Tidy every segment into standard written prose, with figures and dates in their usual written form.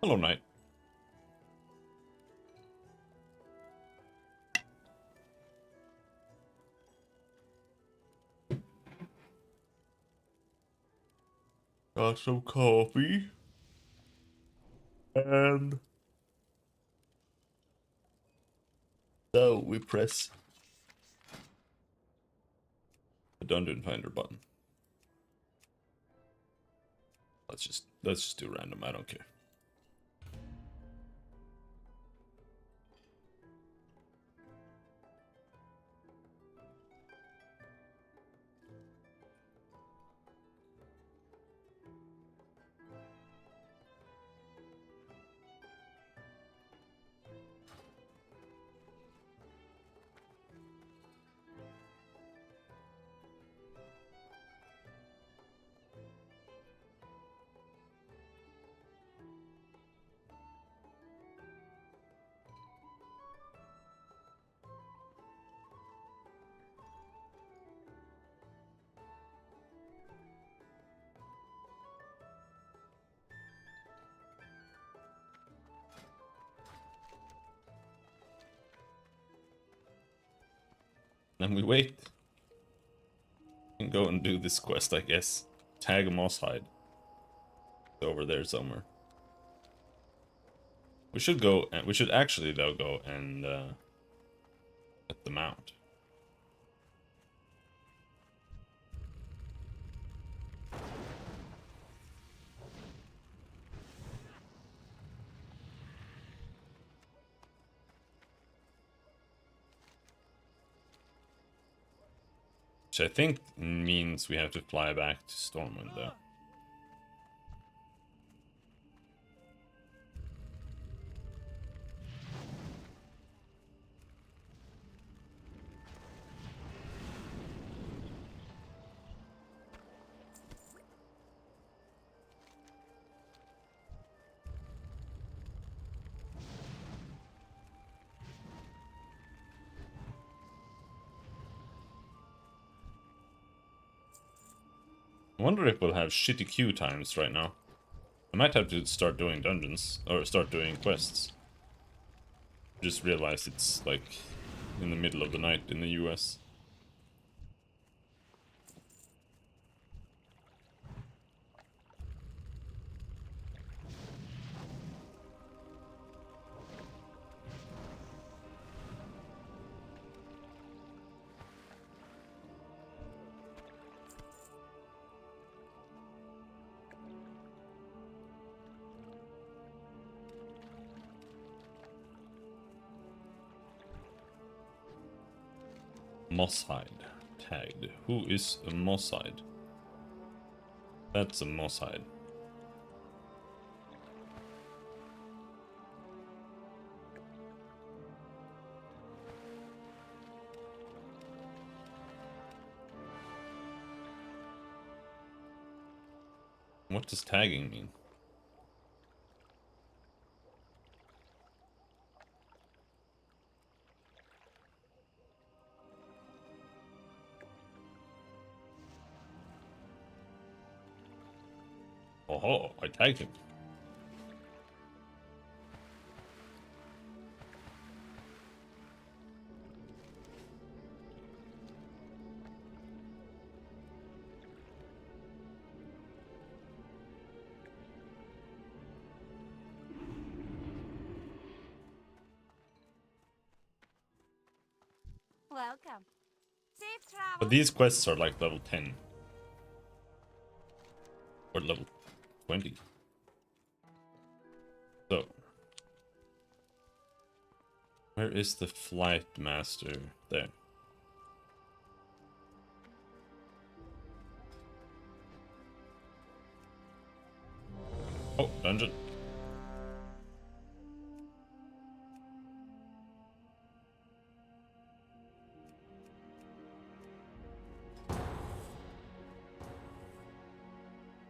Hello, Knight. Got some coffee. And so we press the dungeon finder button. Let's just do random. I don't care. And we wait. We can go and do this quest, I guess. Tag a moss hide. It's over there somewhere. We should go, and we should actually though go and at the mount. Which I think means we have to fly back to Stormwind though. I wonder if we'll have shitty queue times right now. I might have to start doing dungeons, or start doing quests. Just realized it's like in the middle of the night in the US. Mosshide tagged. Who is a Mosshide? That's a Mosshide. What does tagging mean? Oh, I tagged him. Welcome. Safe travel. But these quests are like level 10. Or level 20. So. Where is the flight master? There. Oh, dungeon.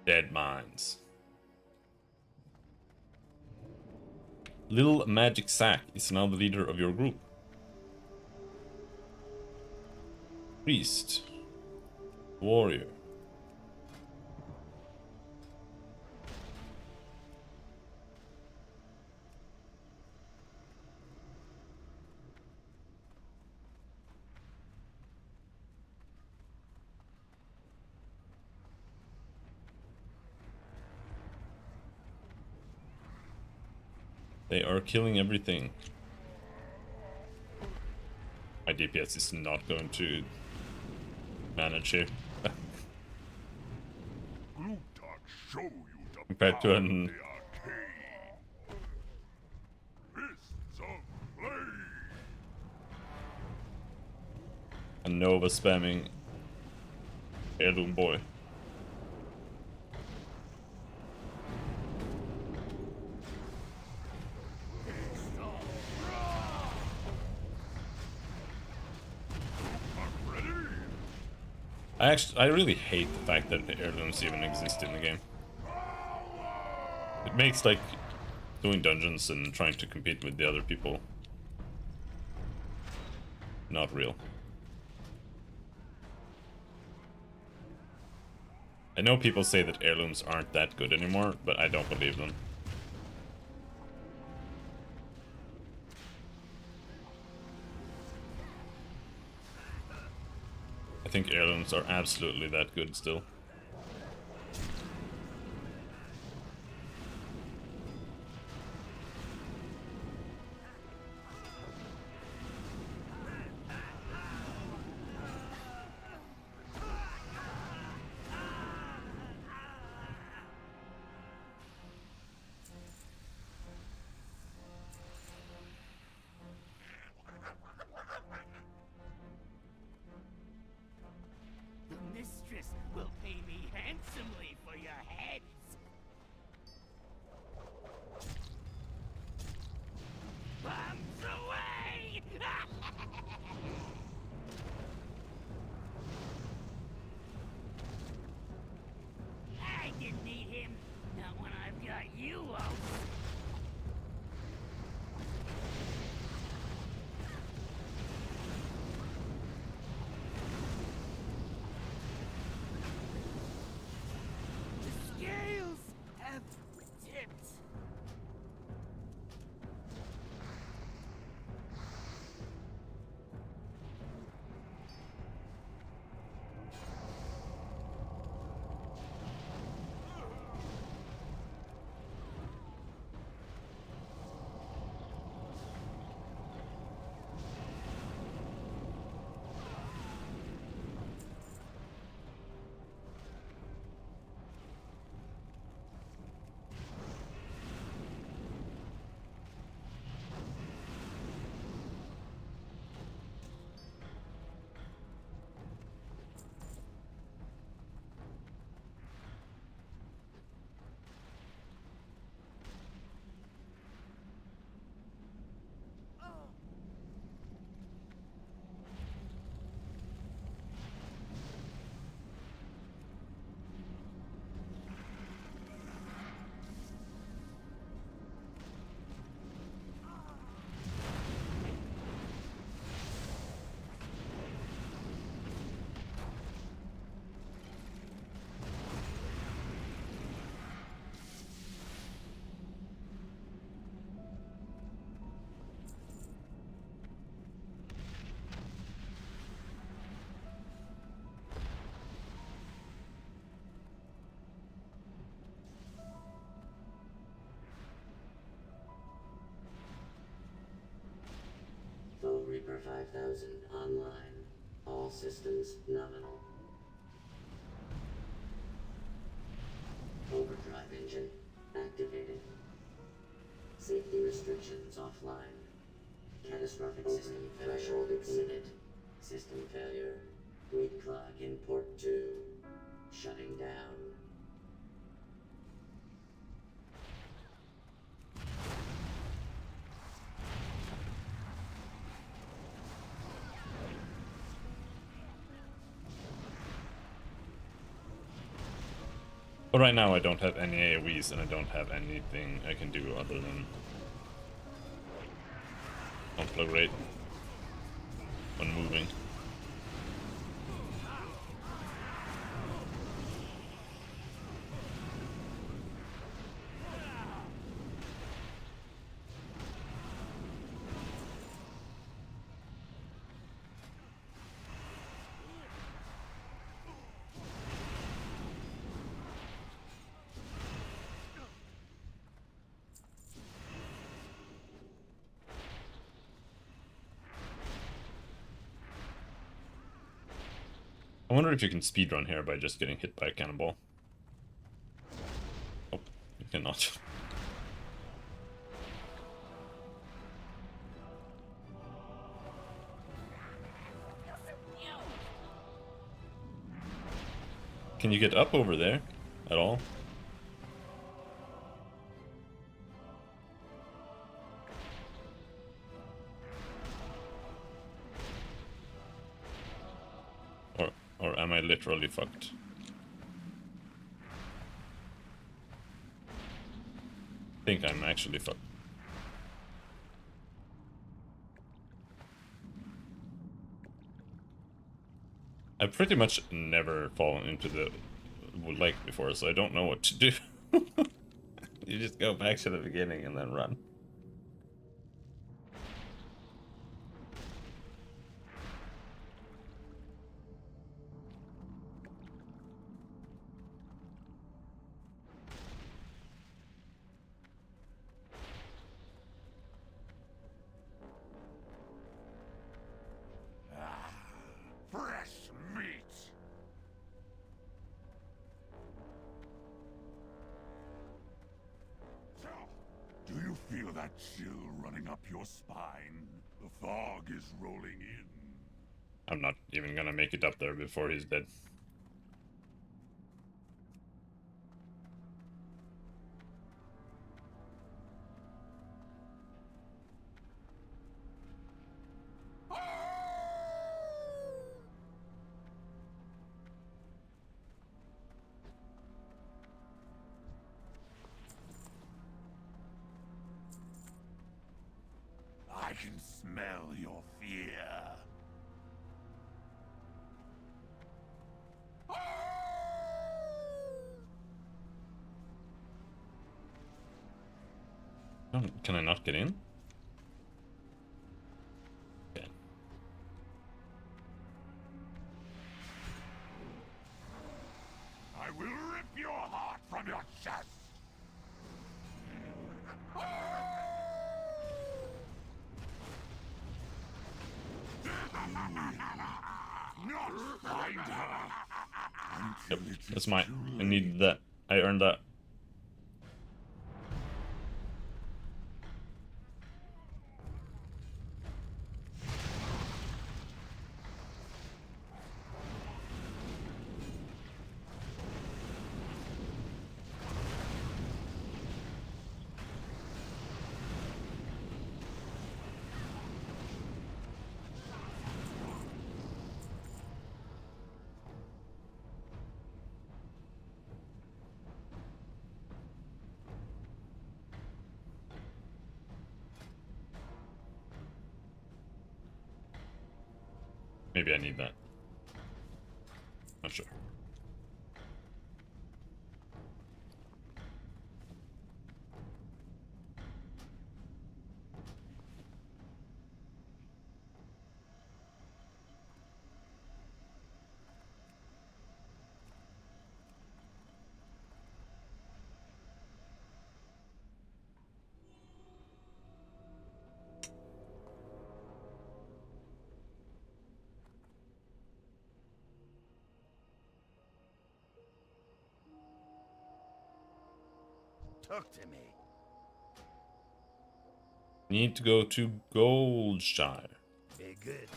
Dead mines. Little Magic Sack is now the leader of your group. Priest. Warrior. They are killing everything. My DPS is not going to manage here. Show you the Compared to power an of the arcane. Fists of flame. a Nova spamming heirloom boy. I really hate the fact that the heirlooms even exist in the game. It makes like doing dungeons and trying to compete with the other people not real. I know people say that heirlooms aren't that good anymore, but I don't believe them. I think heirlooms are absolutely that good still. The mistress will pay me handsomely for your heads. Bombs away! I didn't need him. Not when I've got you, Wolf. The scales have tipped. Full Reaper 5000 online. All systems nominal. Overdrive engine activated. Safety restrictions offline. Catastrophic system threshold exceeded. System failure. Weak clock in port 2. Shutting down. But right now I don't have any AoEs and I don't have anything I can do other than conflagrate when moving. I wonder if you can speedrun here by just getting hit by a cannonball. Oh, you cannot. Can you get up over there at all? Or am I literally fucked? I think I'm actually fucked. I've pretty much never fallen into the lake before, so I don't know what to do. You just go back to the beginning and then run. Fresh meat! Do you feel that chill running up your spine? The fog is rolling in. I'm not even gonna make it up there before he's dead. I can smell your fear. Can I not get in? Okay. I will rip your heart from your chest. Not find her. Yep, Until it that's is mine. too I late. needed that. I earned that. Maybe I need that. Not sure. Talk to me. Need to go to Goldshire. Very good.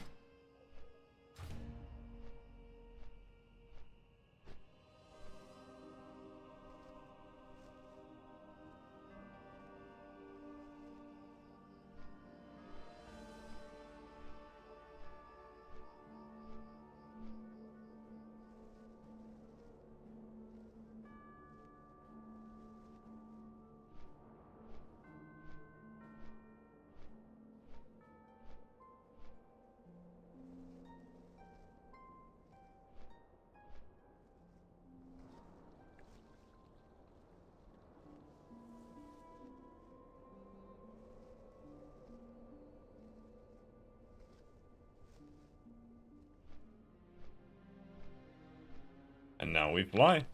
And now we fly.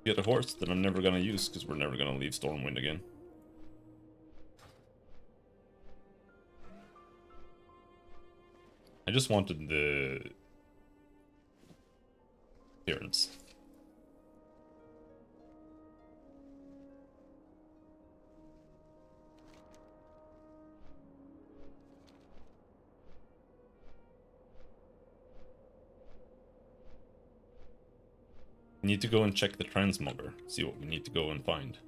Get a horse that I'm never gonna use because we're never gonna leave Stormwind again. I just wanted the appearance. Need to go and check the transmogger, see what we need to go and find.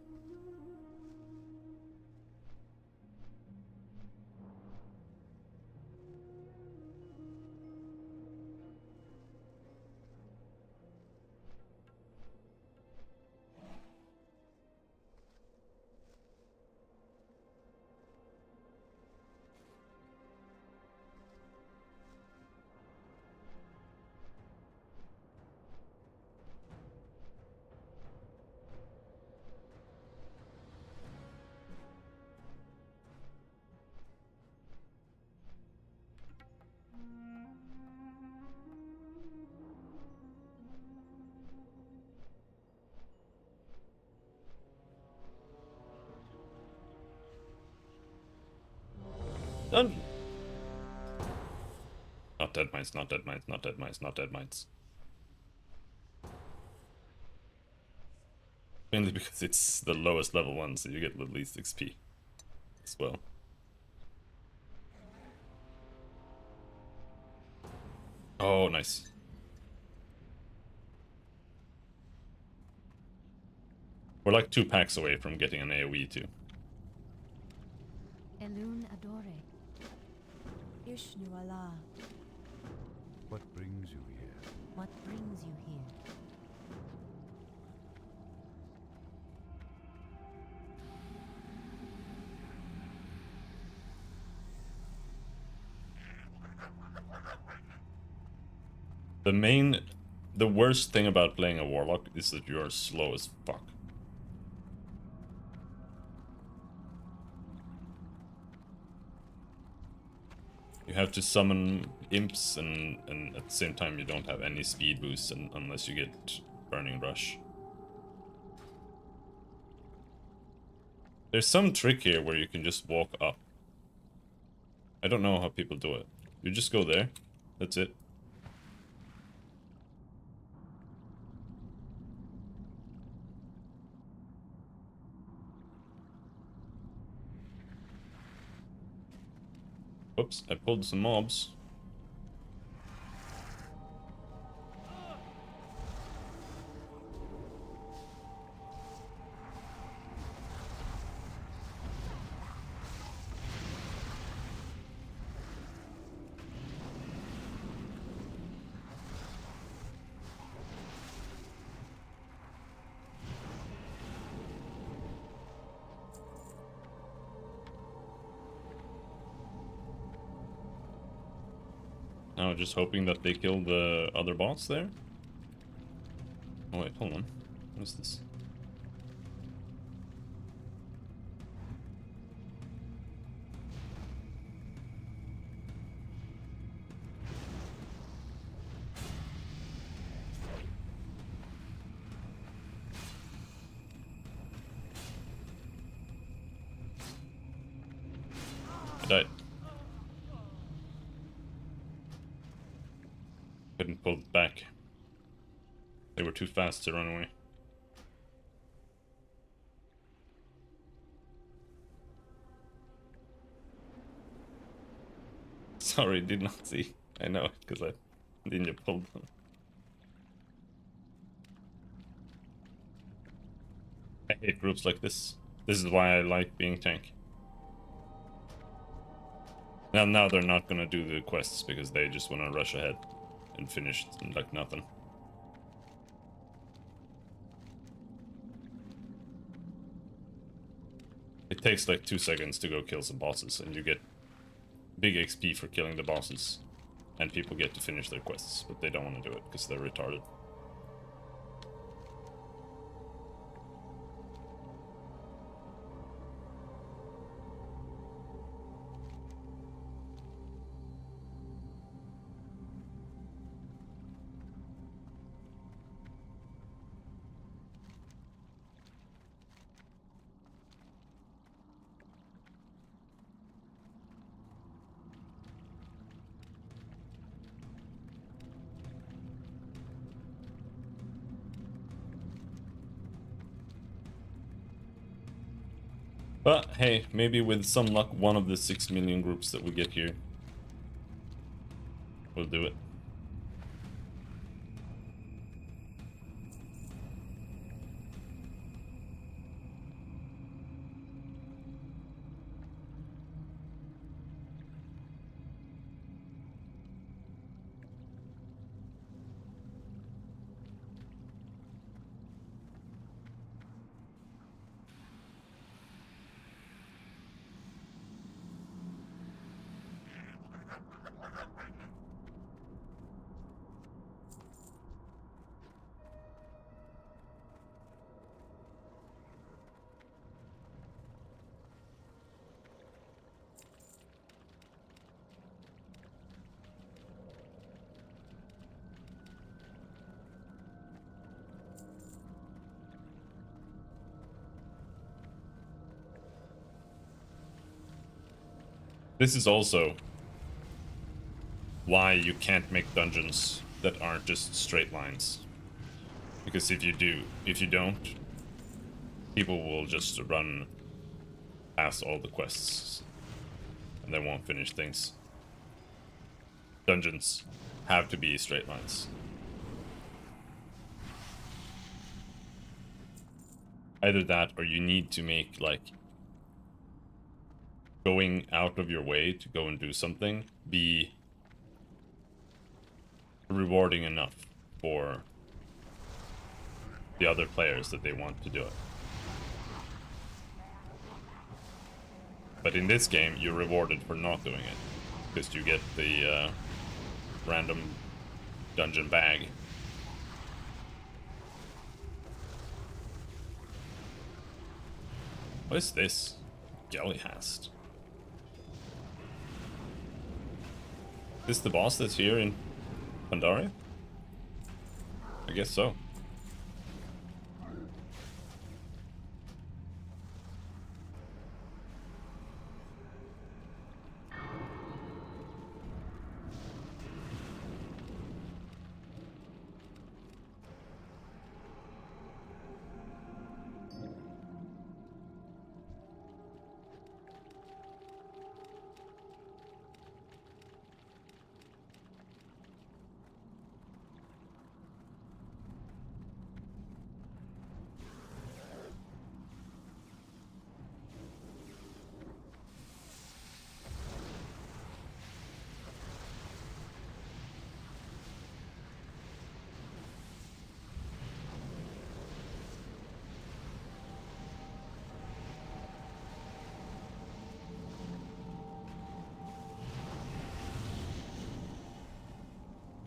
Done. Not dead mites, not dead mites, not dead mites, not dead mites. Mainly because it's the lowest level one, so you get the least XP as well. Oh, nice. We're like 2 packs away from getting an AoE too. Elun Adore. Ishnu Allah. What brings you here? What brings you here? The worst thing about playing a warlock is that you're slow as fuck. You have to summon imps and at the same time you don't have any speed boosts unless you get Burning Rush. There's some trick here where you can just walk up. I don't know how people do it. You just go there. That's it. Oops, I pulled some mobs. Now just hoping that they kill the other boss there. Oh wait, hold on. What is this? I died. Couldn't pull it back. They were too fast to run away. Sorry, did not see. I know, because I didn't pull them. I hate groups like this. This is why I like being tank. Now they're not gonna do the quests because they just wanna rush ahead and finish like nothing. It takes like 2 seconds to go kill some bosses and you get big XP for killing the bosses. And people get to finish their quests, but they don't want to do it because they're retarded. But hey, maybe with some luck, one of the 6 million groups that we get here will do it. This is also why you can't make dungeons that aren't just straight lines. Because if you don't, people will just run past all the quests and they won't finish things. Dungeons have to be straight lines. Either that or you need to make like going out of your way to go and do something be rewarding enough for the other players that they want to do it. But in this game, you're rewarded for not doing it, because you get the random dungeon bag. What is this? Jellyhast. Is this the boss that's here in Pandaria? I guess so.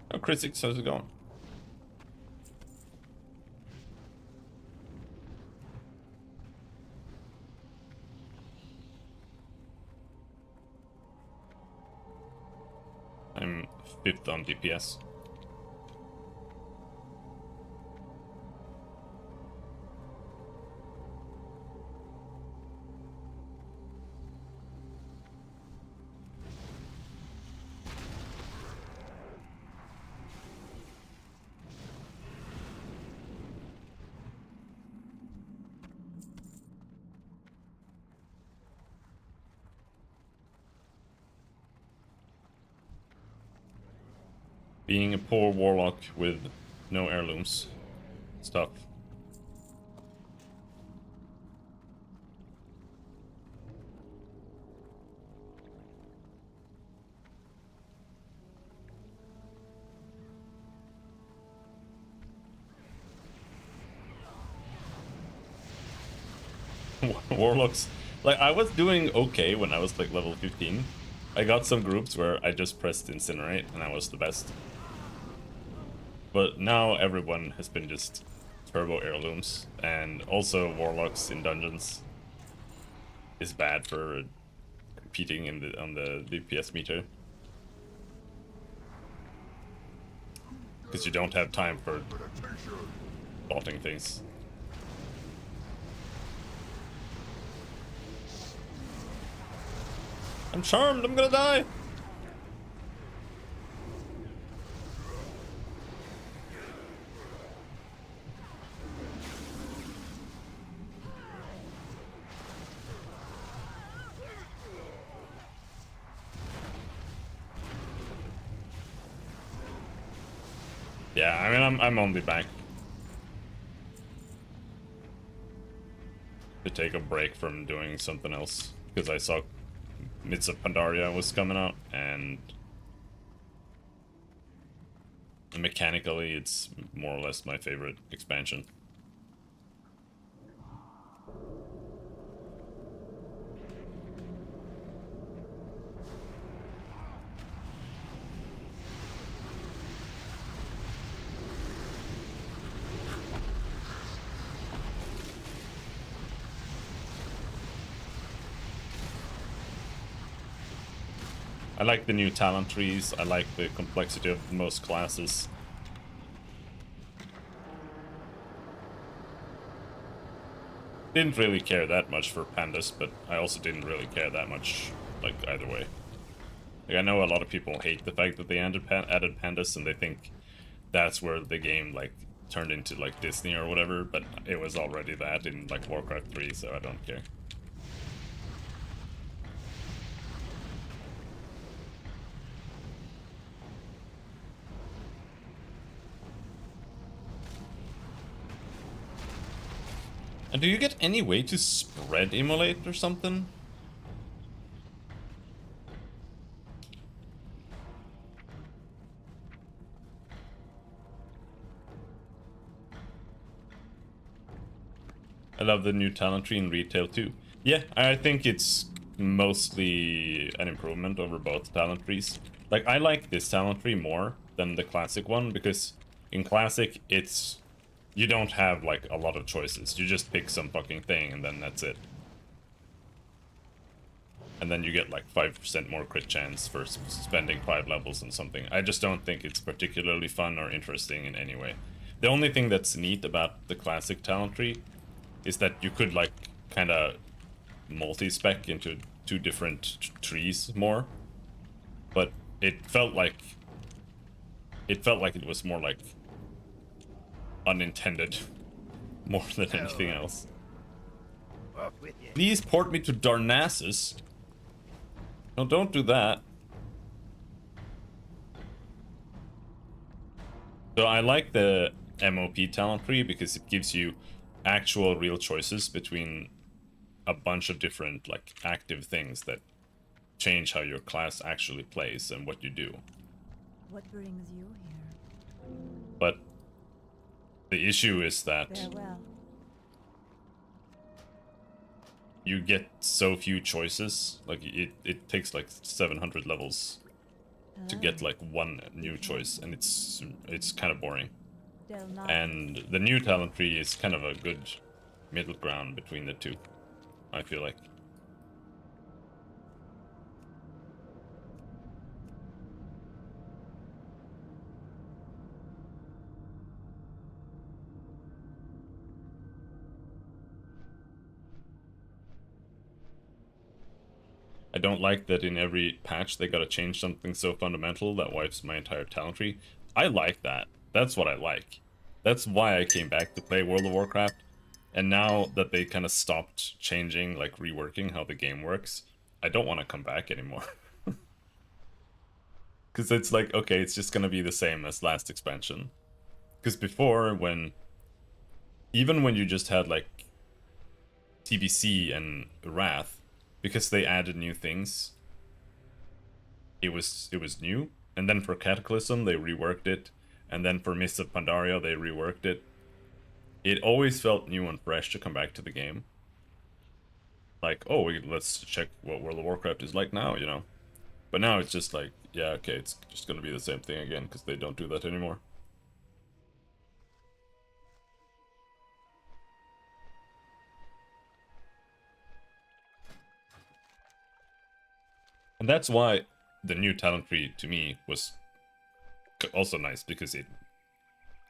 Oh, Chris, how's it going? I'm 5th on DPS. Being a poor warlock with no heirlooms. It's tough. Warlocks, like I was doing okay when I was like level 15. I got some groups where I just pressed incinerate and I was the best. But now everyone has been just turbo heirlooms, and also warlocks in dungeons is bad for competing in on the DPS meter. Because you don't have time for botting things. I'm charmed, I'm gonna die! Yeah, I mean, I'm only back to take a break from doing something else because I saw Mists of Pandaria was coming out, and mechanically it's more or less my favorite expansion. I like the new talent trees, I like the complexity of most classes. Didn't really care that much for Pandas, but I also didn't really care that much, like, either way. Like, I know a lot of people hate the fact that they added Pandas, and they think that's where the game, like, turned into, like, Disney or whatever, but it was already that in, like, Warcraft 3, so I don't care. And do you get any way to spread immolate or something? I love the new talent tree in retail too. Yeah, I think it's mostly an improvement over both talent trees. Like, I like this talent tree more than the classic one because in classic it's you don't have like a lot of choices. You just pick some fucking thing and then that's it. And then you get like 5% more crit chance for spending 5 levels on something. I just don't think it's particularly fun or interesting in any way. The only thing that's neat about the classic talent tree is that you could like kind of multi-spec into 2 different trees more. But it felt like it was more like unintended more than anything else. Please port me to Darnassus. No, don't do that. So I like the MOP talent tree because it gives you actual real choices between a bunch of different like active things that change how your class actually plays and what you do. What brings you here? But the issue is that Farewell. you get so few choices. Like it takes like 700 levels to get like one new choice, and it's kind of boring. And the new talent tree is kind of a good middle ground between the two, I feel like. I don't like that in every patch they gotta change something so fundamental that wipes my entire talent tree. I like that. That's what I like. That's why I came back to play World of Warcraft. And now that they kind of stopped changing, like reworking how the game works, I don't want to come back anymore. Because it's like, okay, it's just gonna be the same as last expansion. Because before, even when you just had like TBC and Wrath, because they added new things, it was new. And then for Cataclysm they reworked it, and then for Mists of Pandaria they reworked it. It always felt new and fresh to come back to the game. Like, oh, let's check what World of Warcraft is like now, you know. But now it's just like, yeah, okay, it's just gonna be the same thing again because they don't do that anymore. And that's why the new talent tree to me was also nice, because it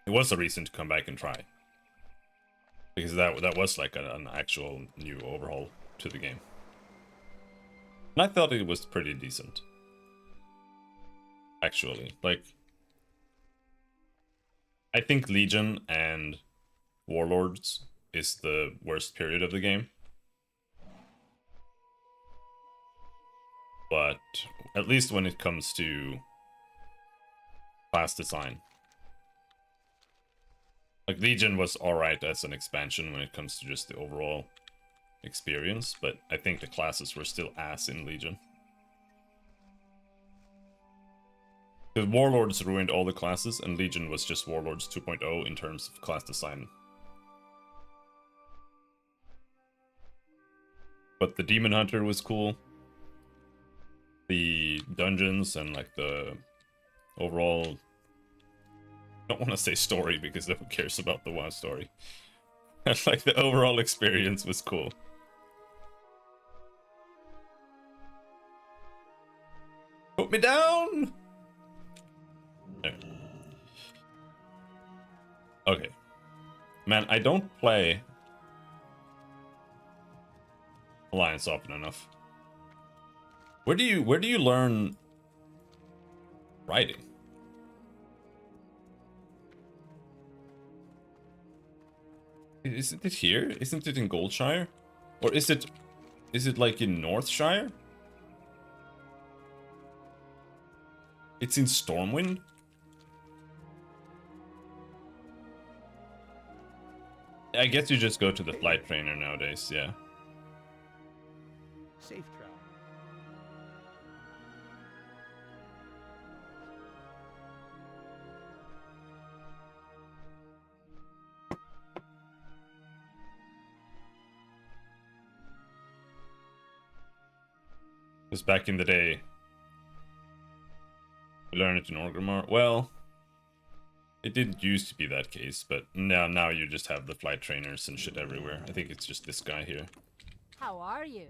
was a reason to come back and try. Because that was like an actual new overhaul to the game. And I thought it was pretty decent. Actually, like, I think Legion and Warlords is the worst period of the game. But at least when it comes to class design, Like, Legion was alright as an expansion when it comes to just the overall experience, but I think the classes were still ass in Legion. Because Warlords ruined all the classes, and Legion was just Warlords 2.0 in terms of class design. But the Demon Hunter was cool. The dungeons and like the overall... I don't want to say story because no one cares about the WoW story. Like the overall experience was cool. Put me down! Okay. Man, I don't play Alliance often enough. Where do you learn writing? Isn't it here? Isn't it in Goldshire? Or is it like in Northshire? It's in Stormwind? I guess you just go to the flight trainer nowadays, yeah. Safe travel. Because back in the day, we learned it in Orgrimmar. Well, it didn't used to be that case, but now you just have the flight trainers and shit everywhere. I think it's just this guy here. How are you?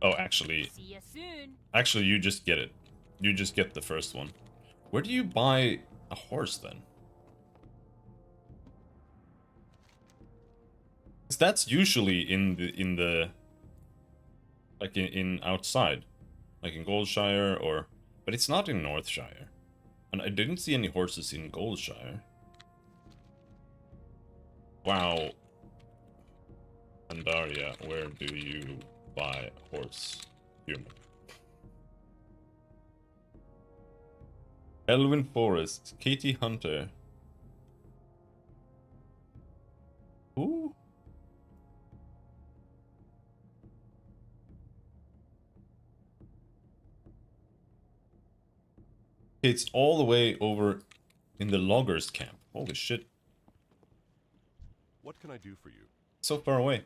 Oh, actually, See you soon. actually, you just get it. You just get the first one. Where do you buy a horse then? 'Cause that's usually in the like in outside, like in Goldshire or, but it's not in Northshire, and I didn't see any horses in Goldshire. Wow. Pandaria, where do you buy horse? Human. Elwyn Forest, Katie Hunter. Who? It's all the way over in the loggers camp. Holy shit. What can I do for you? So far away.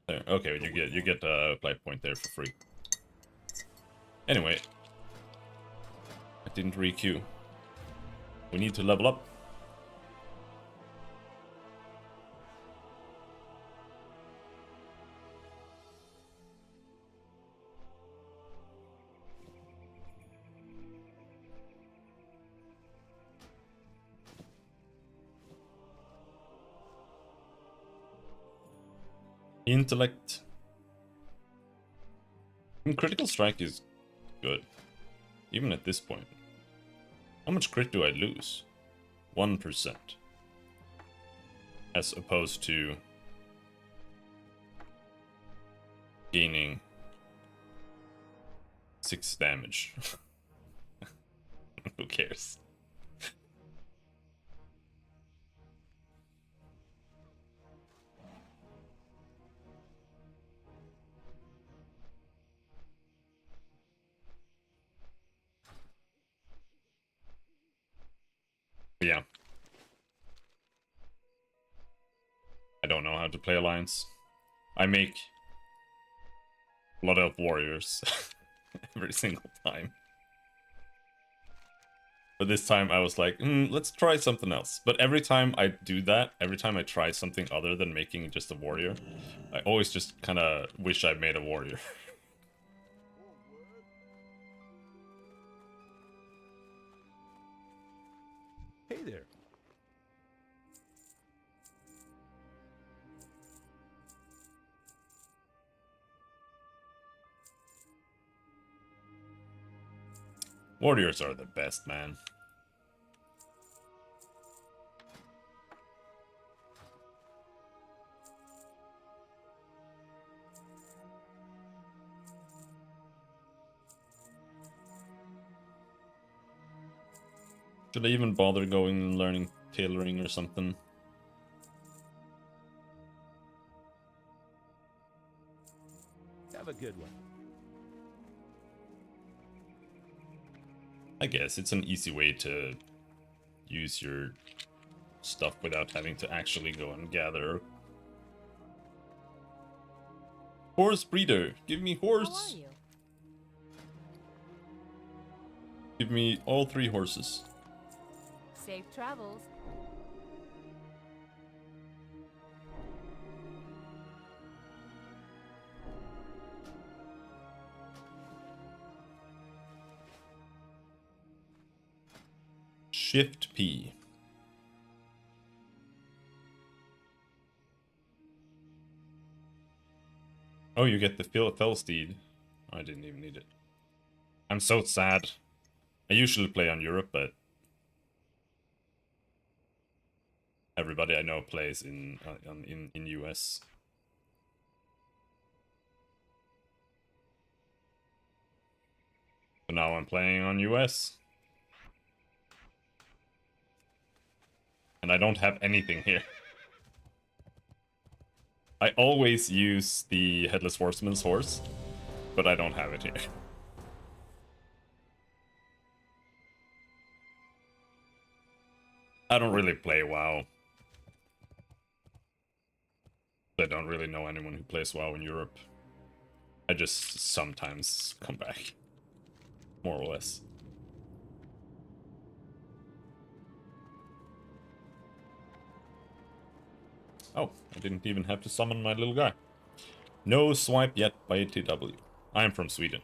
There. Okay, you get a flight point there for free. Anyway, I didn't re-queue. We need to level up. Intellect. Critical strike is good, even at this point. How much crit do I lose? 1%. As opposed to gaining 6 damage. Who cares? Yeah. I don't know how to play Alliance. I make Blood Elf Warriors every single time. But this time I was like, let's try something else. But every time I do that, every time I try something other than making just a warrior, I always just kind of wish I made a warrior. Hey there. Warriors are the best, man. Should I even bother going and learning tailoring or something? Have a good one. I guess it's an easy way to use your stuff without having to actually go and gather. Horse breeder, give me How horse. are you? Give me all 3 horses. Safe travels. Shift P. Oh, you get the fell steed. I didn't even need it. I'm so sad. I usually play on Europe, but everybody I know plays in US. So now I'm playing on US. And I don't have anything here. I always use the Headless Horseman's horse, but I don't have it here. I don't really play WoW. I don't really know anyone who plays WoW in Europe. I just sometimes come back. More or less. Oh, I didn't even have to summon my little guy. No swipe yet by TW. I am from Sweden.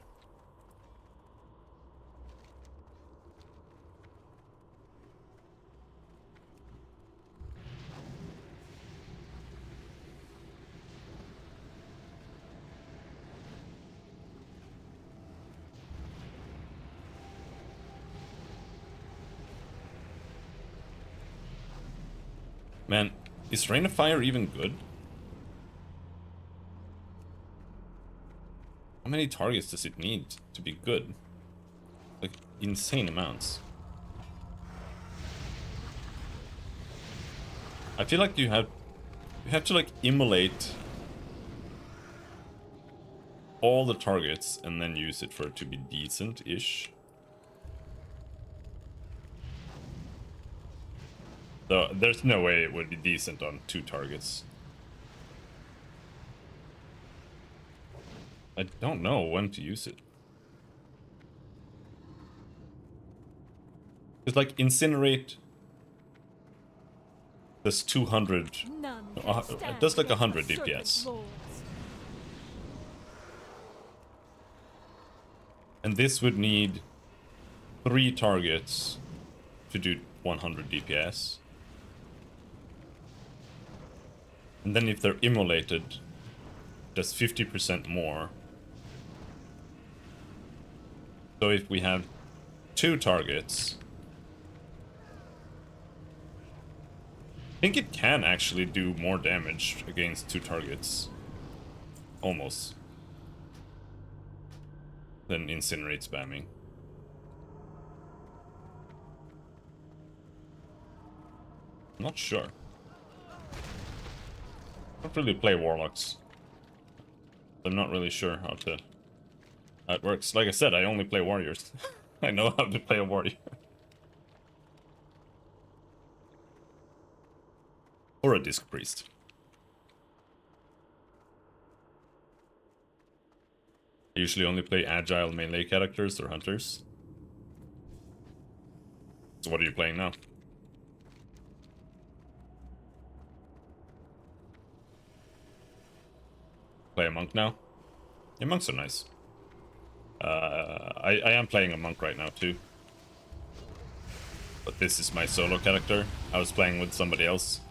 Man, is Rain of Fire even good? How many targets does it need to be good? Like, insane amounts. I feel like you have to like immolate all the targets and then use it for it to be decent-ish. So there's no way it would be decent on 2 targets. I don't know when to use it. It's like Incinerate does 200. None It does like 100 DPS. And this would need 3 targets to do 100 DPS. And then if they're immolated, does 50% more. So if we have 2 targets, I think it can actually do more damage against 2 targets. Almost. Than Incinerate spamming. Not sure. I don't really play Warlocks. I'm not really sure how it works. Like I said, I only play Warriors. I know how to play a Warrior. Or a Disc Priest. I usually only play agile melee characters or hunters. So what are you playing now? Play a monk now? Yeah, monks are nice. I am playing a monk right now too. But this is my solo character. I was playing with somebody else.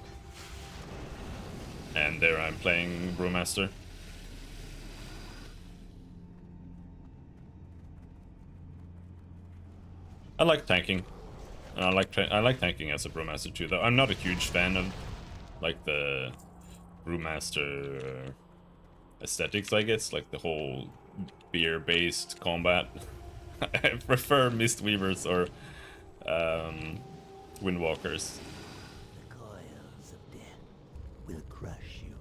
And there I'm playing Brewmaster. I like tanking. And I like tanking as a Brewmaster too, though. I'm not a huge fan of like the Brewmaster aesthetics, I guess, like the whole beer-based combat. I prefer Mistweavers or Windwalkers. The coils of death will crush you.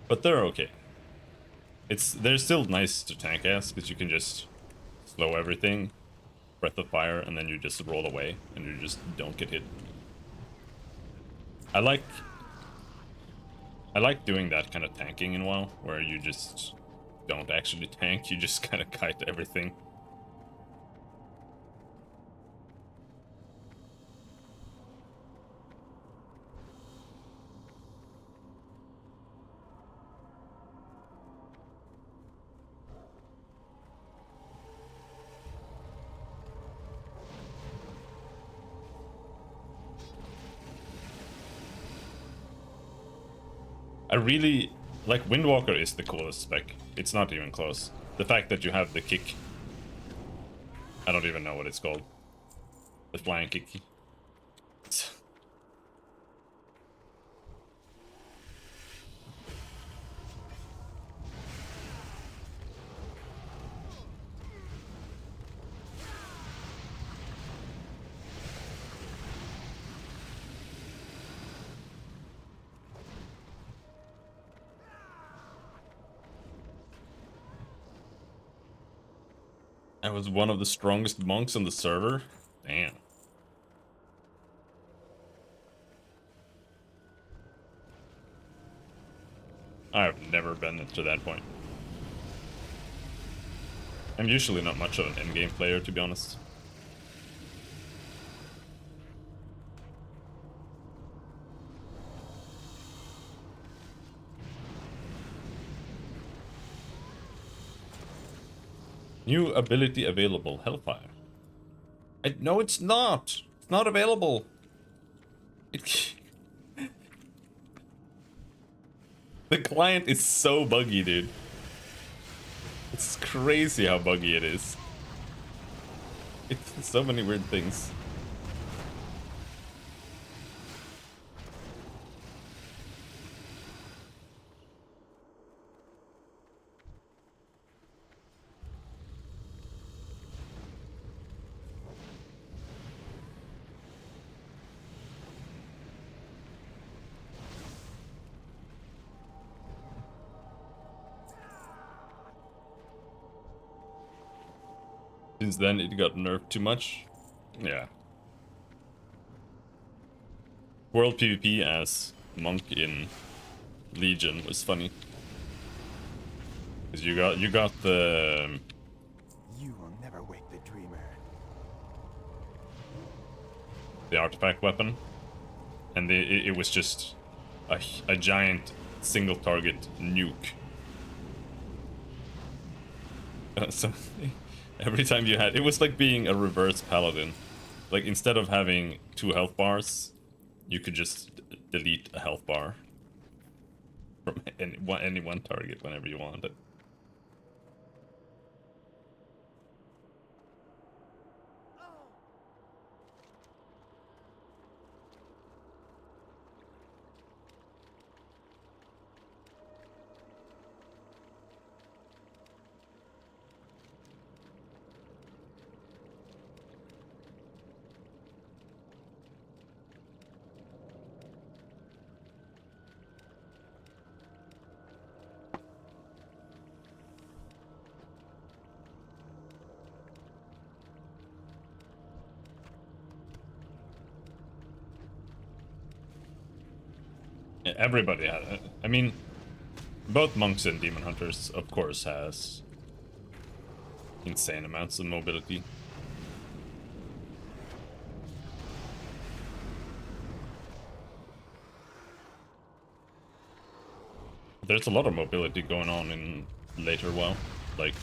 But they're okay. They're still nice to tank as, because you can just slow everything, breath of fire, and then you just roll away, and you just don't get hit. I like doing that kind of tanking in WoW, where you just don't actually tank, you just kind of kite everything. I really like Windwalker is the coolest spec. It's not even close. The fact that you have the kick. I don't even know what it's called. The flying kick. I was one of the strongest monks on the server. Damn. I've never been to that point. I'm usually not much of an endgame player, to be honest. New ability available, Hellfire. No, it's not. It's not available. The client is so buggy, dude. It's crazy how buggy it is. It's so many weird things. Since then, it got nerfed too much. Yeah. World PvP as monk in Legion was funny. Cause you got the You will never wake the dreamer. the artifact weapon, and it was just a giant single target nuke. So every time you had, it was like being a reverse paladin. Like instead of having 2 health bars, you could just delete a health bar from any one target whenever you wanted. Everybody had it. I mean, both monks and demon hunters, of course, has insane amounts of mobility. There's a lot of mobility going on in later WoW, like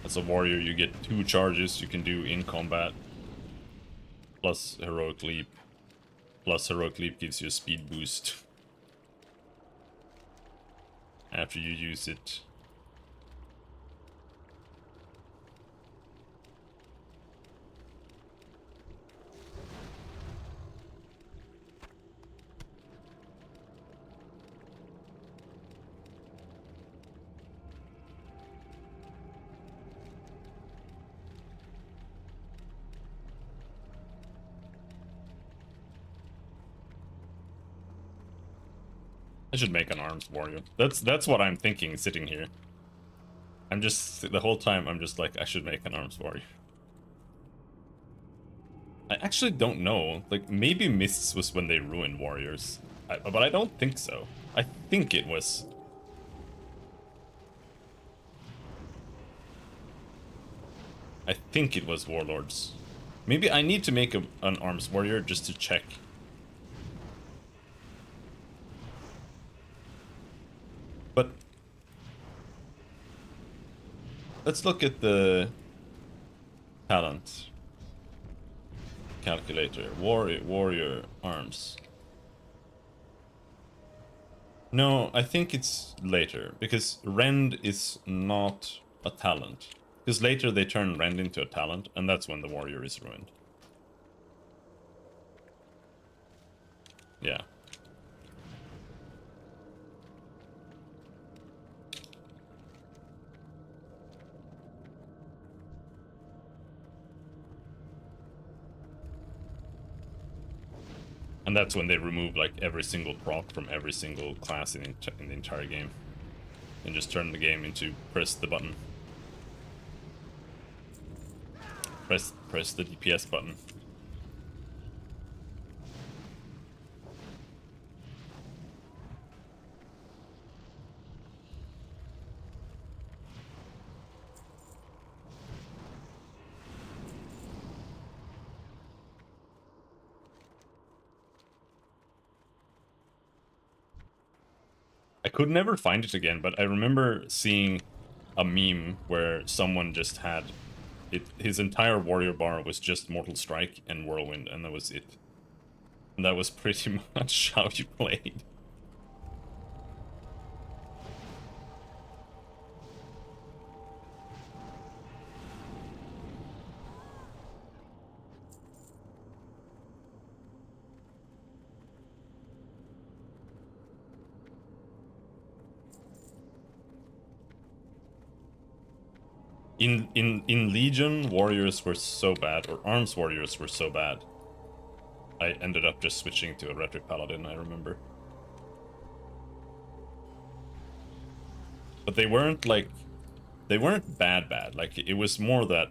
as a warrior, you get 2 charges you can do in combat, plus heroic leap. Plus heroic leap gives you a speed boost after you use it. I should make an arms warrior. That's what I'm thinking sitting here. I'm just, the whole time I'm just like, I should make an arms warrior. I actually don't know. Like, maybe Mists was when they ruined warriors. But I don't think so. I think it was. I think it was Warlords. Maybe I need to make an arms warrior just to check. But let's look at the talent calculator. Warrior arms. No, I think it's later, because Rend is not a talent. Because later they turn Rend into a talent, and that's when the warrior is ruined. Yeah. And that's when they remove like every single proc from every single class in the entire game. And just turn the game into press the button. Press the DPS button. I could never find it again, but I remember seeing a meme where someone just had his entire warrior bar was just Mortal Strike and Whirlwind, and that was it. And that was pretty much how you played. In Legion, warriors were so bad, or arms warriors were so bad. I ended up just switching to a rhetoric paladin, I remember. But they weren't like, they weren't bad, like it was more that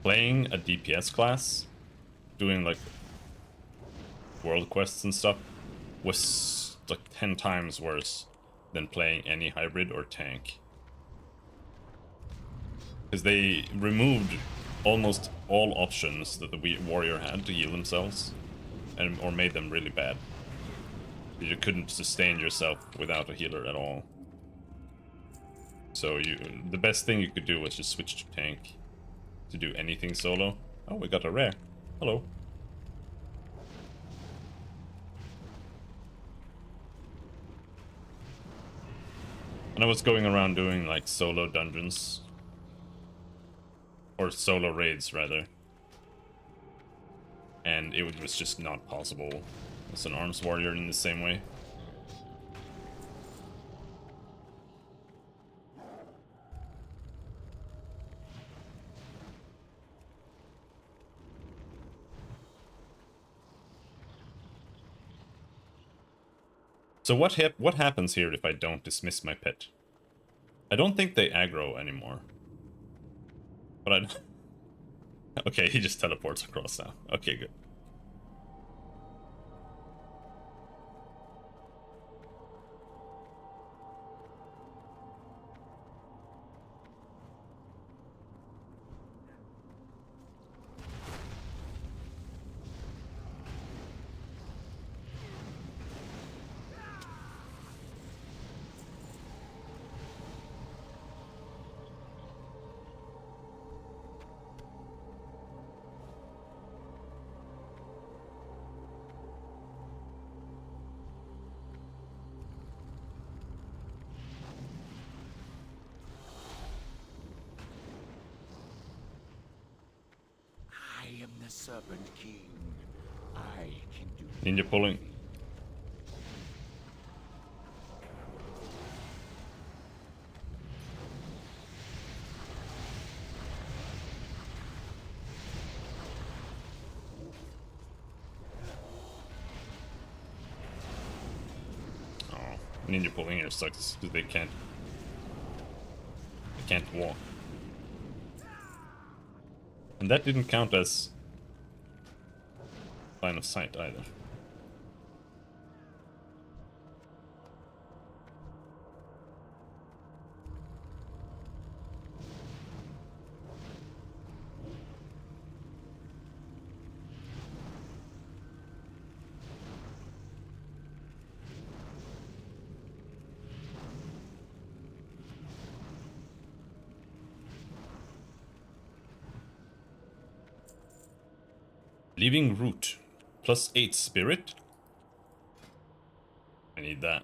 playing a DPS class, doing like world quests and stuff, was like 10 times worse than playing any hybrid or tank. Because they removed almost all options that the warrior had to heal themselves, or made them really bad. You couldn't sustain yourself without a healer at all. So the best thing you could do was just switch to tank to do anything solo. Oh, we got a rare. Hello. And I was going around doing like solo dungeons. Or solo raids, rather. And it was just not possible as an arms warrior in the same way. So what happens here if I don't dismiss my pet? I don't think they aggro anymore. But I... Okay, he just teleports across now. Okay, good. I am the Serpent King. I can do Ninja pulling. Ninja pulling here sucks because they can't walk. And that didn't count as line of sight either. Leaving route. +8 spirit. I need that.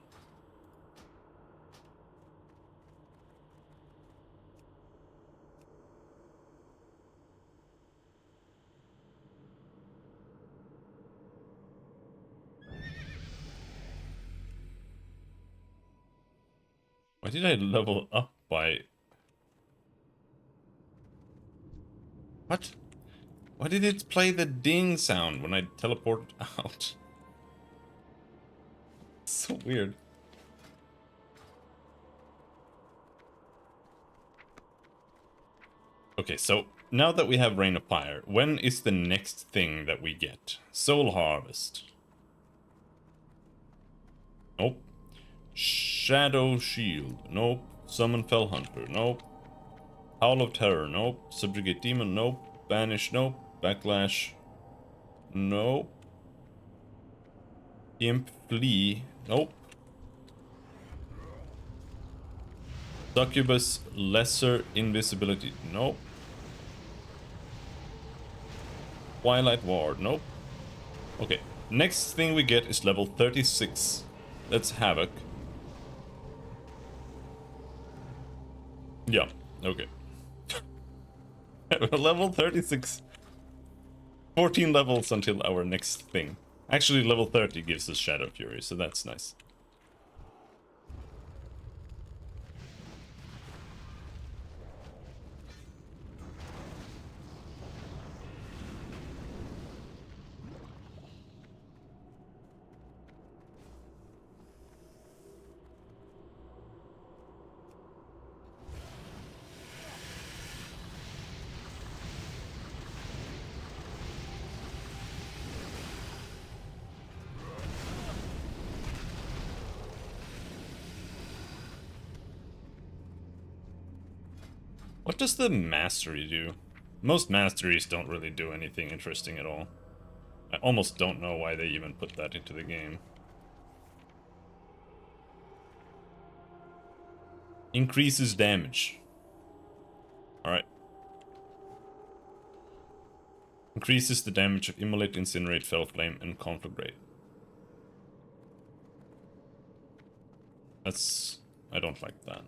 Why did I level up by... What? Why did it play the ding sound when I teleported out? So weird. Okay, so now that we have Rain of Fire, when is the next thing that we get? Soul Harvest. Nope. Shadow Shield. Nope. Summon Fell Hunter. Nope. Howl of Terror. Nope. Subjugate Demon. Nope. Banish. Nope. Backlash. Nope. Imp Flee. Nope. Succubus Lesser Invisibility. Nope. Twilight Ward. Nope. Okay. Next thing we get is level 36. That's Havoc. Yeah. Okay. Level 36. 14 levels until our next thing. Actually, level 30 gives us Shadow Fury, so that's nice. What does the mastery do? Most masteries don't really do anything interesting at all. I almost don't know why they even put that into the game. Increases damage. Alright. Increases the damage of Immolate, Incinerate, Fell Flame, and Conflagrate. That's... I don't like that.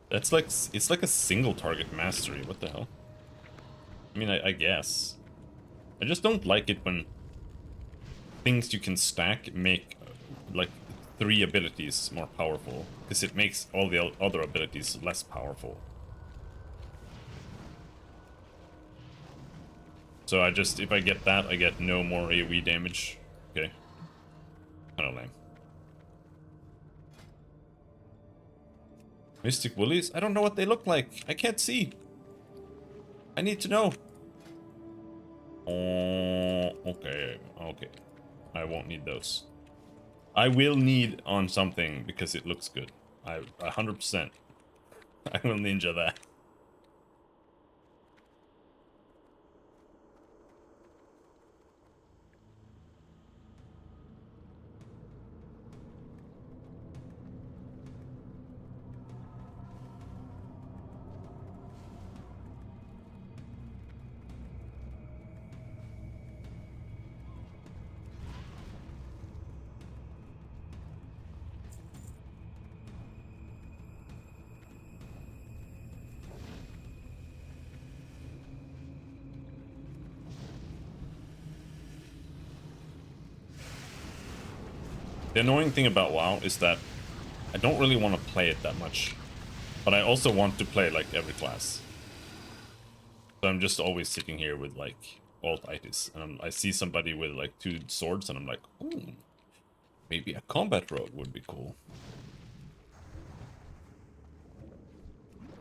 That's like, it's like a single target mastery, what the hell? I mean, I guess. I just don't like it when things you can stack make, like, 3 abilities more powerful. Because it makes all the other abilities less powerful. So I just, if I get that, I get no more AoE damage. Okay. Kinda lame. Mystic Woolies? I don't know what they look like. I can't see. I need to know. Oh, okay. Okay. I won't need those. I will need on something because it looks good. 100%. I will ninja that. The annoying thing about WoW is that I don't really want to play it that much. But I also want to play like every class. So I'm just always sitting here with like alt-itis. And I see somebody with like 2 swords and I'm like, ooh, maybe a combat rogue would be cool.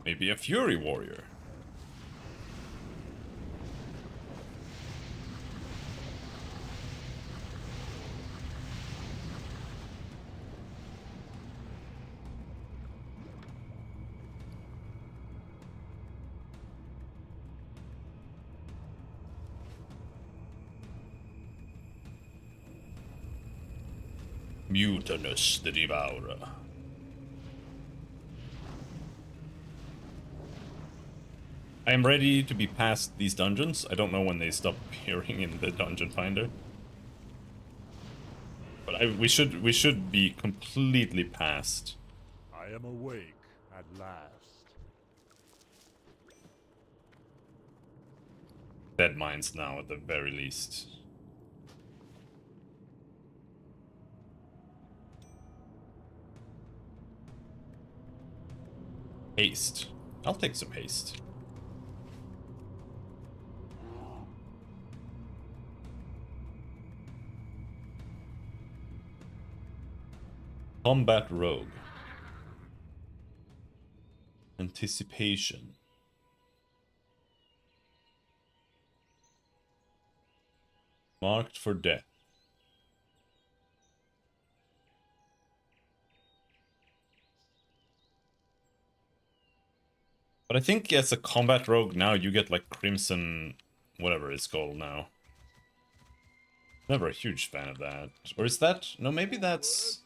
Maybe a fury warrior. Mutinous the Devourer. I am ready to be past these dungeons. I don't know when they stop appearing in the dungeon finder. But we should be completely past. I am awake at last. Dead mines now at the very least. Haste. I'll take some haste. Combat rogue. Anticipation. Marked for death. But I think as a combat rogue now you get like Crimson, whatever it's called now. Never a huge fan of that. Or is that? No, maybe that's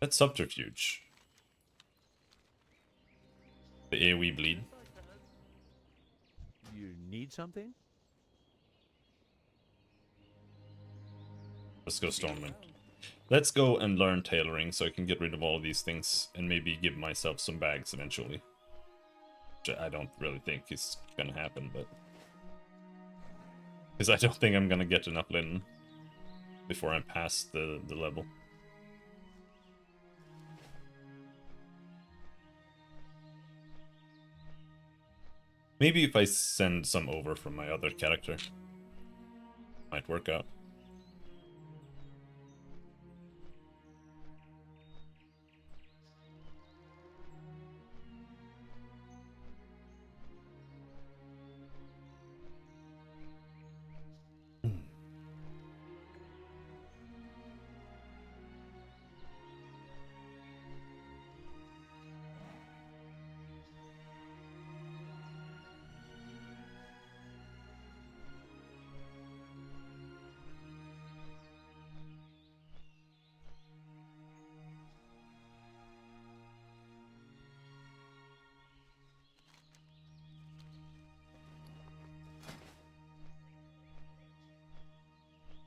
Subterfuge. The AoE bleed. You need something? Let's go Stormwind. Let's go and learn tailoring so I can get rid of all of these things and maybe give myself some bags eventually. Which I don't really think is gonna happen, but... Because I don't think I'm gonna get enough linen before I'm past the level. Maybe if I send some over from my other character, might work out.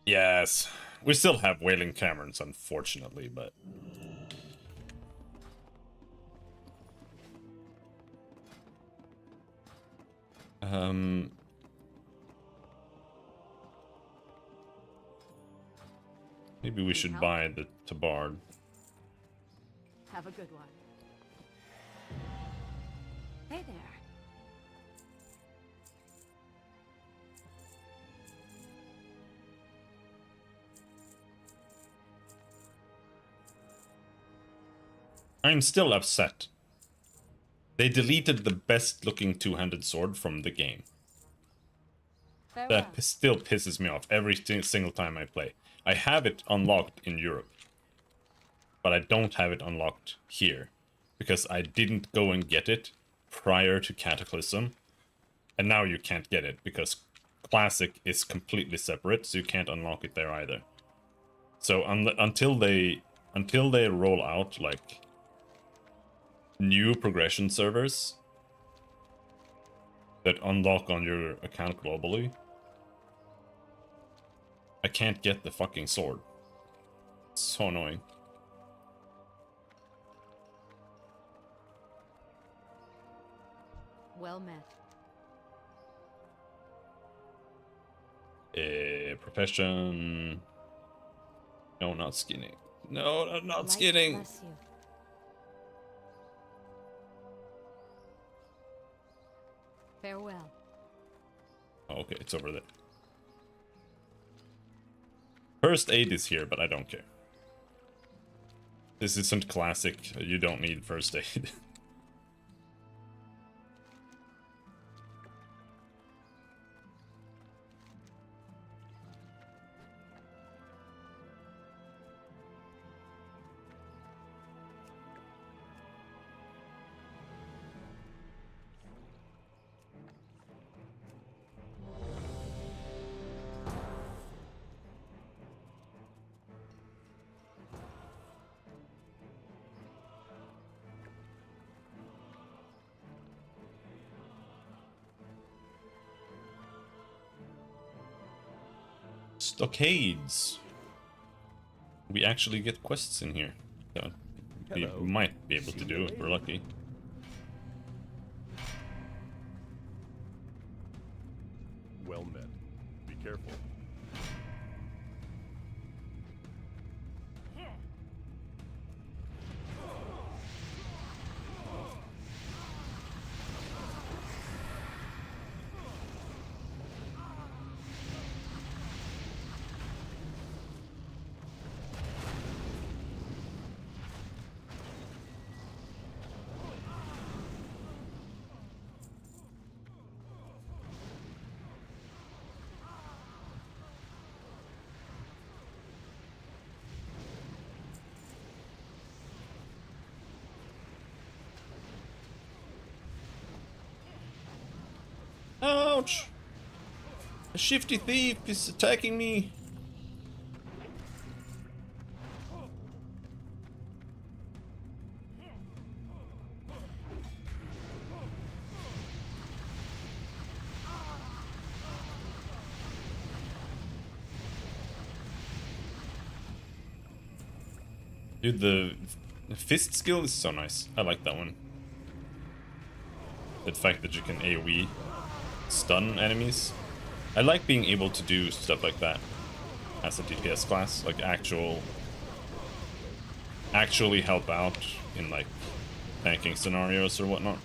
Yes, we still have Wailing Caverns, unfortunately, but... Maybe we should buy the Tabard. Have a good one. Hey there. I'm still upset. They deleted the best looking two-handed sword from the game. Farewell. That still pisses me off every single time I play. I have it unlocked in Europe, but I don't have it unlocked here because I didn't go and get it prior to Cataclysm, and now you can't get it because Classic is completely separate, so you can't unlock it there either. So until they roll out like new progression servers that unlock on your account globally, I can't get the fucking sword. It's so annoying. Well met. Profession. No, not skinning. No, not Light skinning. bless you. Farewell. Oh, okay, it's over there. First aid is here, but I don't care. This isn't classic. You don't need first aid. Stockades. We actually get quests in here. So we Hello. might be able to do if we're lucky. Well met. Be careful. Ouch! A shifty thief is attacking me. Dude, the fist skill is so nice. I like that one. The fact that you can AoE stun enemies. I like being able to do stuff like that as a DPS class, like actually help out in like tanking scenarios or whatnot.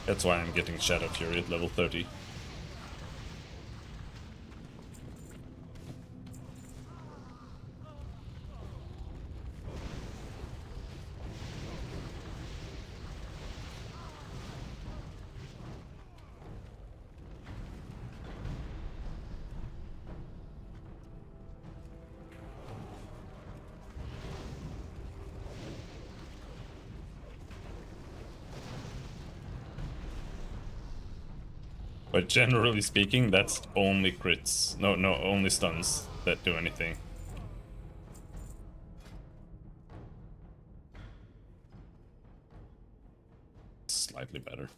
That's why I'm getting Shadow Fury at level 30. But generally speaking, that's only crits. No, only stuns that do anything. Slightly better.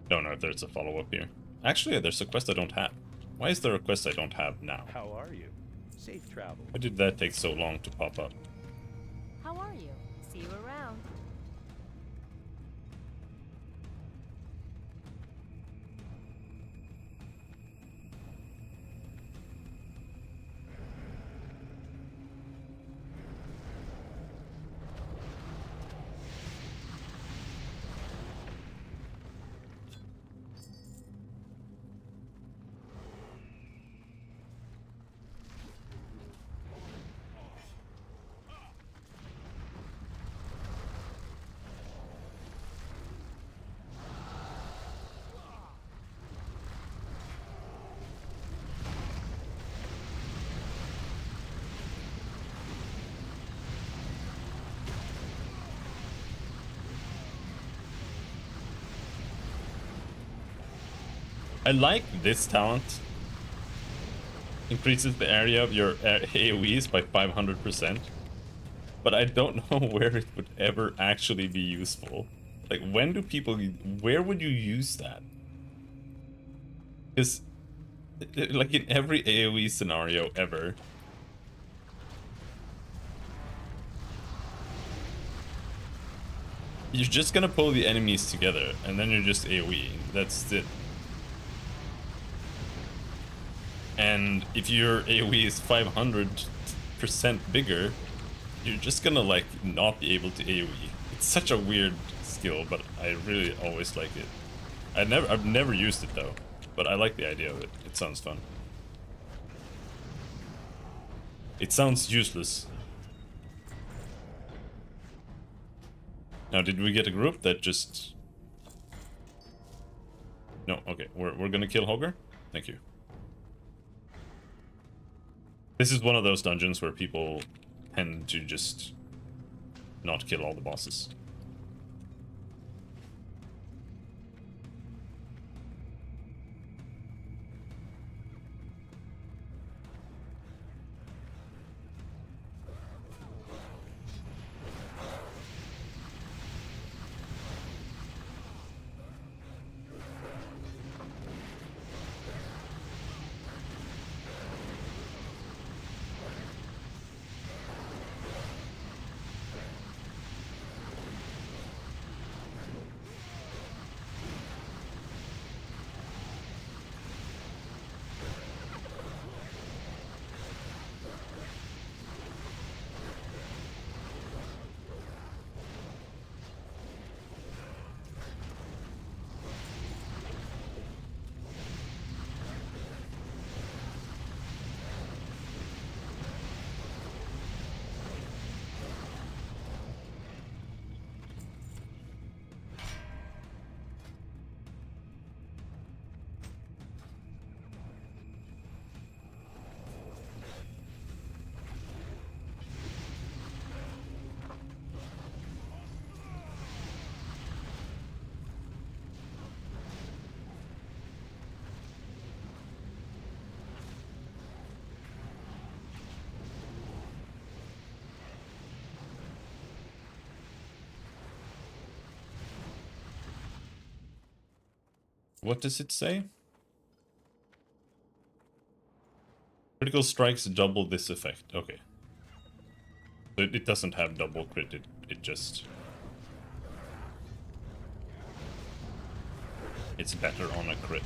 Don't know if there's a follow-up here. Actually, there's a quest I don't have. Why is there a quest I don't have now? How are you? Safe travel. Why did that take so long to pop up? How are you? See you around. I like this talent. Increases the area of your AoEs by 500%. But I don't know where it would ever actually be useful. Like, when do people... Where would you use that? Because, like, in every AoE scenario ever... You're just gonna pull the enemies together, and then you're just AoE. That's it. And if your AoE is 500% bigger, you're just gonna like not be able to AoE. It's such a weird skill, but I really always like it. I've never used it though, but I like the idea of it. It sounds fun. It sounds useless. Now, did we get a group that just... No, okay, we're gonna kill Hogger? Thank you. This is one of those dungeons where people tend to just not kill all the bosses. What does it say? Critical strikes double this effect. Okay. So it doesn't have double crit, it just... It's better on a crit.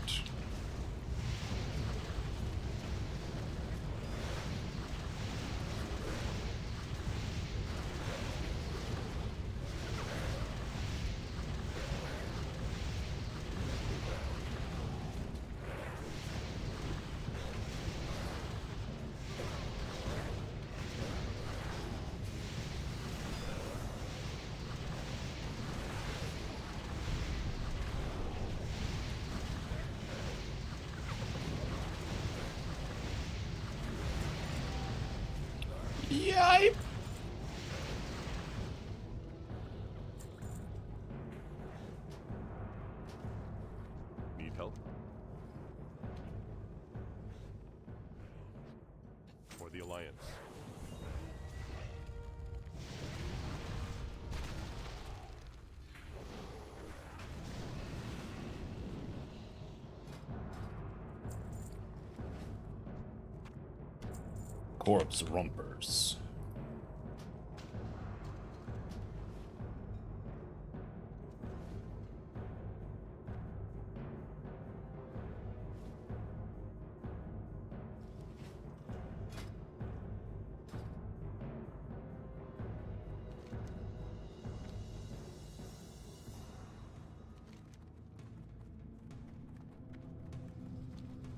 Yipe! Need help? For the Alliance. Corpse rompers.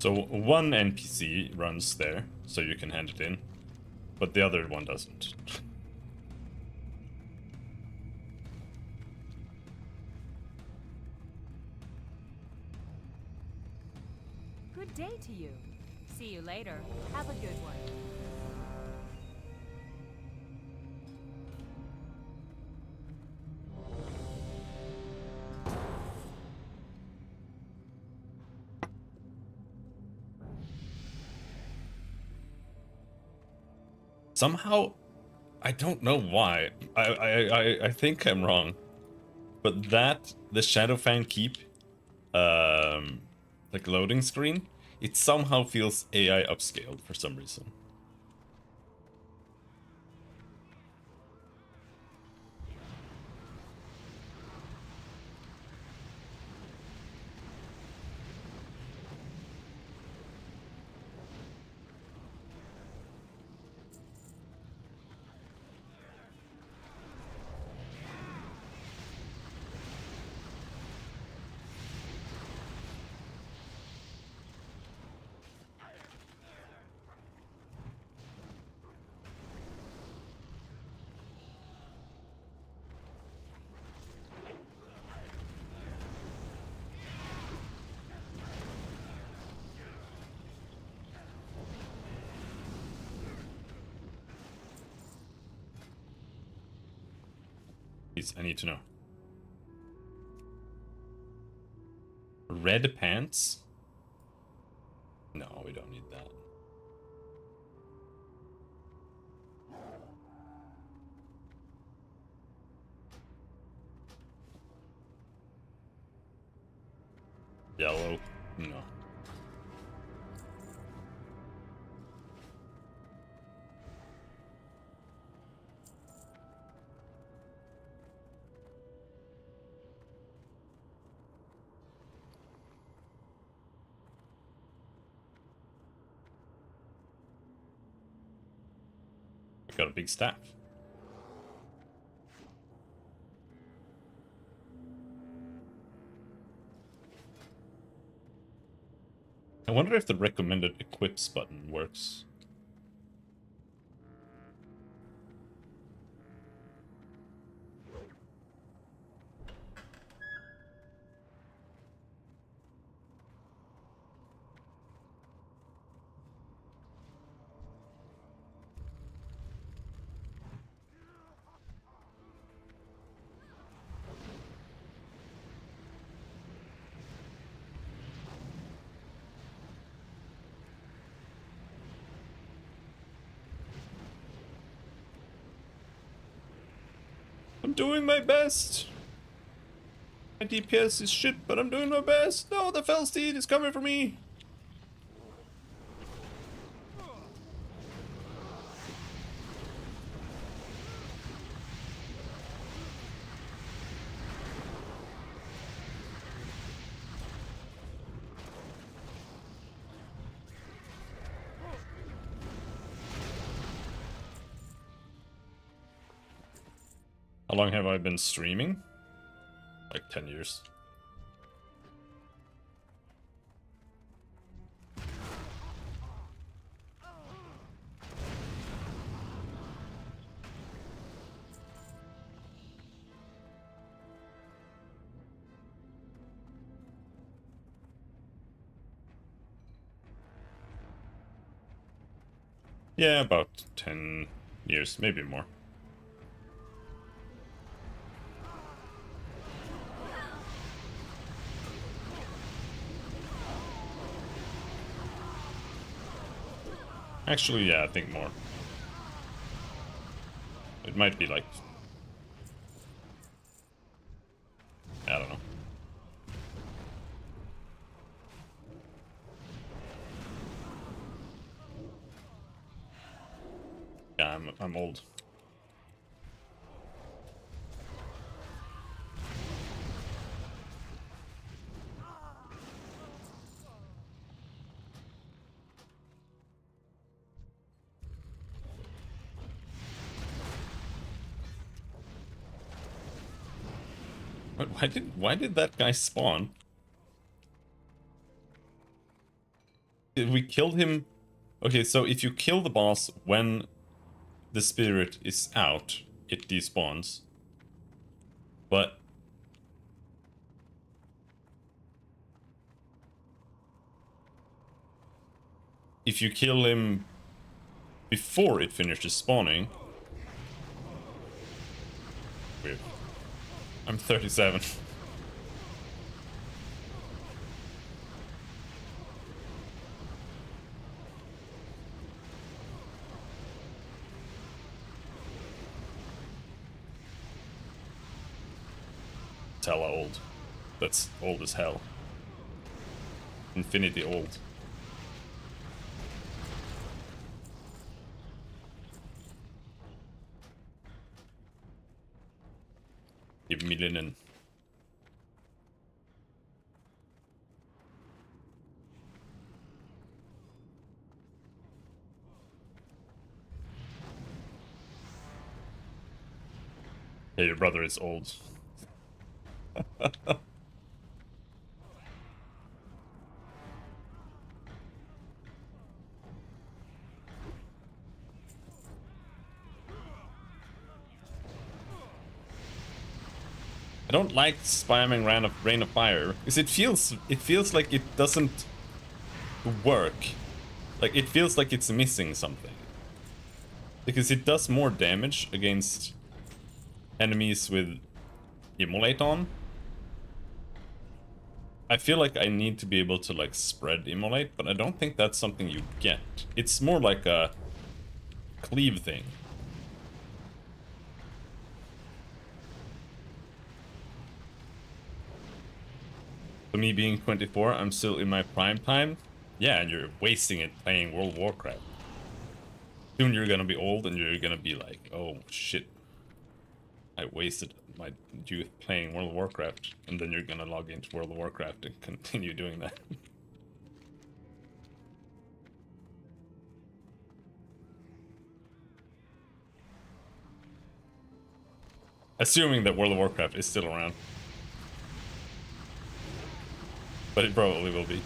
So one NPC runs there, so you can hand it in, but the other one doesn't. Good day to you. See you later. Have a good one. Somehow, I don't know why. I think I'm wrong, but the Shadowfang Keep, like loading screen, it somehow feels AI upscaled for some reason. Please, I need to know. Red pants? No, we don't need that. Yellow? No. I got a big staff. I wonder if the recommended equips button works. I'm doing my best. My DPS is shit, but I'm doing my best. No, the fell steed is coming for me. How long have I been streaming? Like 10 years. Yeah, about 10 years, maybe more. Actually, yeah, I think more. It might be like... I don't know. Yeah, I'm old. Why did that guy spawn? We killed him. Okay, so if you kill the boss when the spirit is out, it despawns. But if you kill him before it finishes spawning... Weird. I'm 37. It's hella old. That's old as hell. Infinity old. Give me linen. Hey, your brother is old. I don't like spamming rain of fire because it feels like it doesn't work. Like it feels like it's missing something. Because it does more damage against enemies with immolate on. I feel like I need to be able to like spread immolate, but I don't think that's something you get. It's more like a cleave thing. For me being 24, I'm still in my prime time. Yeah, and you're wasting it playing World of Warcraft. Soon you're gonna be old and you're gonna be like, oh shit, I wasted my youth playing World of Warcraft. And then you're gonna log into World of Warcraft and continue doing that. Assuming that World of Warcraft is still around. But it probably will be.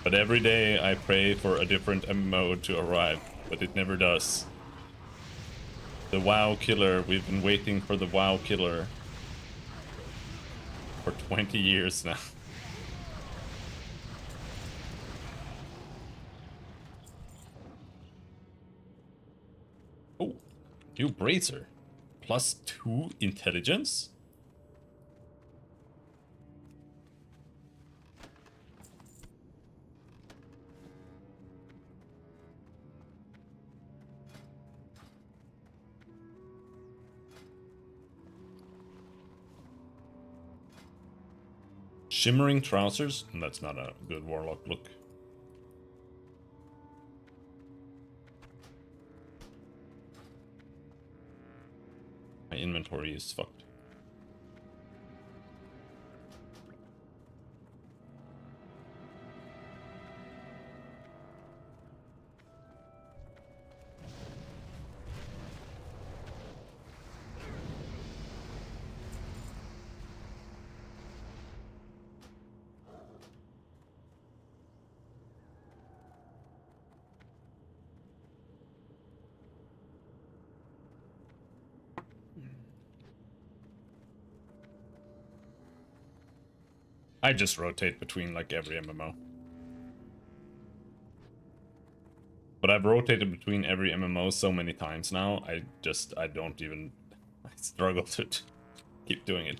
But every day I pray for a different MMO to arrive, but it never does. The WoW killer, we've been waiting for the WoW killer for 20 years now. Oh, new Bracer. +2 intelligence? Shimmering trousers? That's not a good warlock look. My inventory is fucked. I just rotate between like every MMO. But I've rotated between every MMO so many times now, I don't even, I struggle to keep doing it.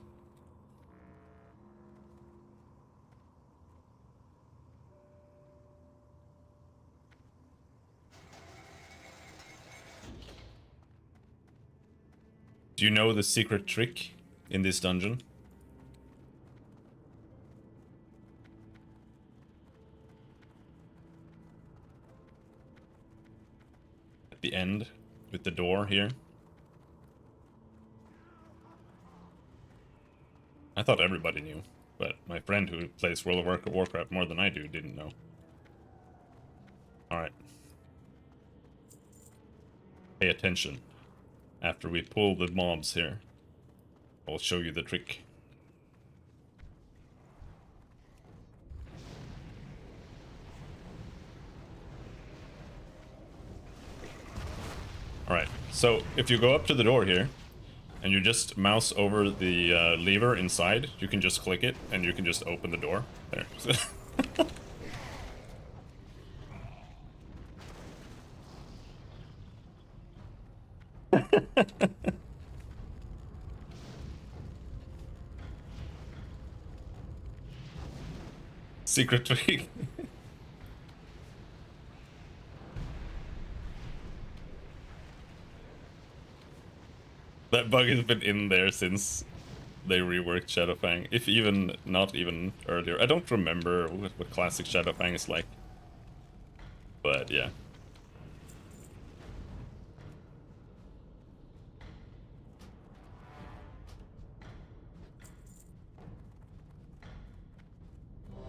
Do you know the secret trick in this dungeon? The end with the door here. I thought everybody knew, but my friend who plays World of Warcraft more than I do didn't know. Alright. Pay attention. After we pull the mobs here, I'll show you the trick. Alright, so if you go up to the door here, and you just mouse over the lever inside, you can just click it, and you can just open the door. There. Secret trick. That bug has been in there since they reworked Shadowfang, if even not even earlier. I don't remember what classic Shadowfang is like, but yeah.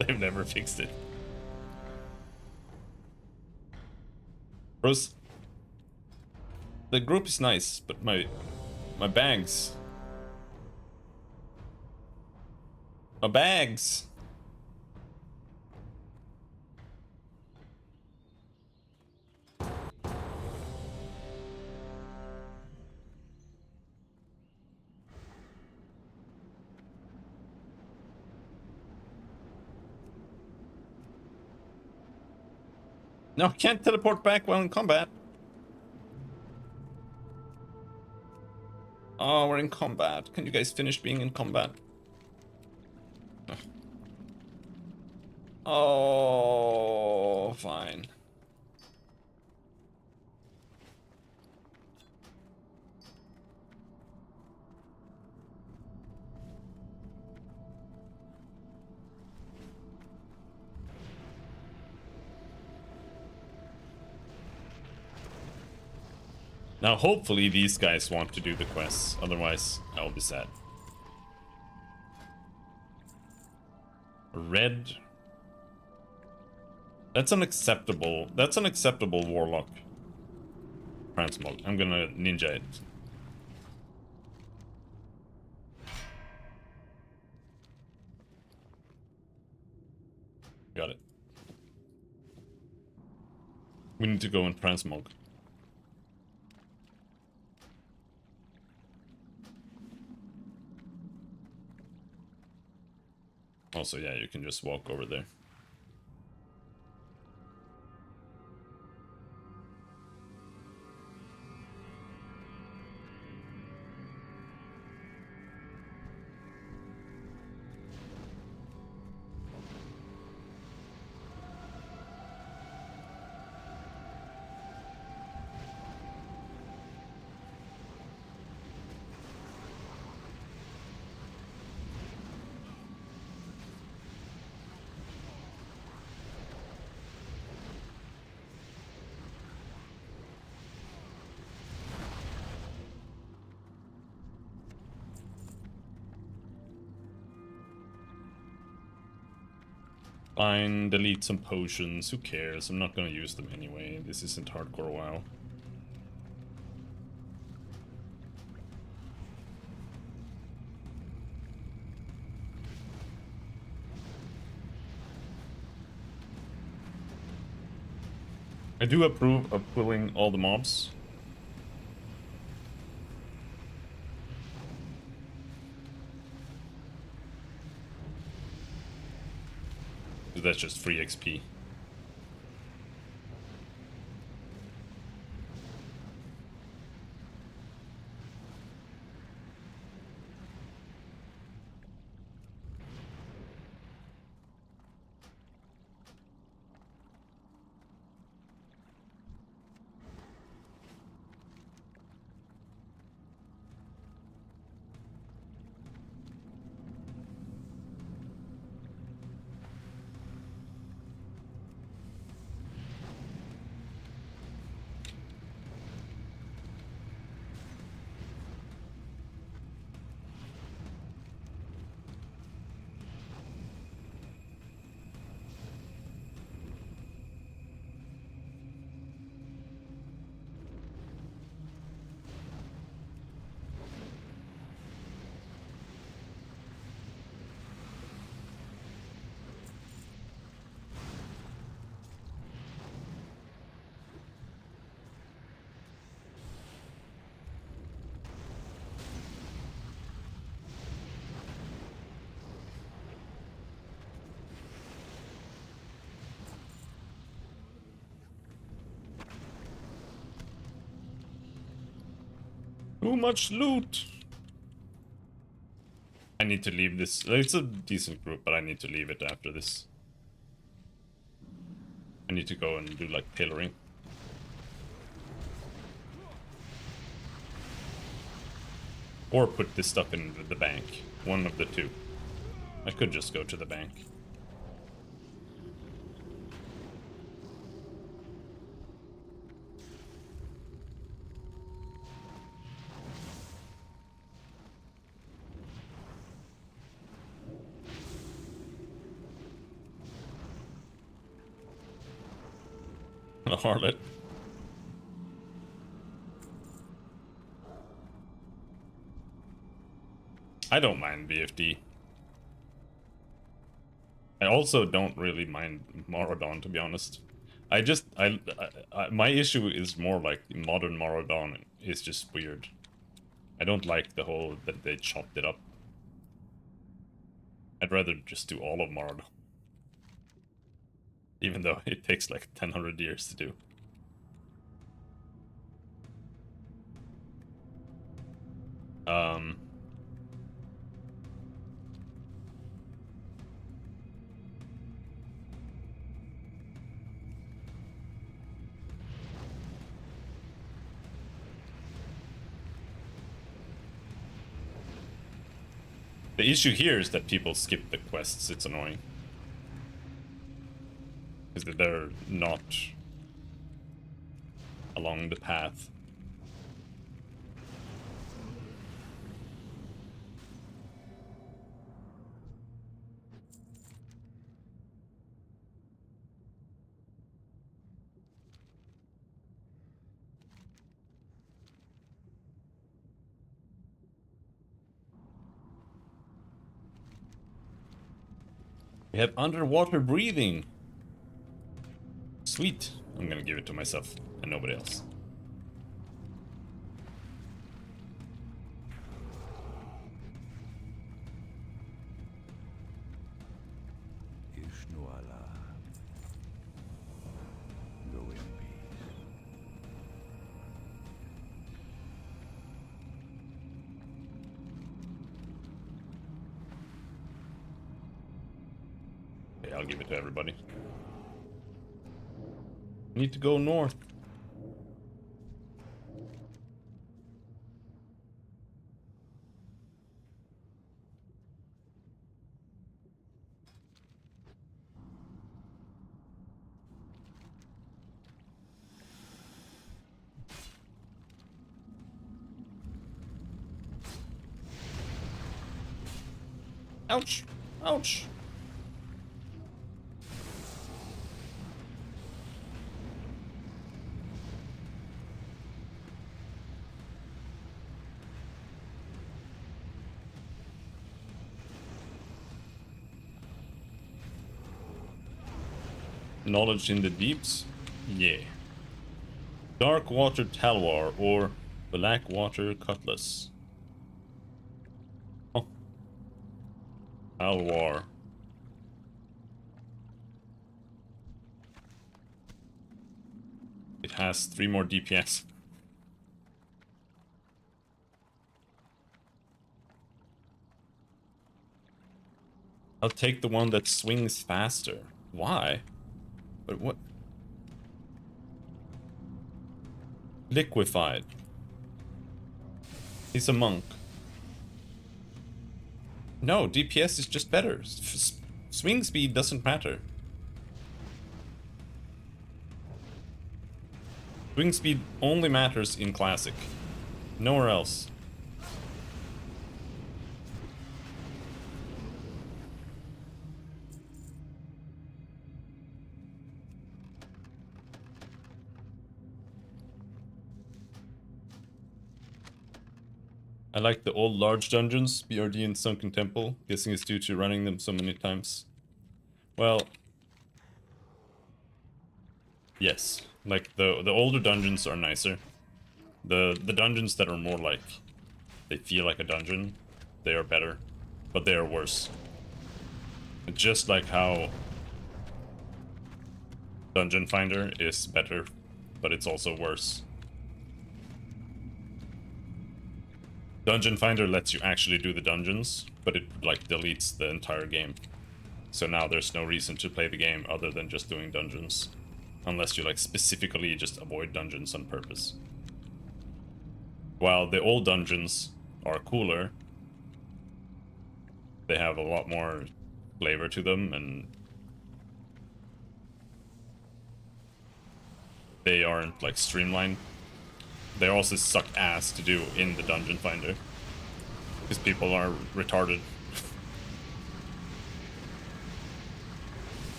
They've never fixed it. Bros, the group is nice, but my bags. My bags. No, I can't teleport back while in combat. Oh, we're in combat. Can you guys finish being in combat? Oh, fine. Now, hopefully these guys want to do the quests, otherwise I'll be sad. Red. That's unacceptable. That's an acceptable warlock. Transmog. I'm gonna ninja it. Got it. We need to go and transmog. Also, yeah, you can just walk over there. Fine, delete some potions, who cares? I'm not gonna use them anyway. This isn't hardcore WoW. I do approve of pulling all the mobs. That's just free XP. Too much loot! I need to leave this. It's a decent group, but I need to leave it after this. I need to go and do like tailoring. Or put this stuff in the bank. One of the two. I could just go to the bank. A harlot. I don't mind VFD. I also don't really mind Moradon, to be honest. My issue is more like modern Moradon is just weird. I don't like the whole that they chopped it up. I'd rather just do all of Moradon. Even though it takes like 1,000 years to do. The issue here is that people skip the quests. It's annoying. Because they're not along the path. We have underwater breathing. Sweet. I'm gonna give it to myself and nobody else. Ishnuala. Go in peace. Okay, I'll give it to everybody. Need to go north. Ouch! Ouch! Knowledge in the deeps? Yeah. Dark water talwar or black water cutlass. Oh. Talwar. It has 3 more DPS. I'll take the one that swings faster. Why? But what? Liquefied. He's a monk. No, DPS is just better. Swing speed doesn't matter. Swing speed only matters in Classic. Nowhere else. I like the old large dungeons, BRD and Sunken Temple. Guessing it's due to running them so many times. Well, yes. Like the older dungeons are nicer. The dungeons that are more like they feel like a dungeon, they are better, but they are worse. Just like how Dungeon Finder is better, but it's also worse. Dungeon Finder lets you actually do the dungeons, but it like deletes the entire game. So now there's no reason to play the game other than just doing dungeons. Unless you like specifically just avoid dungeons on purpose. While the old dungeons are cooler, they have a lot more flavor to them and they aren't like streamlined. They also suck ass to do in the Dungeon Finder. Because people are retarded.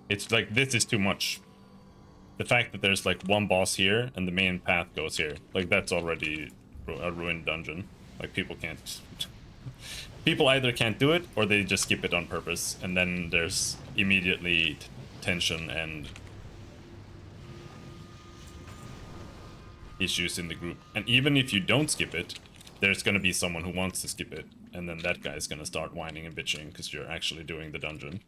It's like, this is too much. The fact that there's like one boss here and the main path goes here. Like that's already a ruined dungeon. Like people can't... People either can't do it or they just skip it on purpose. And then there's immediately tension and issues in the group. And even if you don't skip it, there's gonna be someone who wants to skip it, and then that guy's gonna start whining and bitching because you're actually doing the dungeon.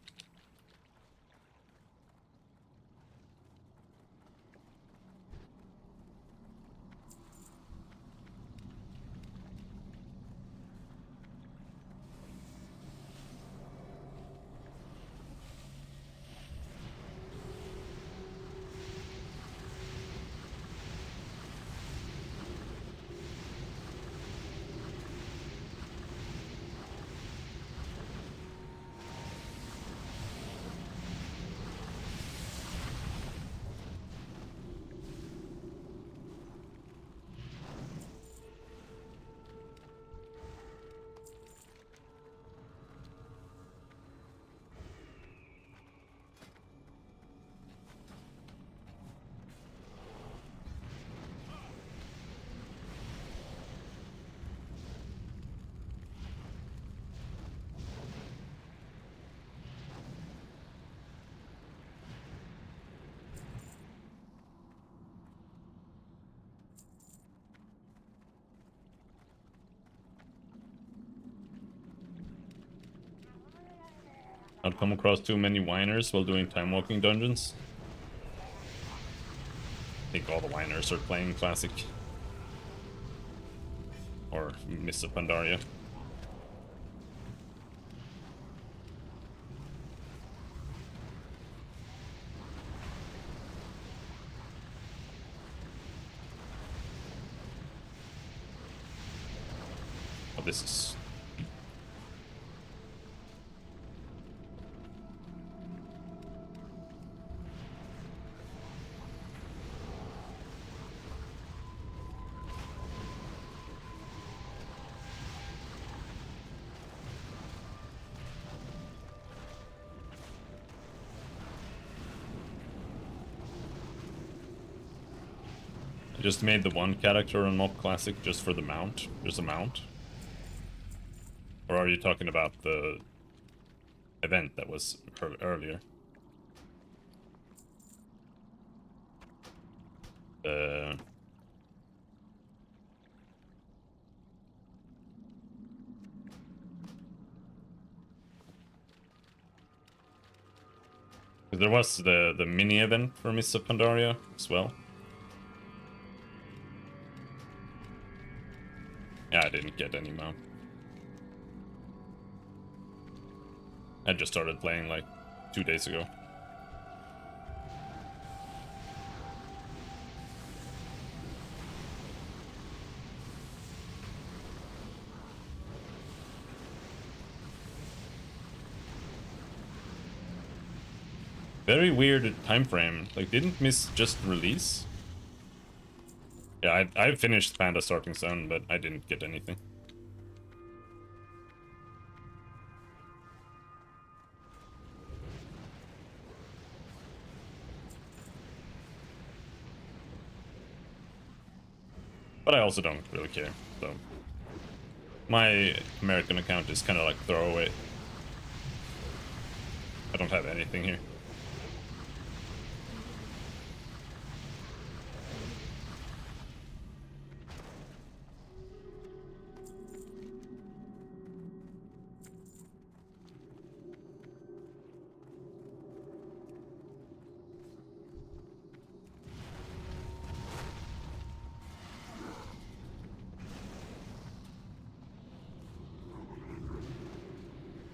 Not come across too many whiners while doing time walking dungeons. I think all the whiners are playing Classic. Or Mists of Pandaria. Oh, this is... I just made the one character on Mob Classic just for the mount. There's a mount. Or are you talking about the event that was earlier? There was the mini event for Mists of Pandaria as well. Yeah, I didn't get any mount. I just started playing like 2 days ago. Very weird time frame. Like, didn't Miss just release? Yeah, I finished Pandas Starting Zone, but I didn't get anything. But I also don't really care, so... My American account is kind of like throwaway. I don't have anything here.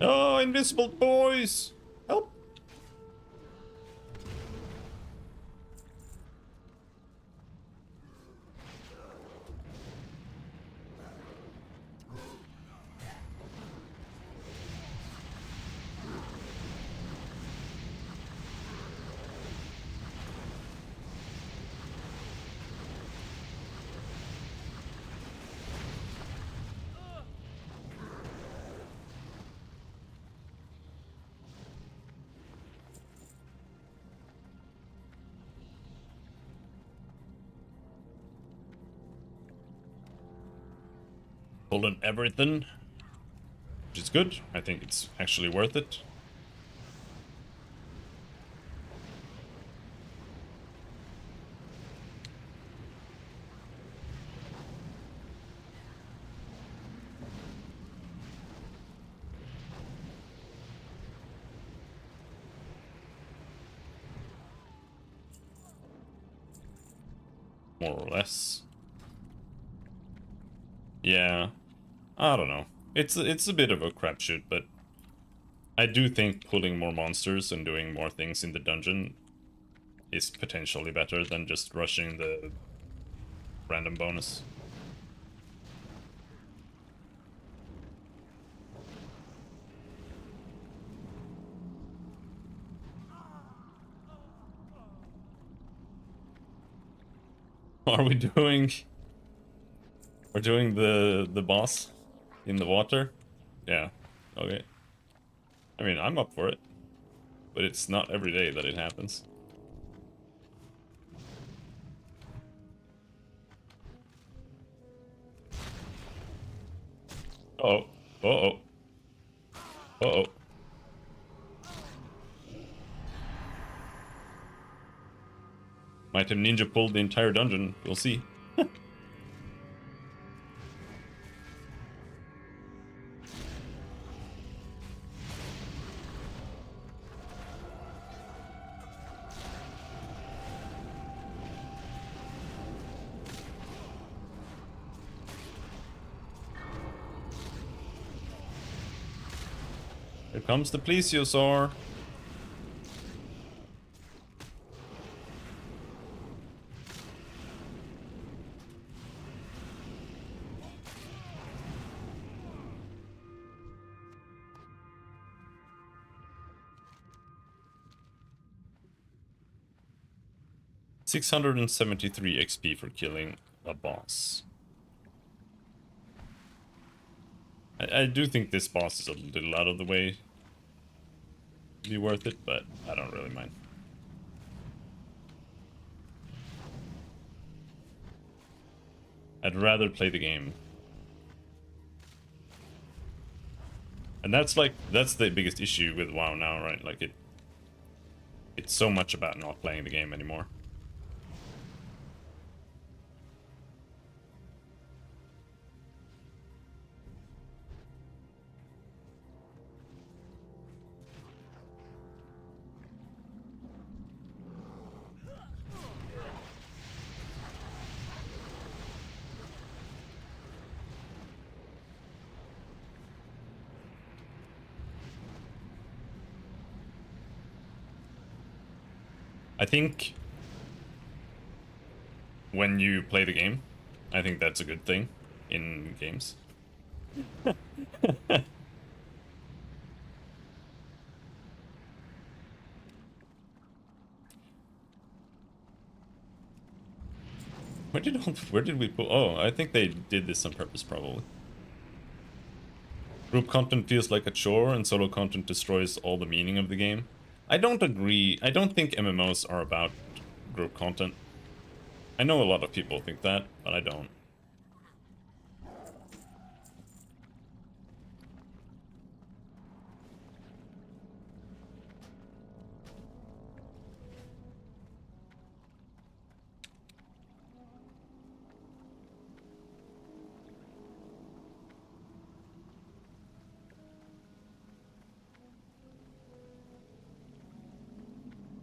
Oh, invisible boys! Help! Pulled everything, which is good. I think it's actually worth it. more or less. Yeah, I don't know. It's a bit of a crapshoot, but I do think pulling more monsters and doing more things in the dungeon is potentially better than just rushing the random bonus. Are we doing... We're doing the boss in the water? Yeah, okay. I mean, I'm up for it. But it's not every day that it happens. Uh-oh. Uh-oh. Uh-oh. Might have ninja pulled the entire dungeon. We'll see. Here comes the plesiosaur. $673 XP for killing a boss. I do think this boss is a little out of the way to be worth it, but I don't really mind. I'd rather play the game. And that's the biggest issue with WoW now, right? Like it's so much about not playing the game anymore. I think when you play the game, I think that's a good thing in games. Where did we put? Oh, I think they did this on purpose, probably. Group content feels like a chore, and solo content destroys all the meaning of the game. I don't agree. I don't think MMOs are about group content. I know a lot of people think that, but I don't.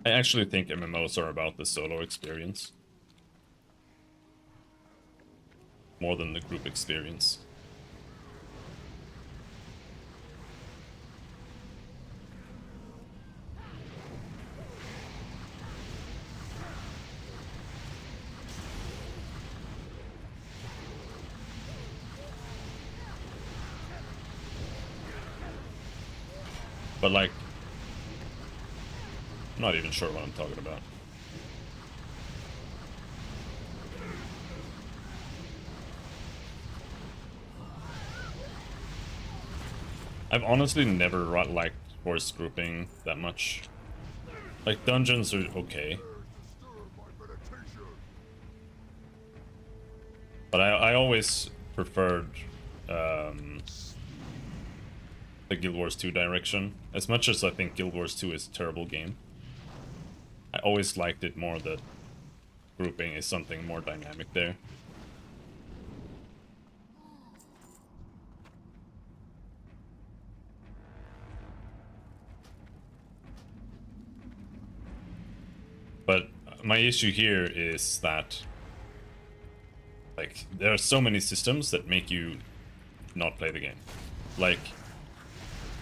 I actually think MMOs are about the solo experience more than the group experience. But like, I'm not even sure what I'm talking about. I've honestly never liked horse grouping that much. Like, dungeons are okay. But I always preferred the Guild Wars 2 direction. As much as I think Guild Wars 2 is a terrible game, I always liked it more that grouping is something more dynamic there. But my issue here is that Like, there are so many systems that make you not play the game. Like,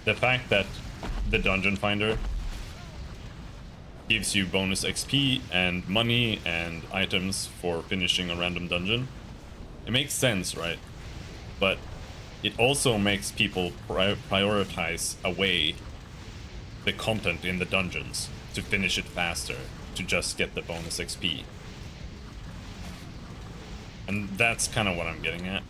the fact that the Dungeon Finder gives you bonus XP and money and items for finishing a random dungeon. It makes sense, right? But it also makes people prioritize away the content in the dungeons to finish it faster, to just get the bonus XP. And that's kind of what I'm getting at.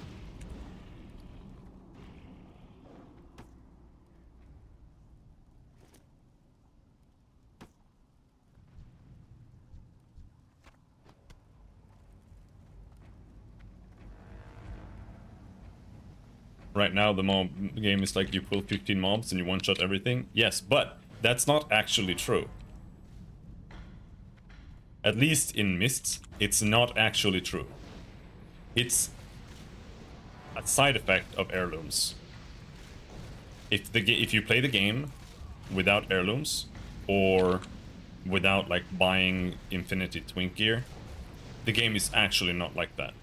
Right now, the mob game is like you pull 15 mobs and you one-shot everything. Yes, but that's not actually true. At least in Mists, it's not actually true. It's a side effect of heirlooms. If you play the game without heirlooms, or without like buying Infinity Twink gear, the game is actually not like that.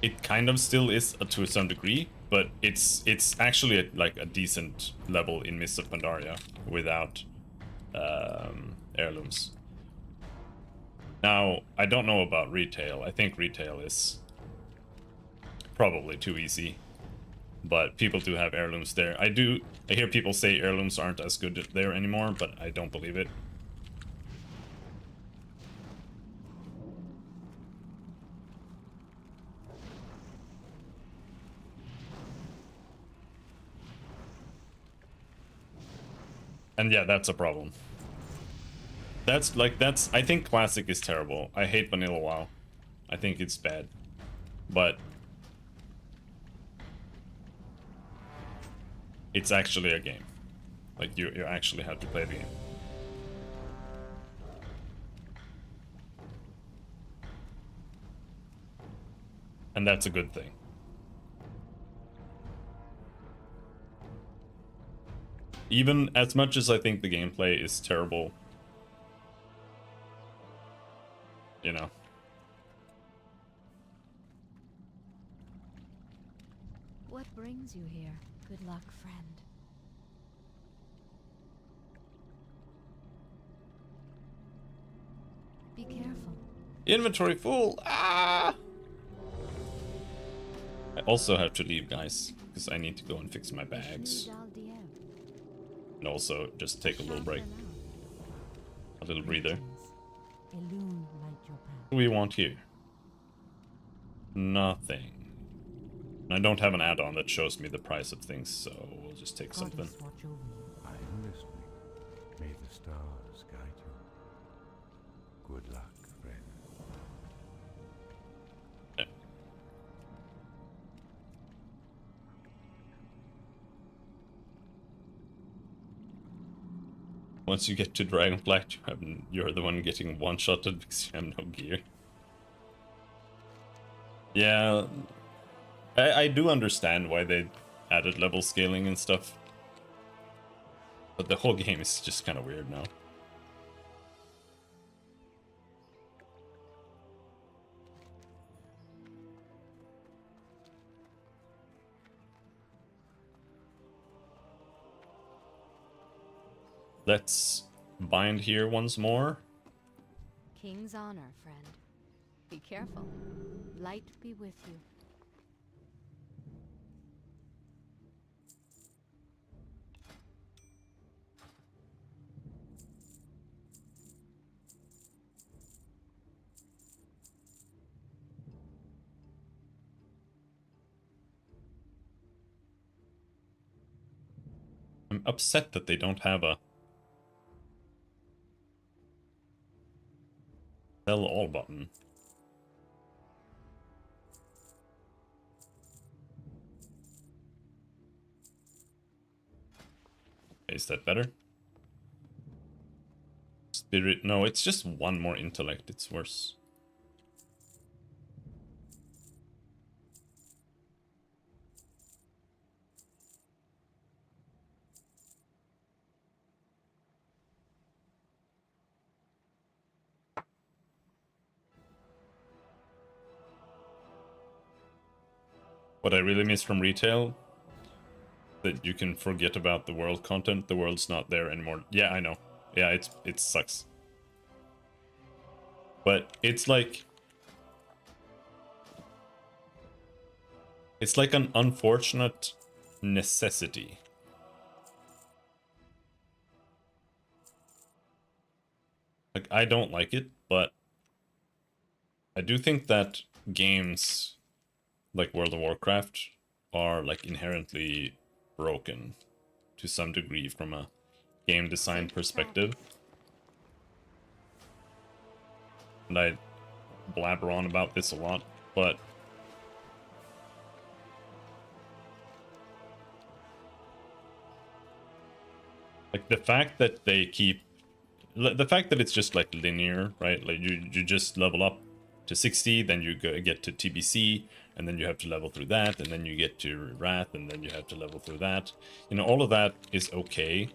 It kind of still is to some degree, but it's actually at like a decent level in Mists of Pandaria without heirlooms. Now, I don't know about retail. I think retail is probably too easy, but people do have heirlooms there. I hear people say heirlooms aren't as good there anymore, but I don't believe it. And yeah, that's a problem. I think Classic is terrible. I hate Vanilla WoW. I think it's bad. But it's actually a game. Like, you actually have to play the game. And that's a good thing. Even as much as I think the gameplay is terrible, you know. What brings you here? Good luck, friend. Be careful. Inventory full! Ah! I also have to leave, guys, because I need to go and fix my bags. And also just take a little break. A little breather. What do we want here? Nothing. And I don't have an add-on that shows me the price of things, so we'll just take something. I am listening. May the stars guide you. Good luck, friend. Yeah. Once you get to Dragonflight, you're the one getting one-shotted because you have no gear. Yeah, I do understand why they added level scaling and stuff. But the whole game is just kind of weird now. Let's bind here once more. King's honor, friend. Be careful. Light be with you. I'm upset that they don't have a sell all button. Is that better? Spirit, no, it's just one more intellect, it's worse. What I really miss from retail, that you can forget about the world content. The world's not there anymore. Yeah, I know. Yeah, it sucks. But it's like an unfortunate necessity. Like, I don't like it, but I do think that games like World of Warcraft are like inherently broken to some degree from a game design perspective. And I blabber on about this a lot, but like the fact that it's just like linear, right? Like you just level up to 60, then you get to TBC, and then you have to level through that, and then you get to Wrath, and then you have to level through that. You know, all of that is okay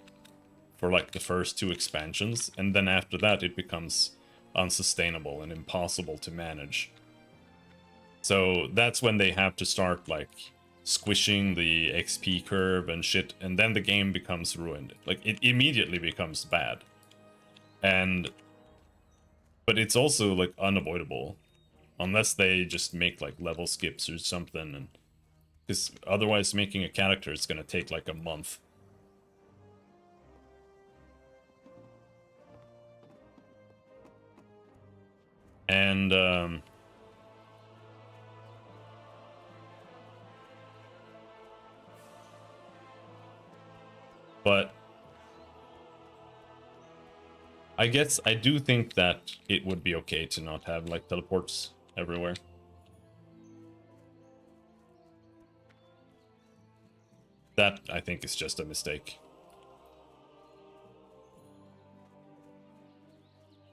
for like the first 2 expansions, and then after that it becomes unsustainable and impossible to manage. So that's when they have to start like squishing the XP curve and shit, and then the game becomes ruined. Like, it immediately becomes bad. But it's also like unavoidable unless they just make like level skips or something, and because otherwise making a character is gonna take like a month. And but I guess I do think that it would be okay to not have like teleports everywhere. That, I think, is just a mistake.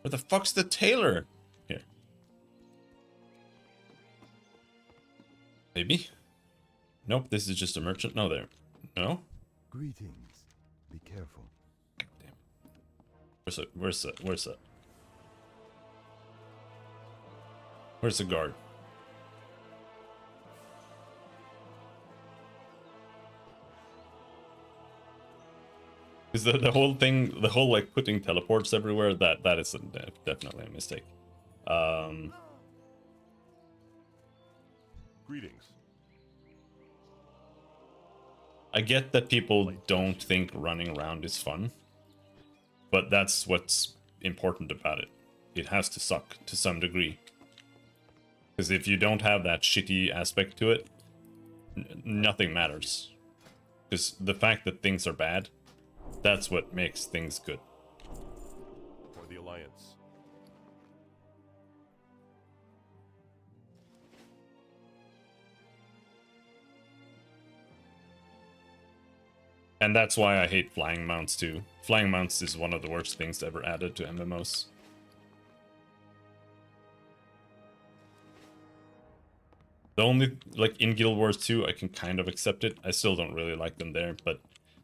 Where the fuck's the tailor? Here. Maybe? Nope, this is just a merchant. No, there. No? Greetings. Be careful. Damn. Where's the guard? Is the whole thing, the whole like putting teleports everywhere, that is definitely a mistake. Greetings. I get that people don't think running around is fun, but that's what's important about it. It has to suck to some degree. Because if you don't have that shitty aspect to it, nothing matters. Because the fact that things are bad, that's what makes things good. For the Alliance. And that's why I hate flying mounts too. Flying mounts is one of the worst things ever added to MMOs. The only, like, in Guild Wars 2, I can kind of accept it. I still don't really like them there, but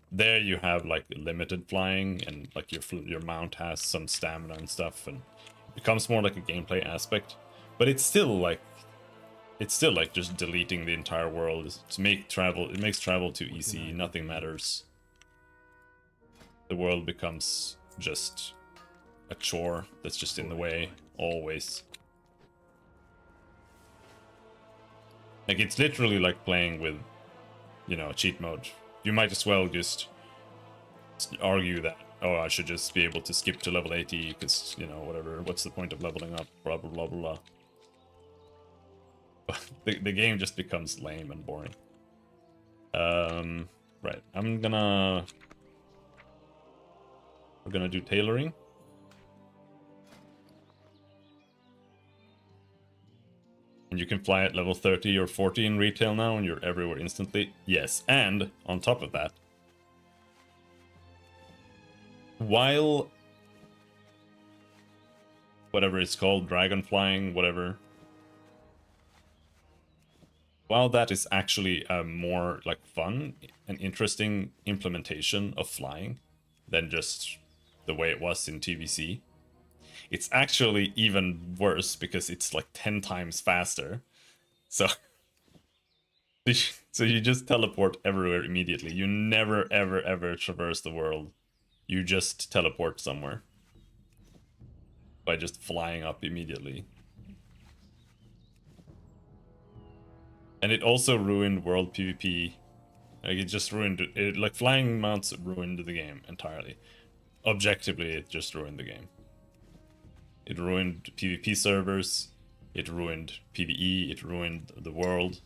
there you have, like, limited flying, and, like, your mount has some stamina and stuff, and it becomes more like a gameplay aspect. But it's still, like, just deleting the entire world. It makes travel too easy, nothing matters. The world becomes just a chore that's just in the way, always. Like, it's literally like playing with, you know, cheat mode. You might as well just argue that, oh, I should just be able to skip to level 80, because, you know, whatever, what's the point of leveling up, blah, blah, blah, blah, blah. The game just becomes lame and boring. Right, we're gonna do tailoring. And you can fly at level 30 or 40 in retail now, and you're everywhere instantly. Yes, and on top of that, while whatever it's called, dragon flying, whatever, while that is actually a more like fun and interesting implementation of flying than just the way it was in TVC, it's actually even worse because it's like 10 times faster. So So you just teleport everywhere immediately. You never, ever, ever traverse the world. You just teleport somewhere. By just flying up immediately. And it also ruined world PvP. Like, it just ruined it. Like, flying mounts ruined the game entirely. Objectively, it just ruined the game. It ruined PvP servers. It ruined PvE. It ruined the world.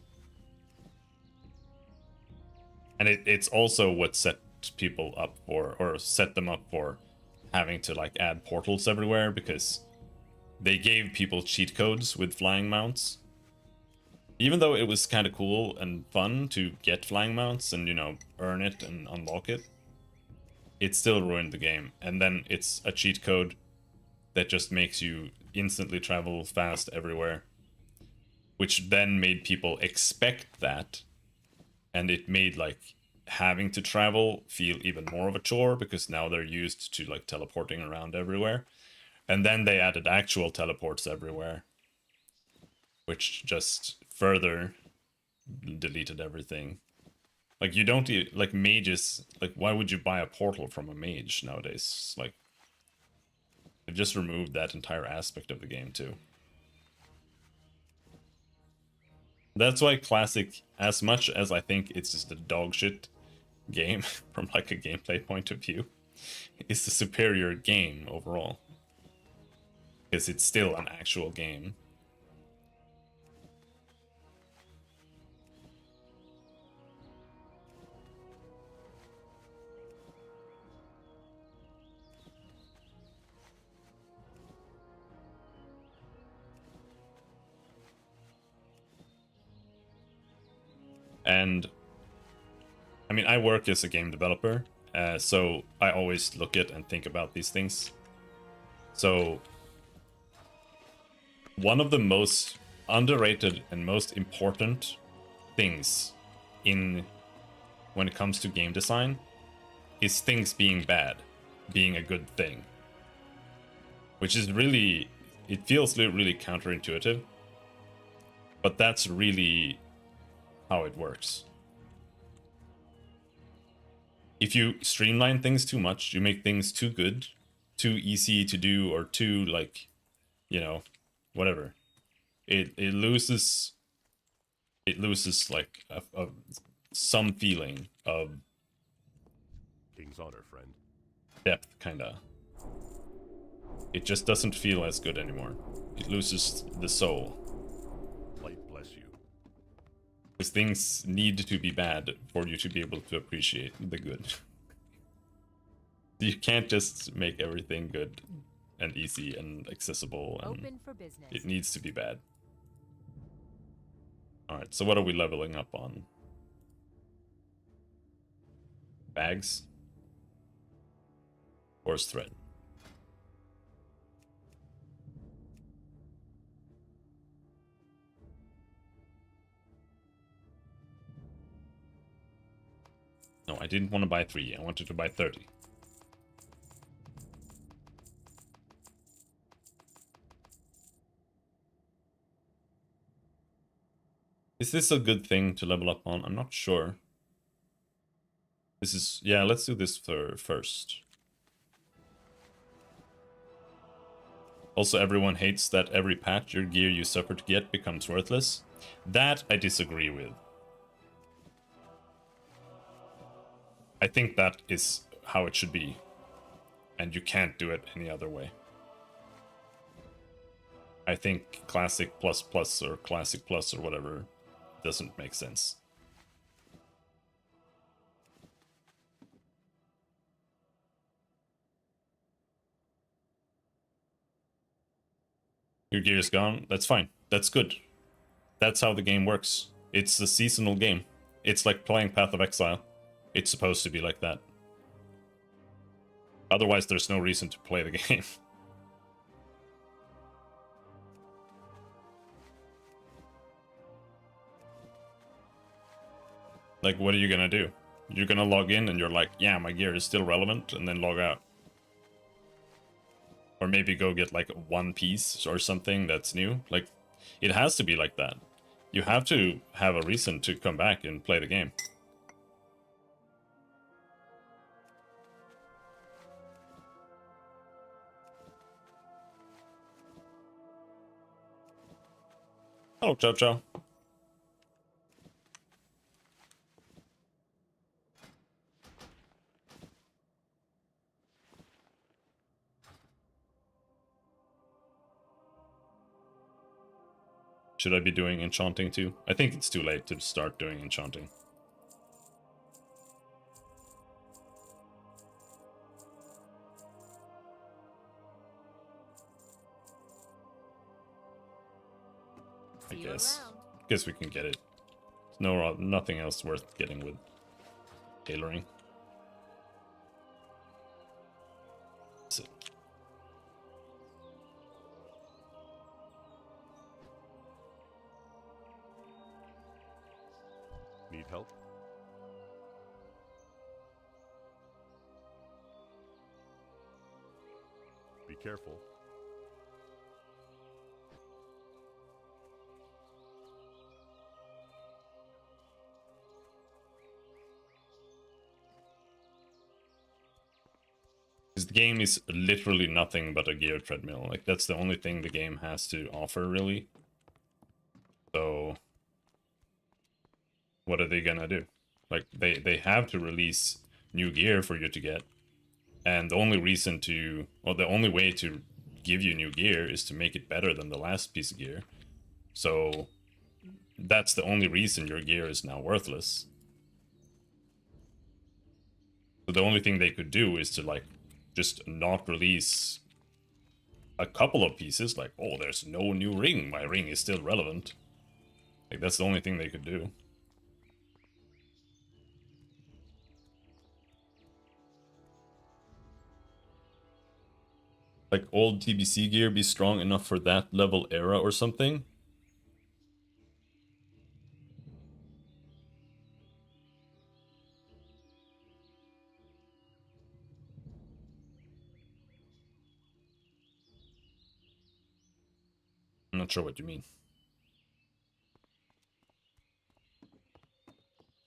And it's also what set people up for, or set them up for, having to like add portals everywhere, because they gave people cheat codes with flying mounts. Even though it was kind of cool and fun to get flying mounts and, you know, earn it and unlock it, it still ruined the game. And then it's a cheat code that just makes you instantly travel fast everywhere, which then made people expect that. And it made like having to travel feel even more of a chore, because now they're used to like teleporting around everywhere. And then they added actual teleports everywhere, which just further deleted everything. Like, you don't like mages, like, why would you buy a portal from a mage nowadays? Like, it just removed that entire aspect of the game too. That's why Classic, as much as I think it's just a dog shit game from like a gameplay point of view, is the superior game overall. Because it's still an actual game. And I mean, I work as a game developer, so I always look at and think about these things. So one of the most underrated and most important things when it comes to game design is things being bad being a good thing, which is really, it feels really counterintuitive, but that's really how it works. If you streamline things too much, you make things too good, too easy to do, or too, like, you know, whatever, it loses like some feeling of King's honor, friend. depth, kinda. It just doesn't feel as good anymore. It loses the soul. Light bless you. Because things need to be bad for you to be able to appreciate the good. You can't just make everything good and easy and accessible, and Open for business. it needs to be bad. Alright, so what are we leveling up on? Bags? Horse thread. No, I didn't want to buy 3. I wanted to buy 30. Is this a good thing to level up on? I'm not sure. This is... yeah, let's do this first. Also, everyone hates that every patch your gear you suffer to get becomes worthless. That I disagree with. I think that is how it should be. And you can't do it any other way. I think Classic Plus Plus or Classic Plus or whatever doesn't make sense. Your gear is gone. That's fine. That's good. That's how the game works. It's a seasonal game. It's like playing Path of Exile. It's supposed to be like that. Otherwise, there's no reason to play the game. Like, what are you gonna do? You're gonna log in and you're like, yeah, my gear is still relevant, and then log out. Or maybe go get like one piece or something that's new. Like, it has to be like that. You have to have a reason to come back and play the game. Hello, Chow Chow. Should I be doing enchanting too? I think it's too late to start doing enchanting. I guess we can get it. No, nothing else worth getting with tailoring. That's it. Need help? Be careful. Because the game is literally nothing but a gear treadmill. Like, that's the only thing the game has to offer, really. So, what are they gonna do? Like, they have to release new gear for you to get. And the only reason to... Well, the only way to give you new gear is to make it better than the last piece of gear. So, that's the only reason your gear is now worthless. So the only thing they could do is to, like, just not release a couple of pieces, like, oh, there's no new ring, my ring is still relevant. Like, that's the only thing they could do. Like, old TBC gear be strong enough for that level era or something? I'm not sure what you mean.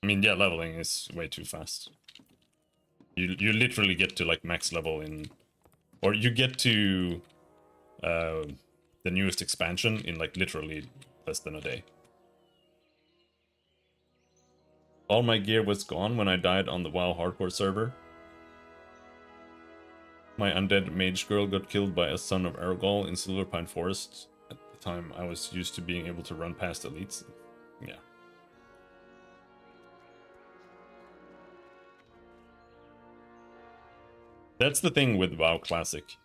I mean, yeah, leveling is way too fast. You literally get to, like, max level in... Or you get to the newest expansion in, like, literally less than a day. All my gear was gone when I died on the WoW hardcore server. My undead mage girl got killed by a son of Aragol in Silverpine Forest. At the time, I was used to being able to run past elites. Yeah. That's the thing with WoW Classic.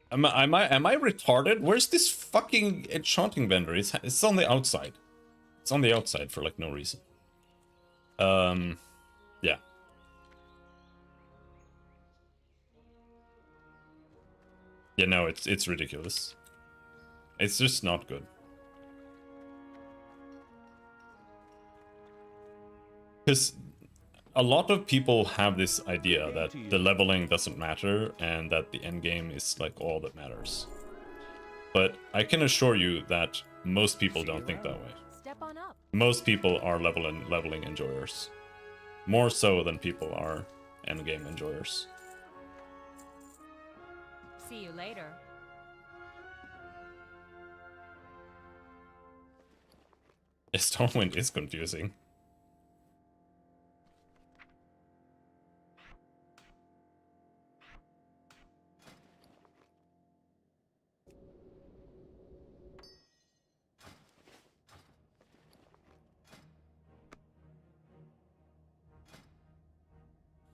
Am I retarded? Where's this fucking enchanting vendor? It's on the outside. It's on the outside for, like, no reason. Yeah. Yeah, no, it's ridiculous. It's just not good. Because a lot of people have this idea that the leveling doesn't matter and that the end game is, like, all that matters. But I can assure you that most people don't think that way. Step on up. Most people are leveling enjoyers. More so than people are endgame enjoyers. See you later. Stormwind is confusing.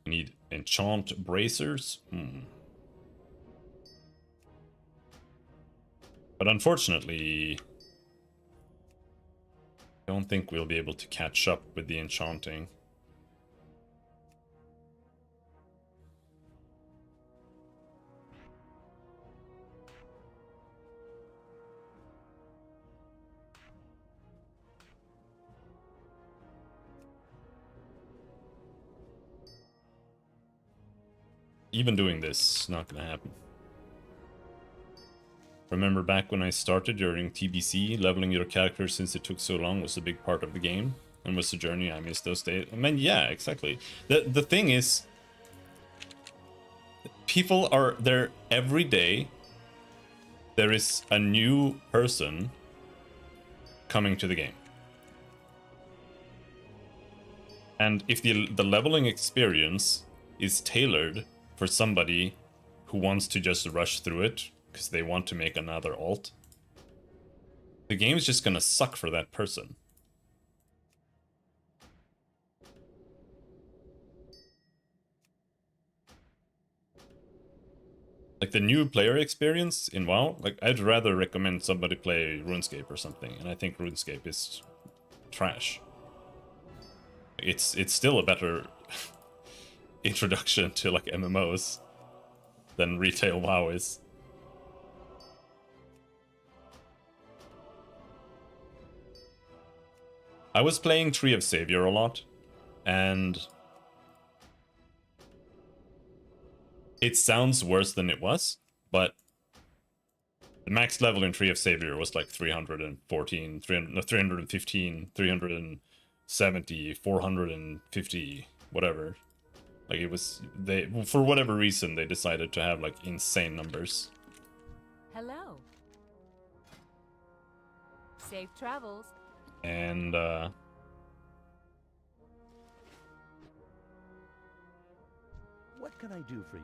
Need enchant bracers. But unfortunately, I don't think we'll be able to catch up with the enchanting. Even doing this, not gonna happen. Remember back when I started during TBC, leveling your character since it took so long was a big part of the game and was the journey. I miss those days. I mean, yeah, exactly. The thing is, people are there every day. There is a new person coming to the game. And if the leveling experience is tailored for somebody who wants to just rush through it because they want to make another alt, the game's just gonna suck for that person. Like the new player experience in WoW, like I'd rather recommend somebody play RuneScape or something, and I think RuneScape is trash. It's still a better introduction to like MMOs than retail WoW is. I was playing Tree of Savior a lot, and it sounds worse than it was, but the max level in Tree of Savior was like 314, 315, 370, 450, whatever. Like it was, they, for whatever reason, they decided to have like insane numbers. Hello. Safe travels. And What can I do for you?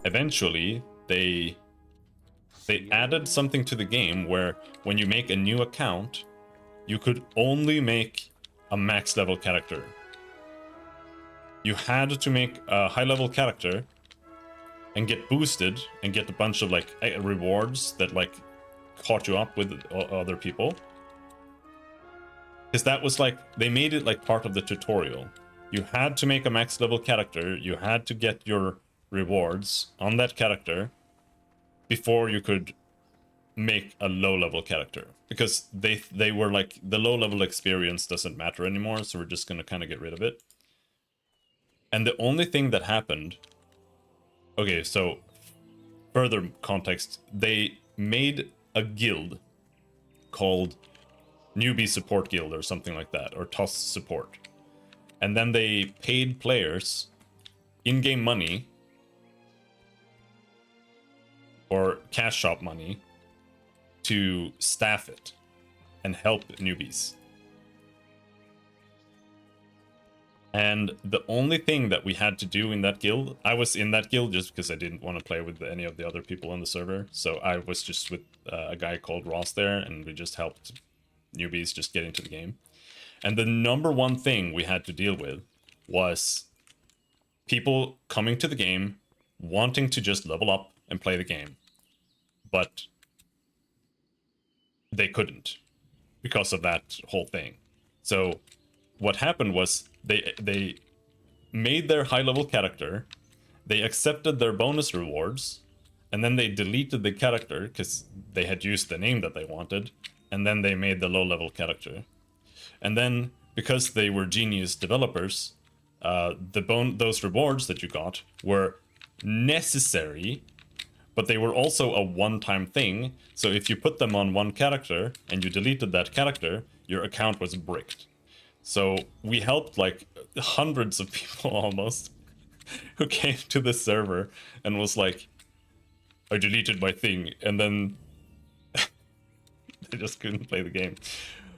eventually they added something to the game where when you make a new account, you could only make a max level character. You had to make a high level character and get boosted and get a bunch of like rewards that like caught you up with other people. Because that was like, they made it like part of the tutorial. You had to make a max level character, you had to get your rewards on that character before you could make a low level character. Because they were like, the low level experience doesn't matter anymore, so we're just gonna kind of get rid of it. And the only thing that happened, okay, so further context, they made a guild called Newbie Support Guild or something like that, or TOS Support. And then they paid players in-game money or cash shop money to staff it and help newbies. And the only thing that we had to do in that guild, I was in that guild just because I didn't want to play with any of the other people on the server. So I was just with a guy called Ross there, and we just helped newbies just get into the game. And the number one thing we had to deal with was people coming to the game, wanting to just level up and play the game. But they couldn't because of that whole thing. So what happened was they made their high level character, they accepted their bonus rewards, and then they deleted the character because they had used the name that they wanted, and then they made the low level character. And then because they were genius developers, those rewards that you got were necessary, but they were also a one-time thing. So if you put them on one character and you deleted that character, your account was bricked. So we helped like hundreds of people almost who came to the server and was like, I deleted my thing, and then they just couldn't play the game.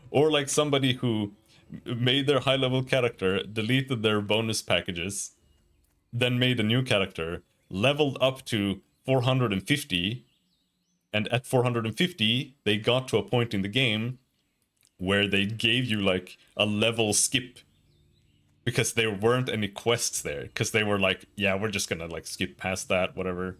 Or like somebody who made their high level character, deleted their bonus packages, then made a new character, leveled up to 450, and at 450 they got to a point in the game where they gave you like a level skip because there weren't any quests there, because they were like, yeah, we're just gonna like skip past that, whatever.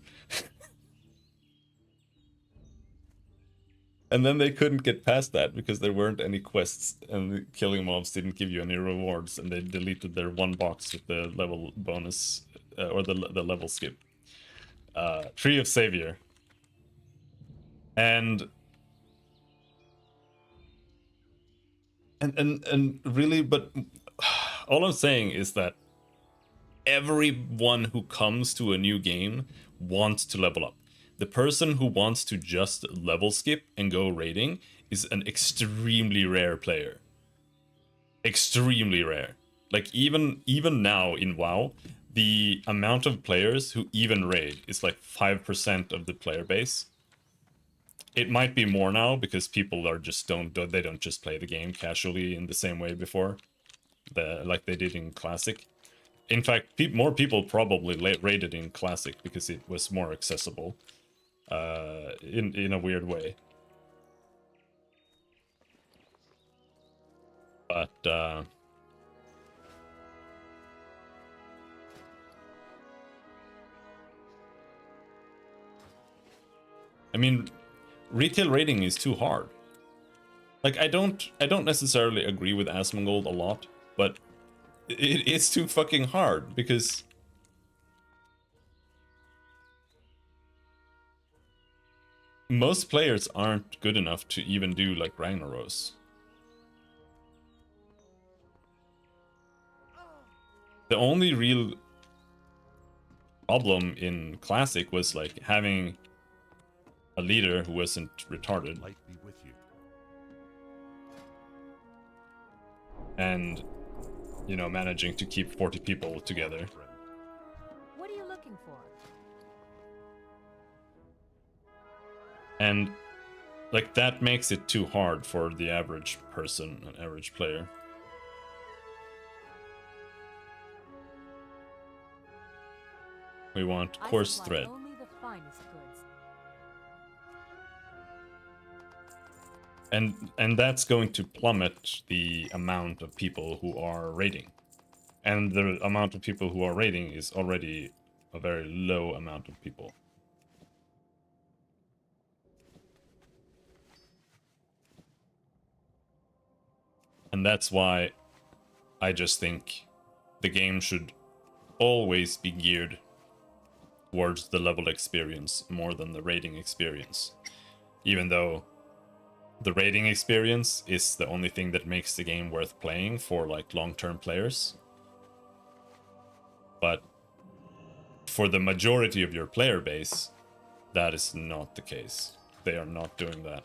And then they couldn't get past that because there weren't any quests, and the killing mobs didn't give you any rewards, and they deleted their one box with the level bonus or the level skip. Tree of Savior. And really, but all I'm saying is that everyone who comes to a new game wants to level up. The person who wants to just level skip and go raiding is an extremely rare player. Extremely rare. Like even now in WoW, the amount of players who even raid is like 5% of the player base. It might be more now because people are just don't just play the game casually in the same way before, like they did in Classic. In fact, more people probably raided in Classic because it was more accessible, in a weird way. But I mean, retail raiding is too hard. Like I don't necessarily agree with Asmongold a lot, but it is too fucking hard because most players aren't good enough to even do like Ragnaros. The only real problem in Classic was like having a leader who wasn't retarded. Light be with you. And, you know, managing to keep 40 people together. What are you looking for? And, like, that makes it too hard for the average person, an average player. We want coarse I thread. only the finest goods. And that's going to plummet the amount of people who are raiding. And the amount of people who are raiding is already a very low amount of people. And that's why I just think the game should always be geared towards the level experience more than the raiding experience. Even though the raiding experience is the only thing that makes the game worth playing for like long-term players. But for the majority of your player base, that is not the case. They are not doing that.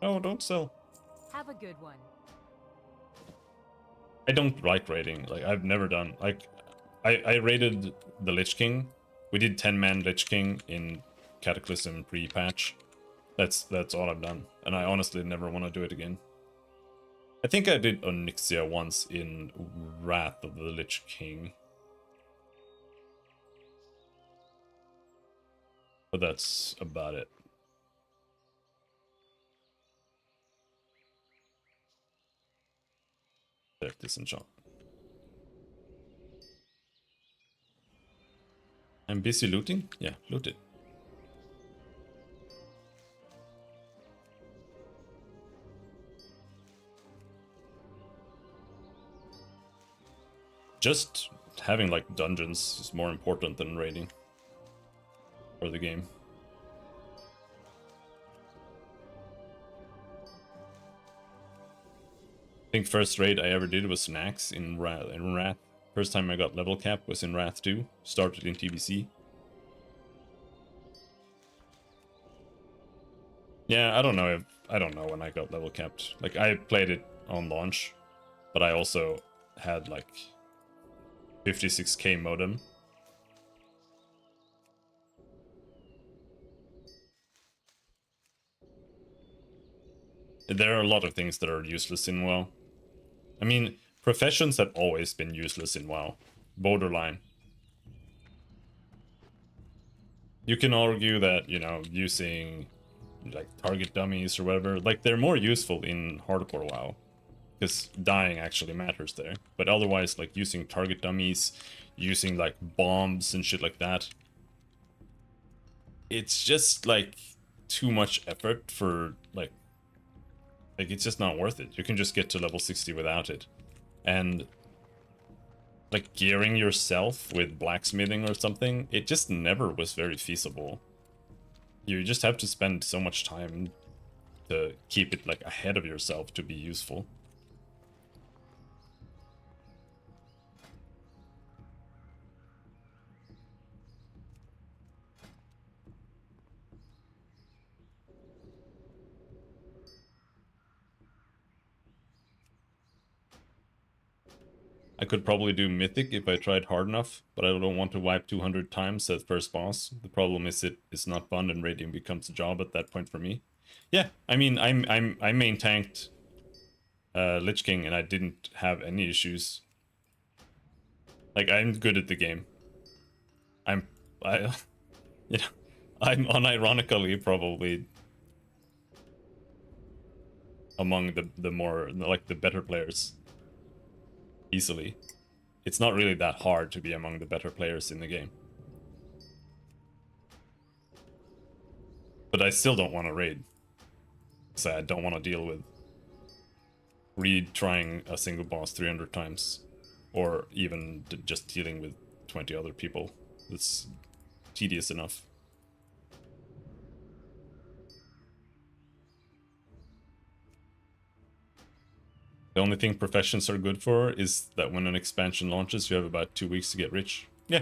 Oh, don't sell. Have a good one. I don't like raiding. Like, I've never done... Like, I raided the Lich King. We did 10-man Lich King in Cataclysm pre-patch. That's all I've done. And I honestly never want to do it again. I think I did Onyxia once in Wrath of the Lich King. But that's about it. There, disenchant. I'm busy looting? Yeah, loot it. Just having like dungeons is more important than raiding for the game. I think first raid I ever did was Nax in Wrath. First time I got level cap was in Wrath 2. Started in TBC. Yeah, I don't know when I got level capped. Like, I played it on launch, but I also had like 56k modem. There are a lot of things that are useless in WoW. I mean, professions have always been useless in WoW. Borderline. You can argue that, you know, using like target dummies or whatever, like they're more useful in hardcore WoW. Because dying actually matters there. But otherwise, like using target dummies, using like bombs and shit like that, it's just like too much effort for like it's just not worth it. You can just get to level 60 without it. And like gearing yourself with blacksmithing or something, it just never was very feasible. You just have to spend so much time to keep it like ahead of yourself to be useful. I could probably do Mythic if I tried hard enough, but I don't want to wipe 200 times at first boss. The problem is it is not fun and raiding becomes a job at that point for me. Yeah, I mean, I main tanked Lich King and I didn't have any issues. Like, I'm good at the game. I you know, I'm unironically probably among the more, like, the better players. Easily. It's not really that hard to be among the better players in the game. But I still don't want to raid. So I don't want to deal with retrying a single boss 300 times. Or even just dealing with 20 other people. It's tedious enough. The only thing professions are good for is that when an expansion launches, you have about 2 weeks to get rich. Yeah.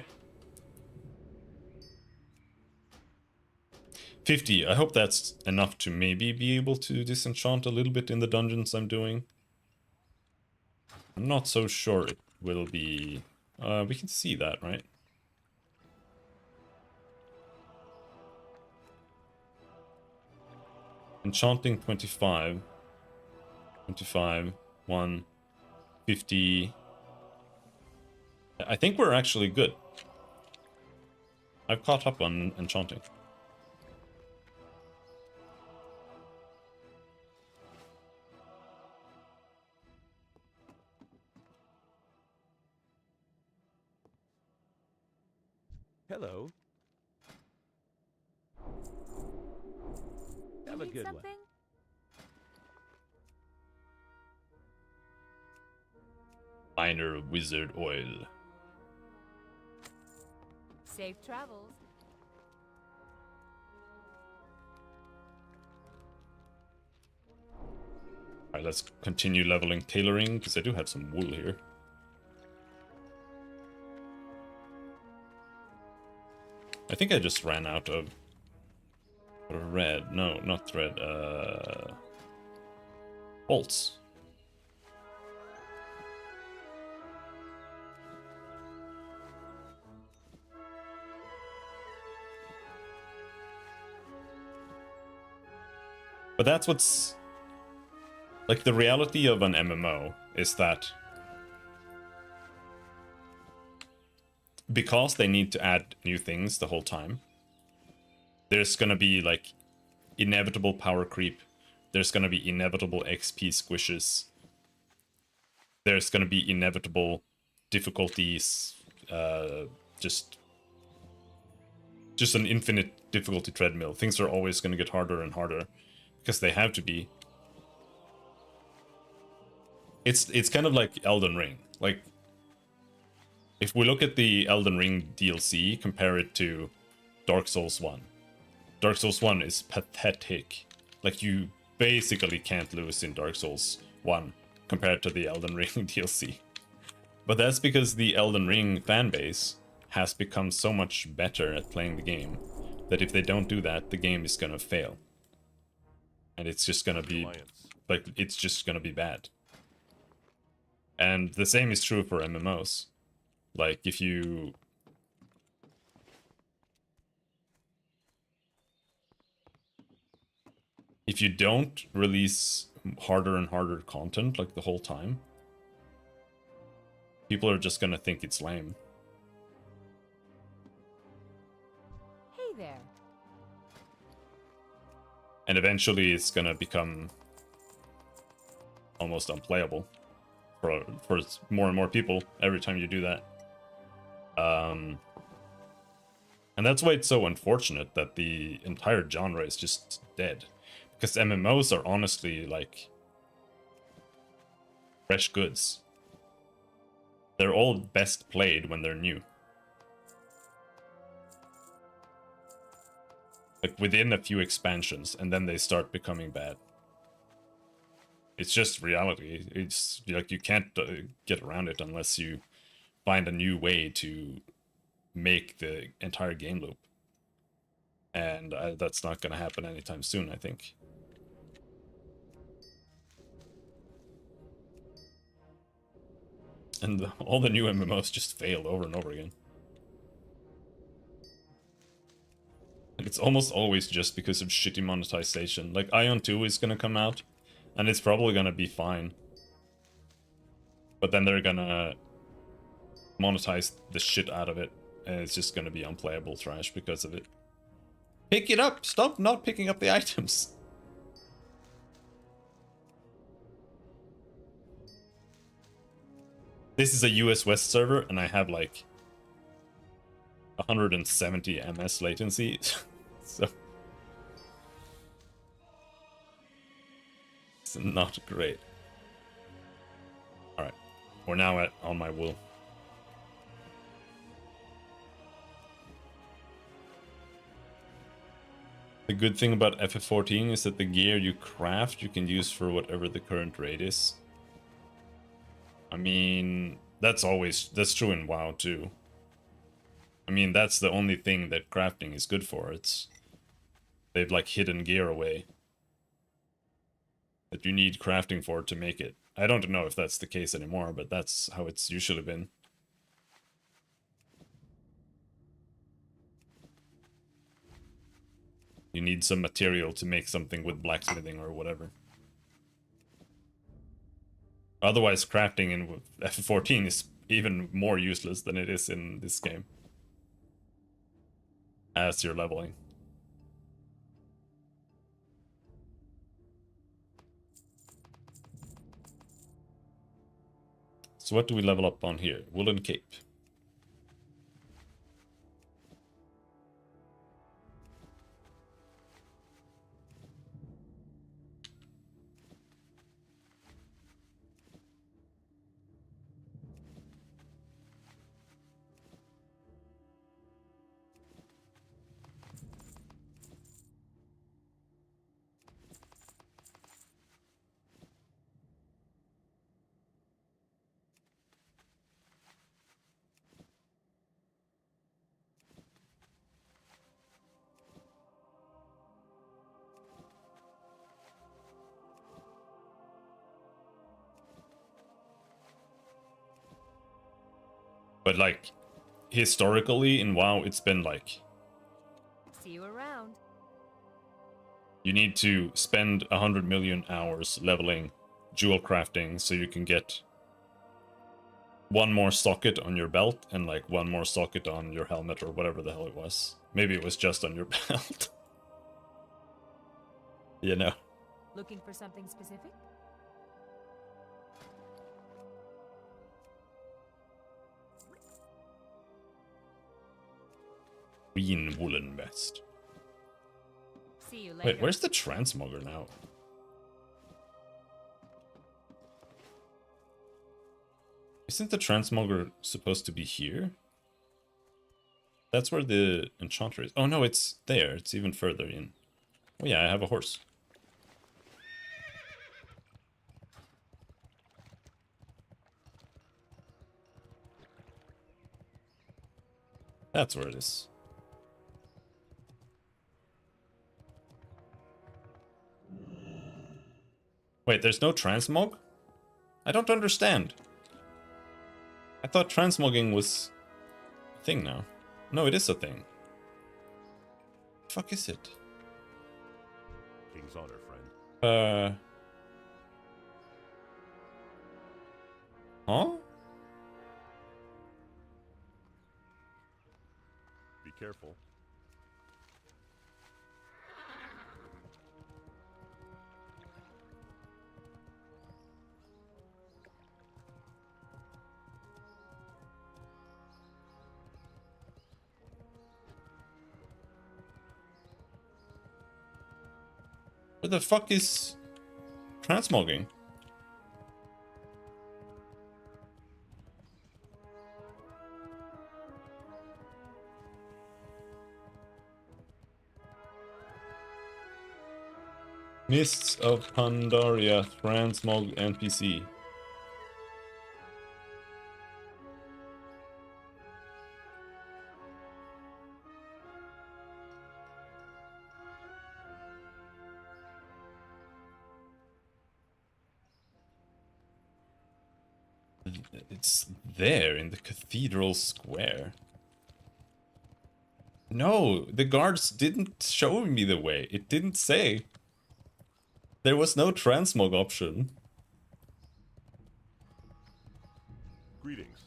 50. I hope that's enough to maybe be able to disenchant a little bit in the dungeons I'm doing. I'm not so sure it will be... we can see that, right? Enchanting 25. 25. 1. 50. I think we're actually good. I've caught up on enchanting. Hello. Have a Need good one. something? Minor wizard oil. Safe travels. Alright, let's continue leveling tailoring, because I do have some wool here. I think I just ran out of red. No, not thread. Bolts. But that's what's... Like, the reality of an MMO is that because they need to add new things the whole time, there's gonna be, like, inevitable power creep. There's gonna be inevitable XP squishes. There's gonna be inevitable difficulties. Just an infinite difficulty treadmill. Things are always gonna get harder and harder. Because they have to be. It's kind of like Elden Ring. Like, if we look at the Elden Ring DLC, compare it to Dark Souls 1. Dark Souls 1 is pathetic. Like, you basically can't lose in Dark Souls 1 compared to the Elden Ring DLC. But that's because the Elden Ring fanbase has become so much better at playing the game that if they don't do that, the game is gonna fail. And it's just gonna be, like, it's just gonna be bad. And the same is true for MMOs. Like, if you... If you don't release harder and harder content, like, the whole time, people are just gonna think it's lame. Hey there. And eventually it's gonna become almost unplayable for more and more people every time you do that. And that's why it's so unfortunate that the entire genre is just dead. Because MMOs are honestly, like, fresh goods. They're all best played when they're new. Like, within a few expansions, and then they start becoming bad. It's just reality. It's, like, you can't get around it unless you find a new way to make the entire game loop. And that's not going to happen anytime soon, I think. And all the new MMOs just failed over and over again. Like, it's almost always just because of shitty monetization. Like, Ion 2 is gonna come out, and it's probably gonna be fine. But then they're gonna monetize the shit out of it, and it's just gonna be unplayable trash because of it. Pick it up! Stop not picking up the items! This is a US West server, and I have like 170 ms latency, so it's not great. Alright, we're now on my wool. The good thing about FF14 is that the gear you craft you can use for whatever the current rate is. I mean, that's true in WoW too. I mean, that's the only thing that crafting is good for. They've like hidden gear away that you need crafting for to make it. I don't know if that's the case anymore, but that's how it's usually been. You need some material to make something with blacksmithing or whatever. Otherwise, crafting in FF14 is even more useless than it is in this game. As you're leveling. So what do we level up on here? Woolen cape. But like, historically in WoW, it's been like... See you around. You need to spend 100 million hours leveling jewel crafting so you can get one more socket on your belt and like one more socket on your helmet or whatever the hell it was. Maybe it was just on your belt. You know. Looking for something specific? Green woolen vest. See you later. Wait, where's the transmogger now? Isn't the transmogger supposed to be here? That's where the enchanter is. Oh no, it's there. It's even further in. Oh yeah, I have a horse. That's where it is. Wait, there's no transmog? I don't understand. I thought transmogging was a thing now. No, it is a thing. The fuck is it? King's honor, friend. Huh? Be careful. Where the fuck is transmogging? Mists of Pandaria, transmog NPC. It's there in the cathedral square. No, the guards didn't show me the way. It didn't say. There was no transmog option. Greetings.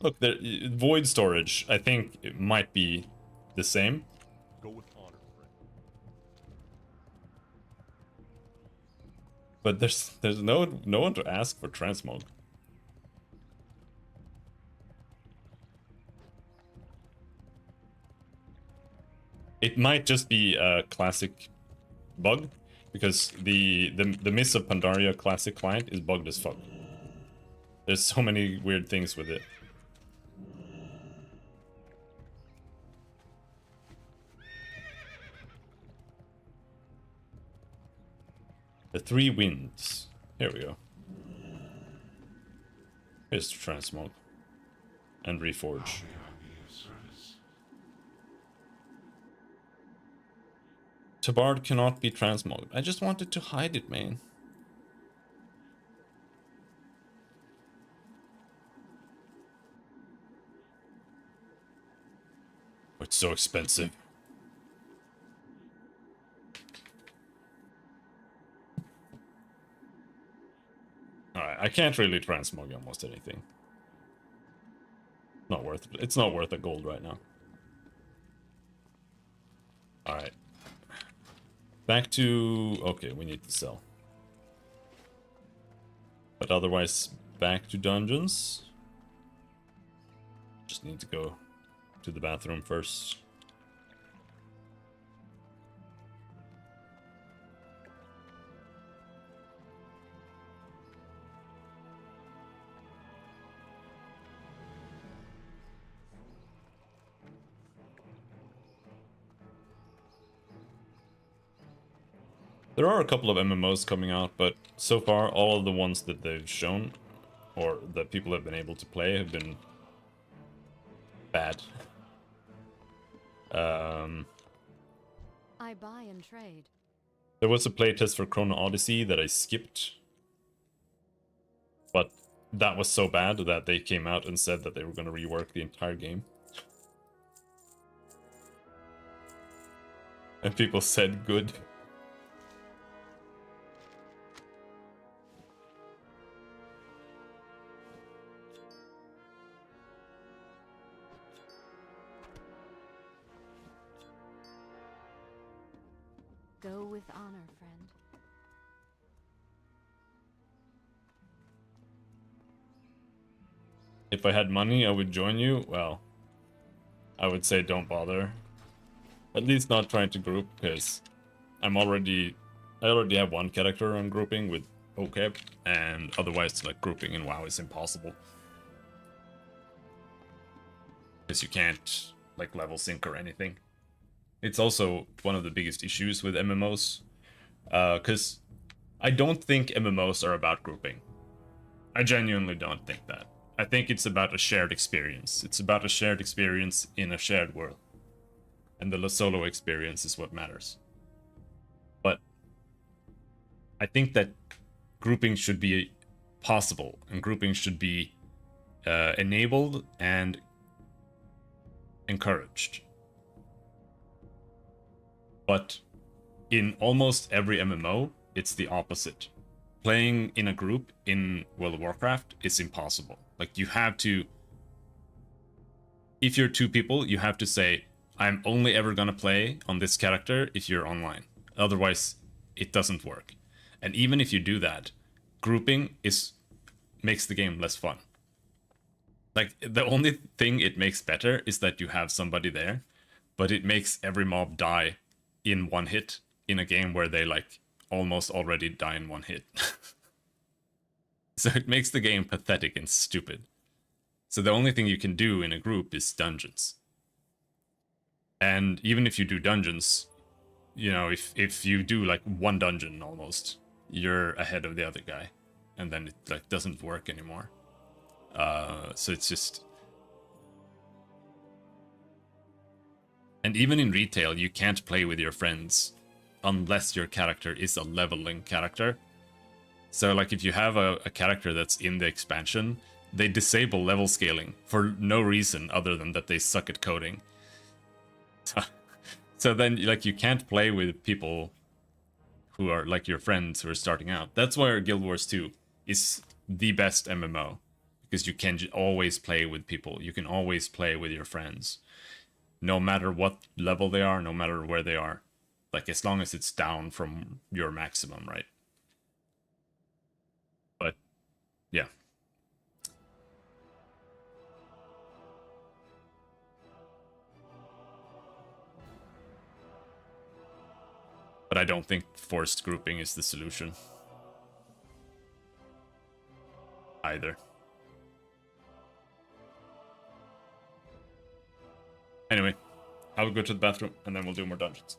Look, there, void storage, I think it might be the same. Go with honor, friend. But there's no one to ask for transmog. It might just be a classic bug, because the Miss of Pandaria classic client is bugged as fuck. There's so many weird things with it. The Three Winds. Here we go. Here's the transmog. And reforge. Tabard cannot be transmogged. I just wanted to hide it, man. It's so expensive. Alright, I can't really transmog almost anything. Not worth it. It's not worth a gold right now. Alright. Back to... Okay, we need to sell. But otherwise, back to dungeons. Just need to go to the bathroom first. There are a couple of MMOs coming out, but so far all of the ones that they've shown, or that people have been able to play, have been bad. I buy and trade. There was a playtest for Chrono Odyssey that I skipped, but that was so bad that they came out and said that they were going to rework the entire game. And people said good. Go with honor, friend. If I had money, I would join you. Well, I would say don't bother. At least not trying to group, because I already have one character on grouping with OCAP, and otherwise, like, grouping in WoW is impossible. Because you can't, like, level sync or anything. It's also one of the biggest issues with MMOs, because I don't think MMOs are about grouping. I genuinely don't think that. I think it's about a shared experience. It's about a shared experience in a shared world. And the solo experience is what matters. But I think that grouping should be possible, and grouping should be enabled and encouraged. But in almost every MMO, it's the opposite. Playing in a group in World of Warcraft is impossible. Like, you have to... If you're two people, you have to say, I'm only ever gonna play on this character if you're online. Otherwise, it doesn't work. And even if you do that, grouping makes the game less fun. Like, the only thing it makes better is that you have somebody there, but it makes every mob die in one hit in a game where they, like, almost already die in one hit. So it makes the game pathetic and stupid. So the only thing you can do in a group is dungeons. And even if you do dungeons, you know, if you do, like, one dungeon almost, you're ahead of the other guy. And then it, like, doesn't work anymore. So it's just... And even in retail, you can't play with your friends unless your character is a leveling character. So like if you have a character that's in the expansion, they disable level scaling for no reason other than that they suck at coding. So then like you can't play with people who are like your friends who are starting out. That's why Guild Wars 2 is the best MMO, because you can always play with people. You can always play with your friends, no matter what level they are, no matter where they are. Like as long as it's down from your maximum, right? But yeah. But I don't think forced grouping is the solution either. Anyway, I will go to the bathroom and then we'll do more dungeons.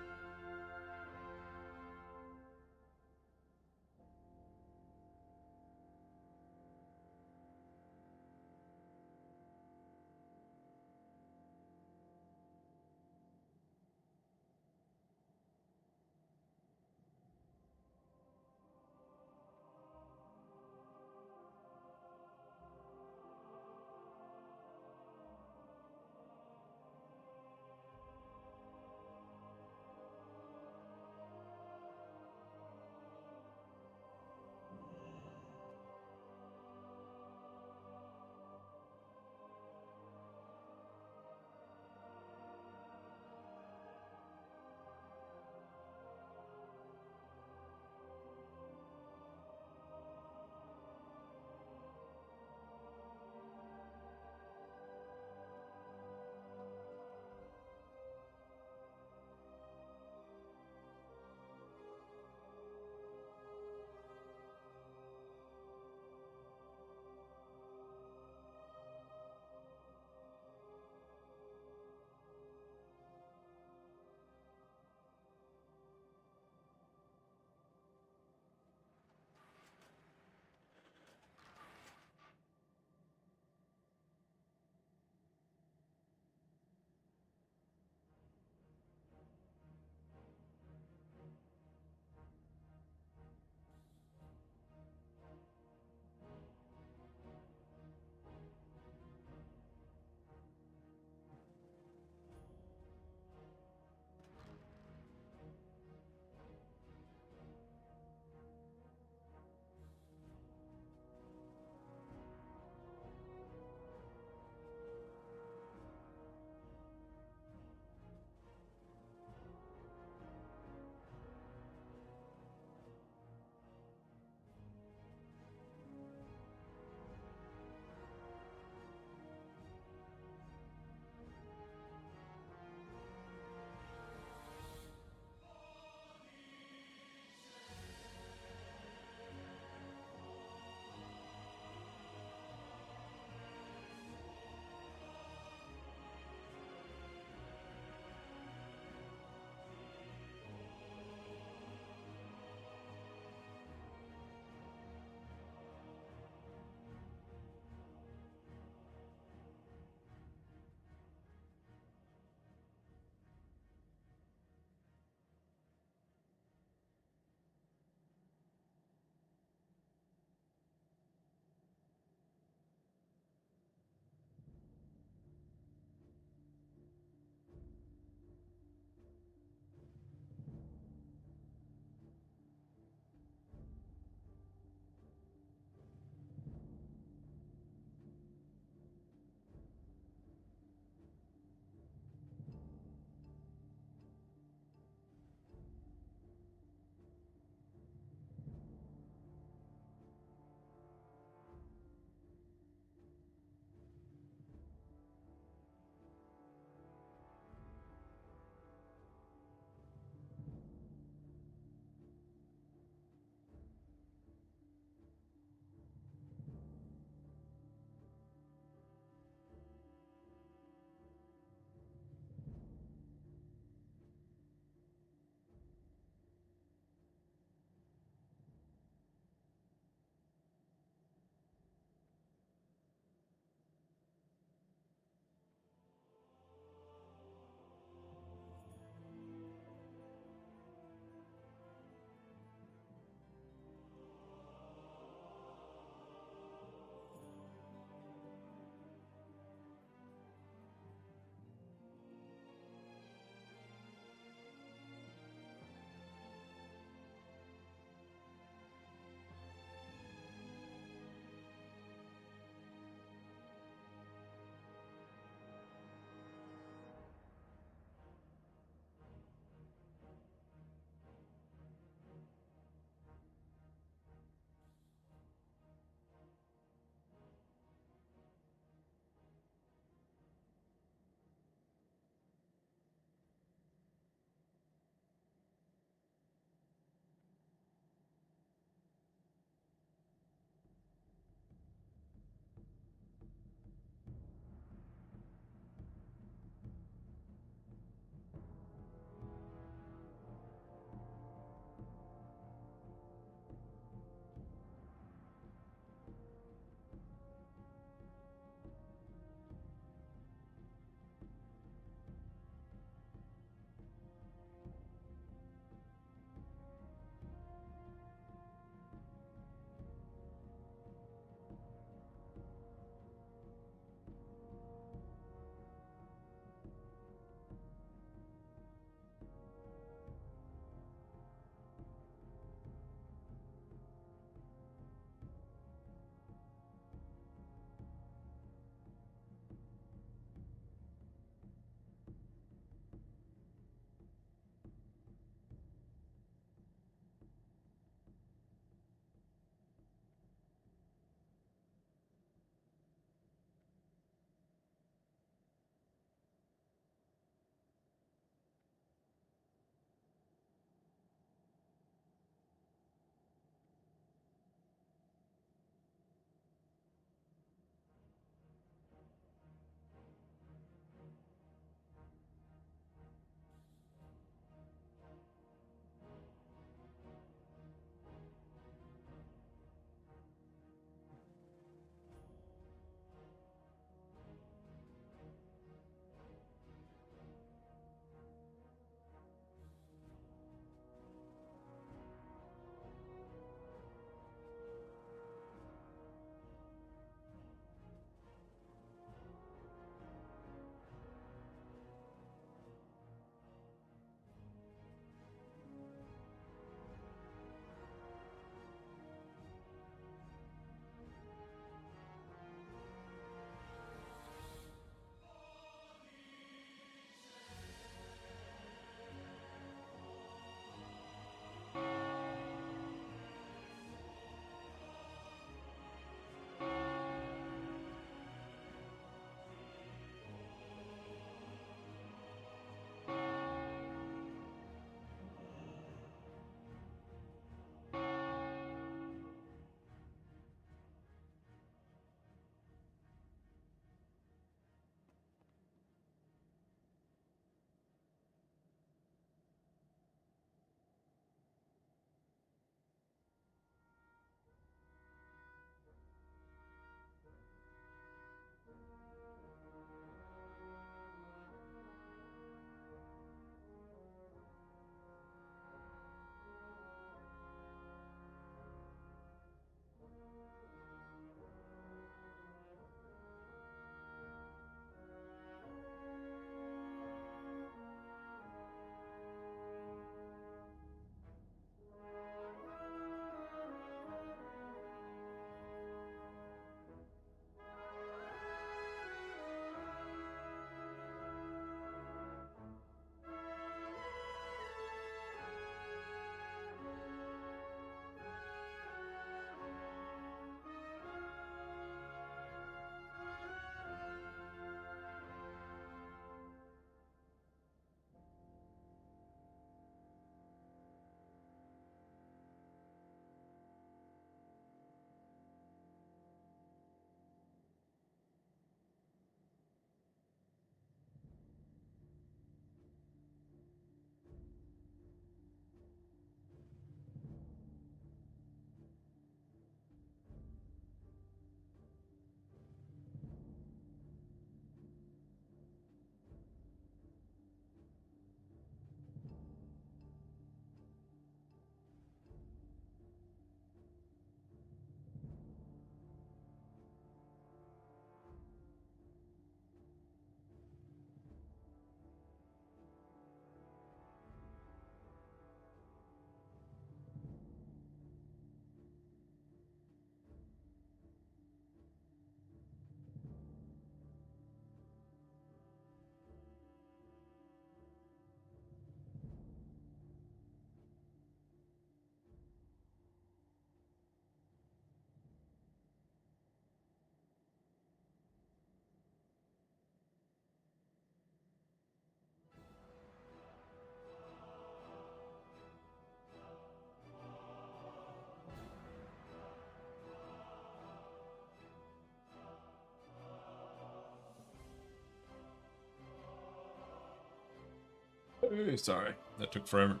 Sorry, that took forever.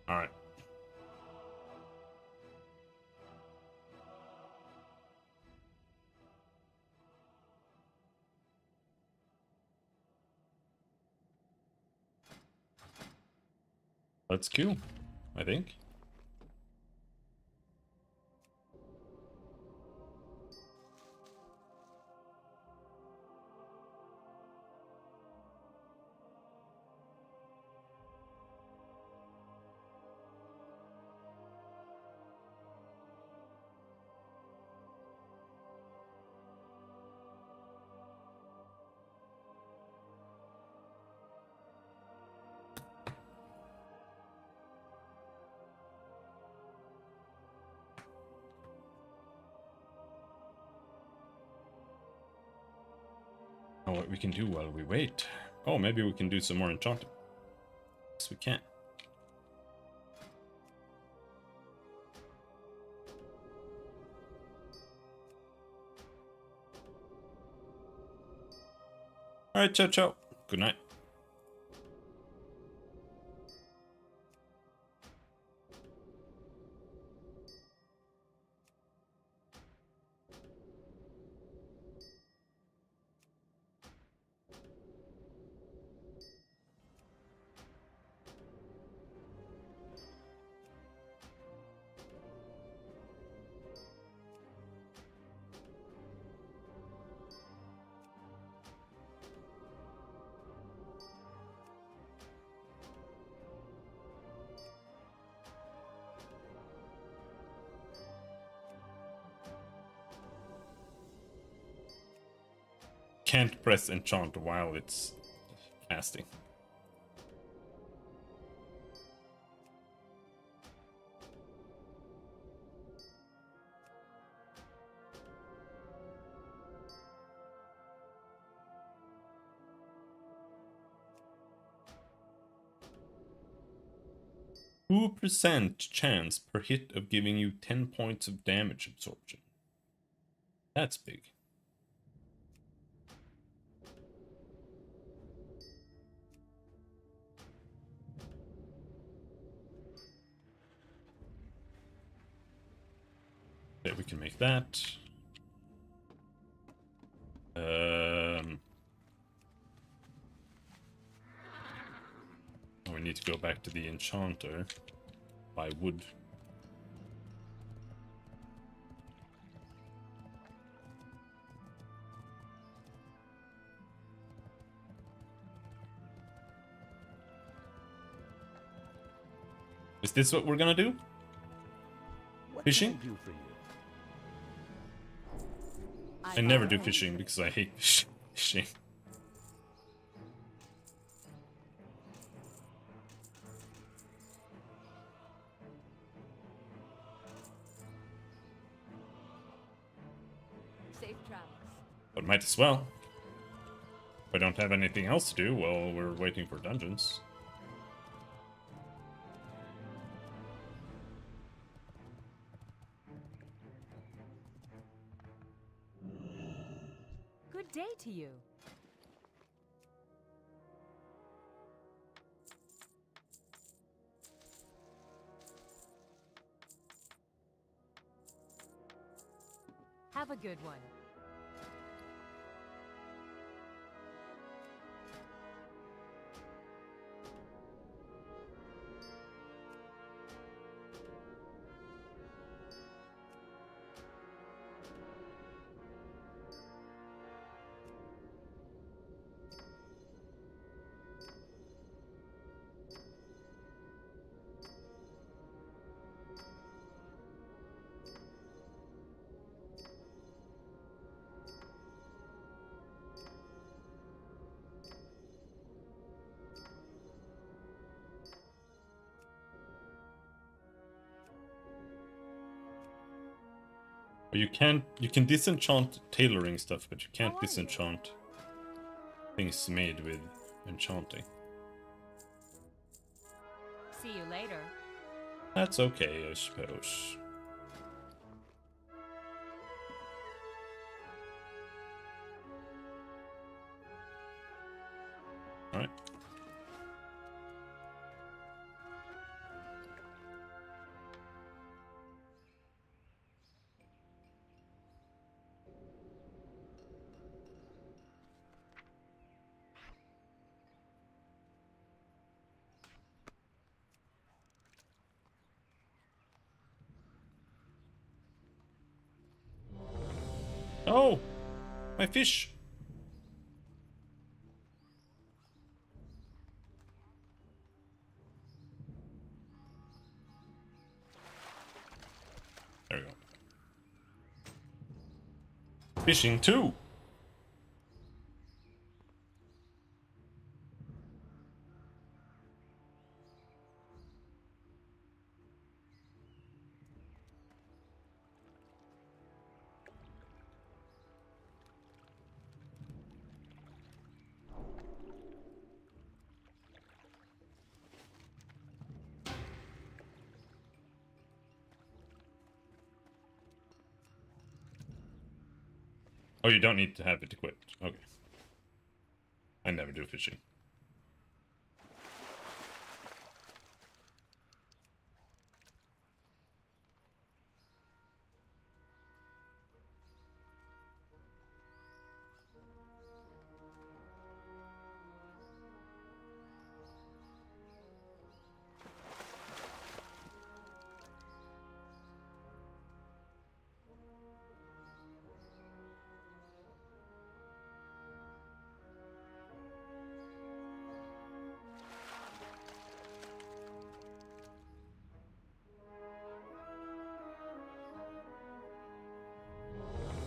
Alright. Let's queue, I think. Now what we can do while we wait. Oh, maybe we can do some more enchanting. Yes, we can. Alright, ciao ciao. Good night. Can't press enchant while it's casting. %, chance per hit of giving you 10 points of damage absorption. That's big. Okay, we can make that. We need to go back to the enchanter. Buy wood. Is this what we're gonna do? Fishing? I never do fishing because I hate fishing. Safe travels. But might as well. If I don't have anything else to do while we're waiting for dungeons. Good day to you. Have a good one. But you can disenchant tailoring stuff, but you can't disenchant things made with enchanting. See you later. That's okay, I suppose. Alright. Oh! My fish! There we go. Fishing too! Oh, you don't need to have it equipped. Okay. I never do fishing.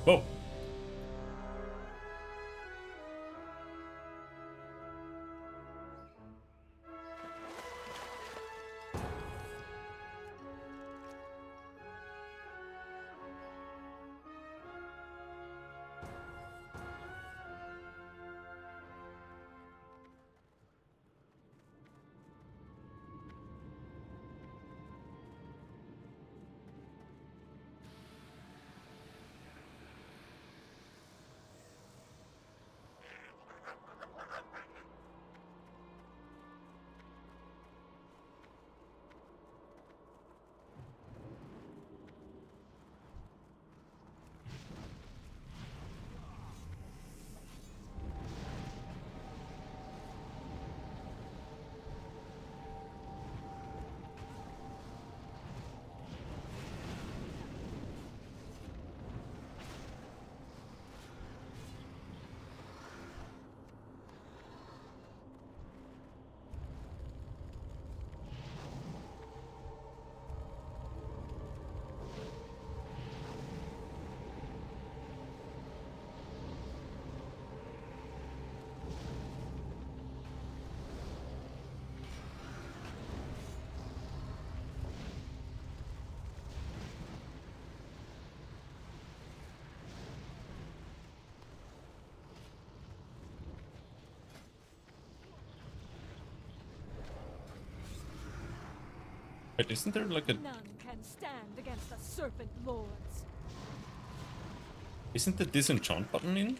Whoa! Wait, isn't there like a... None can stand against the serpent lords. Isn't the disenchant button in?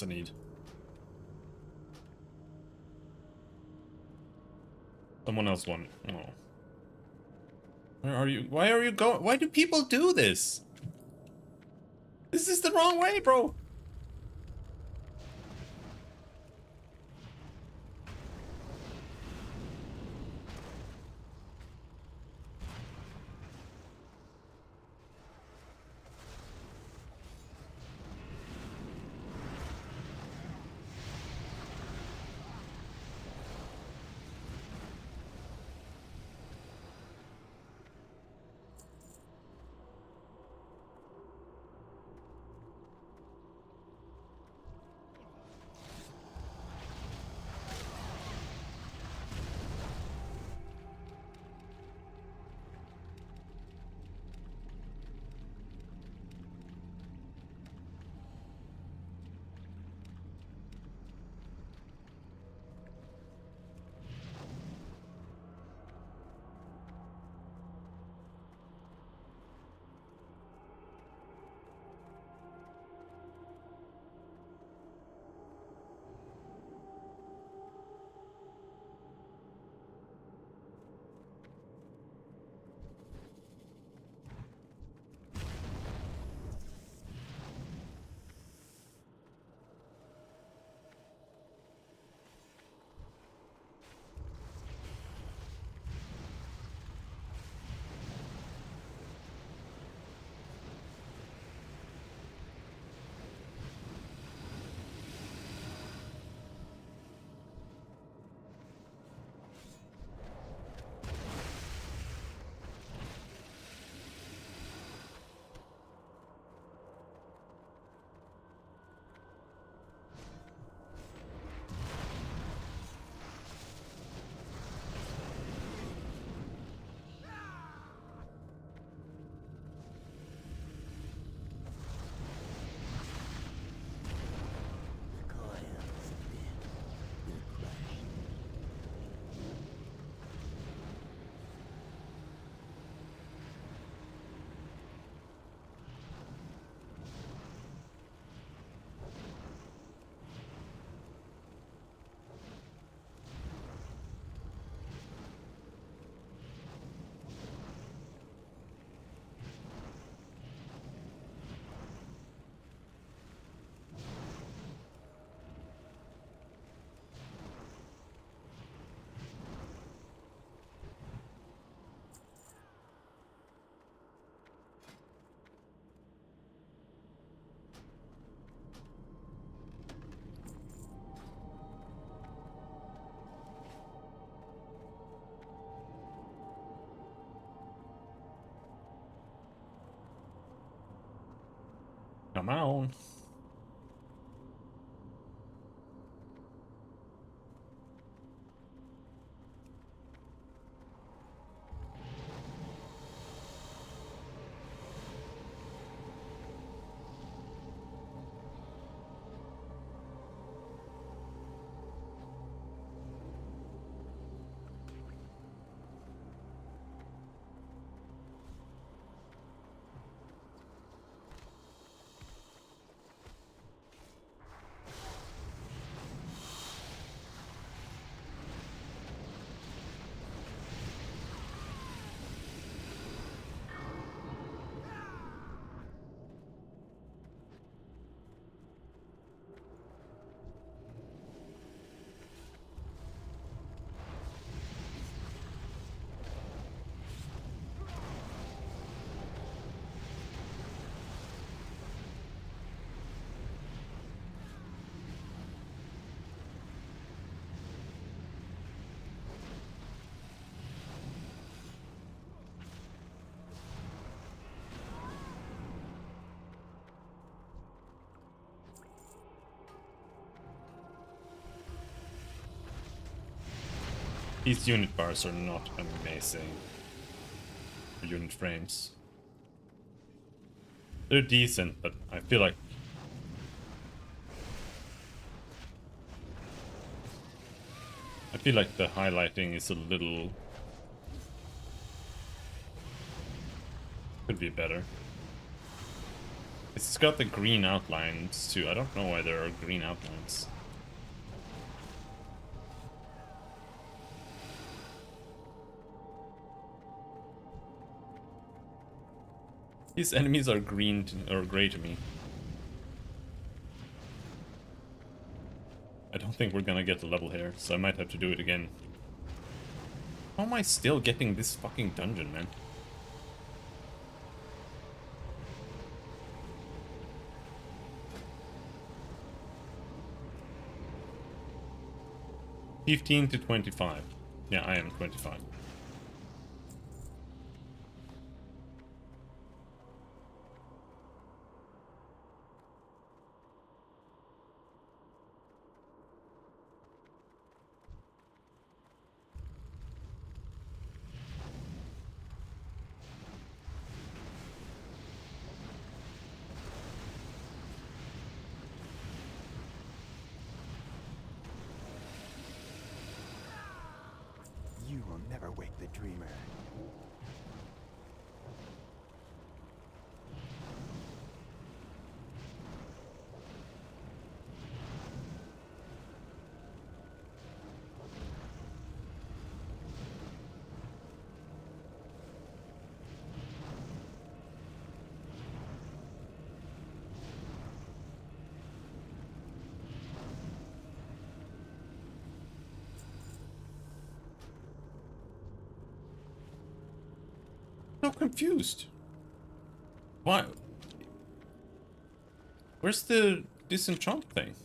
I need. Someone else won. Oh. Where are you? Why are you going? Why do people do this? This is the wrong way, bro. Come on. These unit bars are not amazing. Unit frames. They're decent, but I feel like the highlighting is a little... could be better. It's got the green outlines too. I don't know why there are green outlines. These enemies are green or gray to me. I don't think we're gonna get the level here, so I might have to do it again. How am I still getting this fucking dungeon, man? $15 to $25. Yeah, I am 25. You will never wake the dreamer. So confused. Why? Where's the disenchant thing?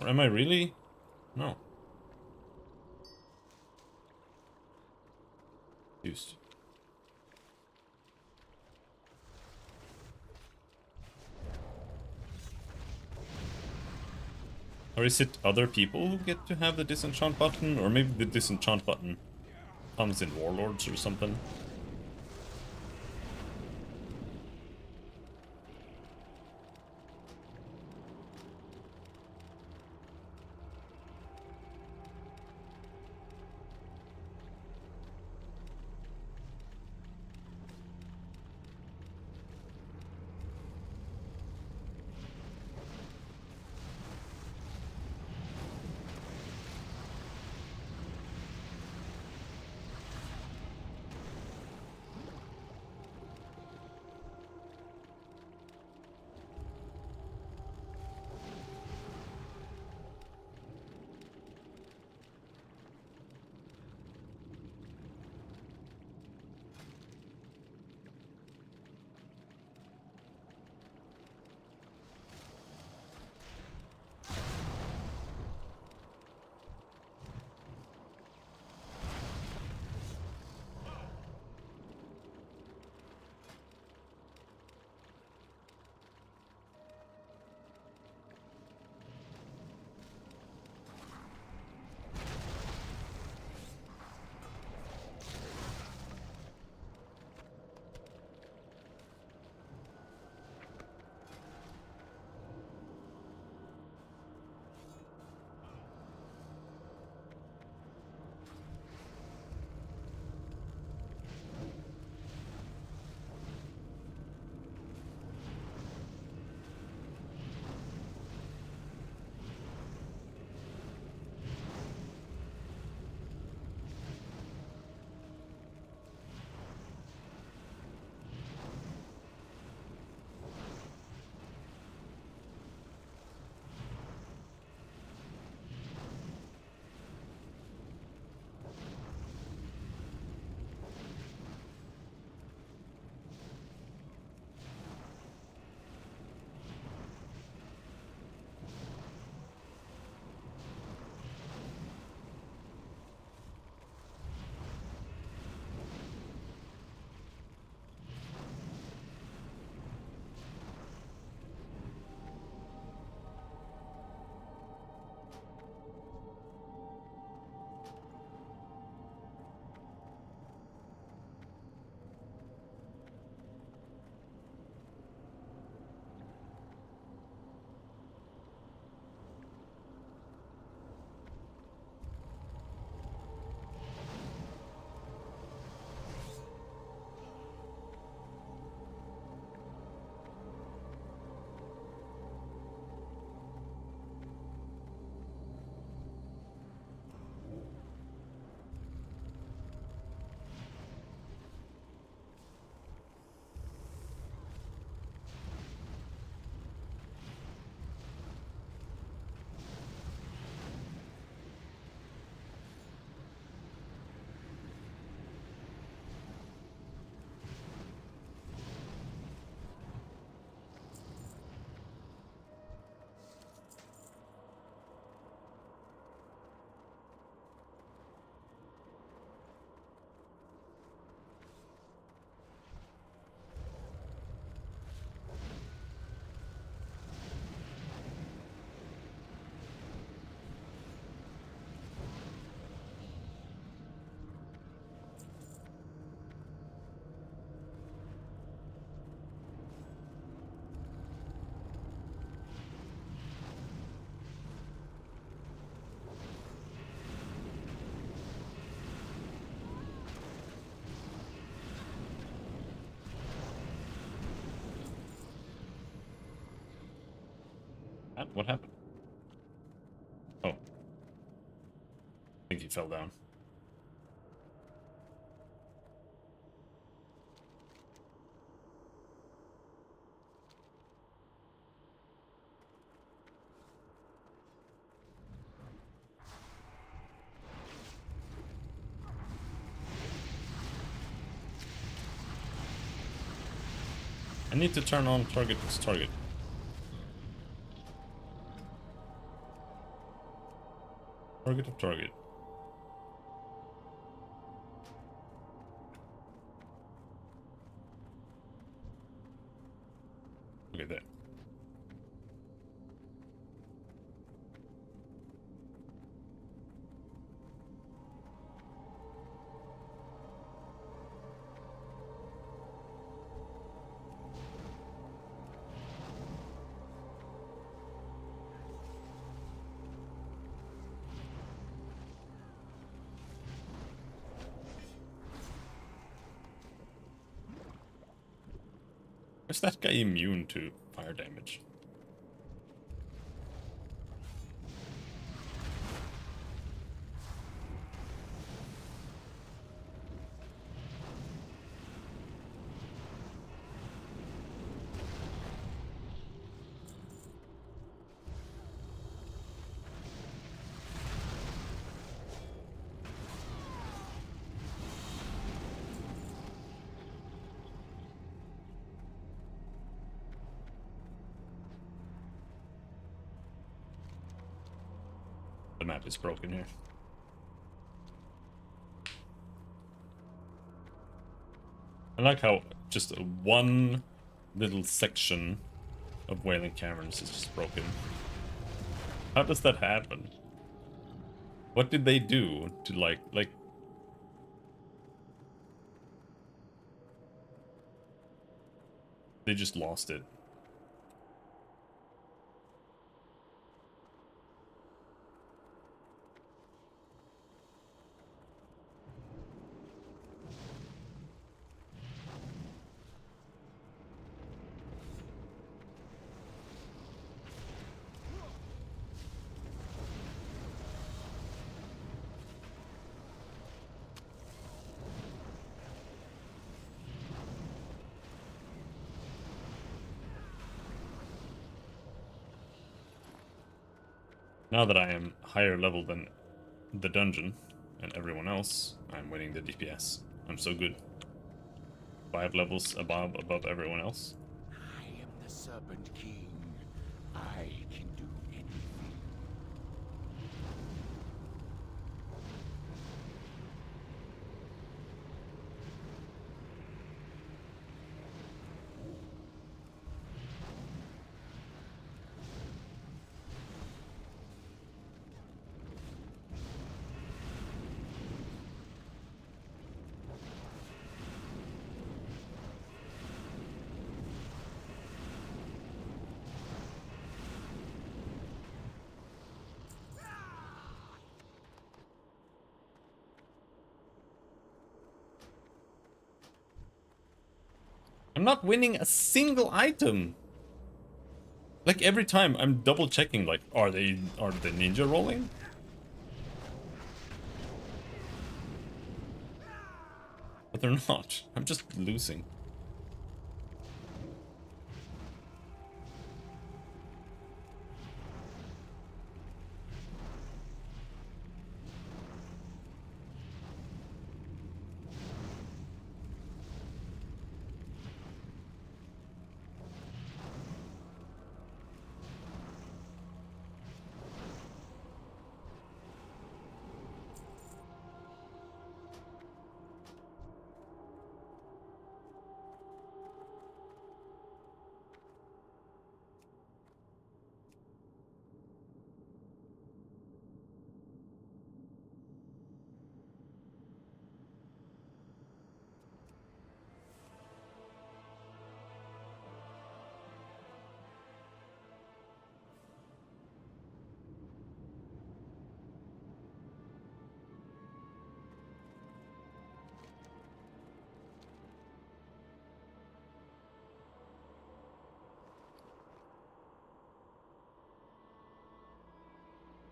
Or am I really? No. Confused. Or is it other people who get to have the disenchant button? Or maybe the disenchant button comes in Warlords or something? What happened? Oh. I think he fell down. I need to turn on target as target. Target of target. Okay, there. Is that guy immune to fire damage? The map is broken here. I like how just one little section of Wailing Caverns is just broken. How does that happen? What did they do to like they just lost it. Now that I am higher level than the dungeon and everyone else, I'm winning the DPS. I'm so good. 5 levels above everyone else. I am the Serpent King. I can do anything. I'm not winning a single item. Like every time I'm double checking, like, are the ninja rolling? But they're not. I'm just losing.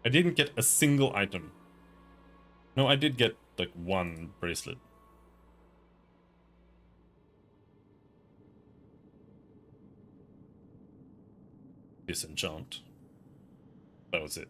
I didn't get a single item. No, I did get like one bracelet. Disenchant. That was it.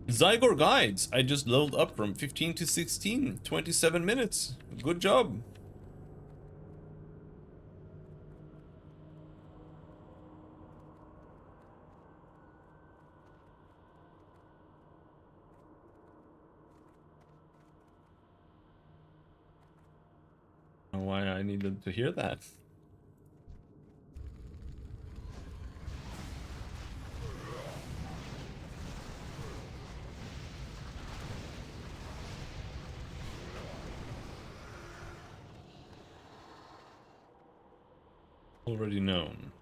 Zygor guides. I just leveled up from 15 to 16. 27 minutes. Good job. Why I needed to hear that. Already known.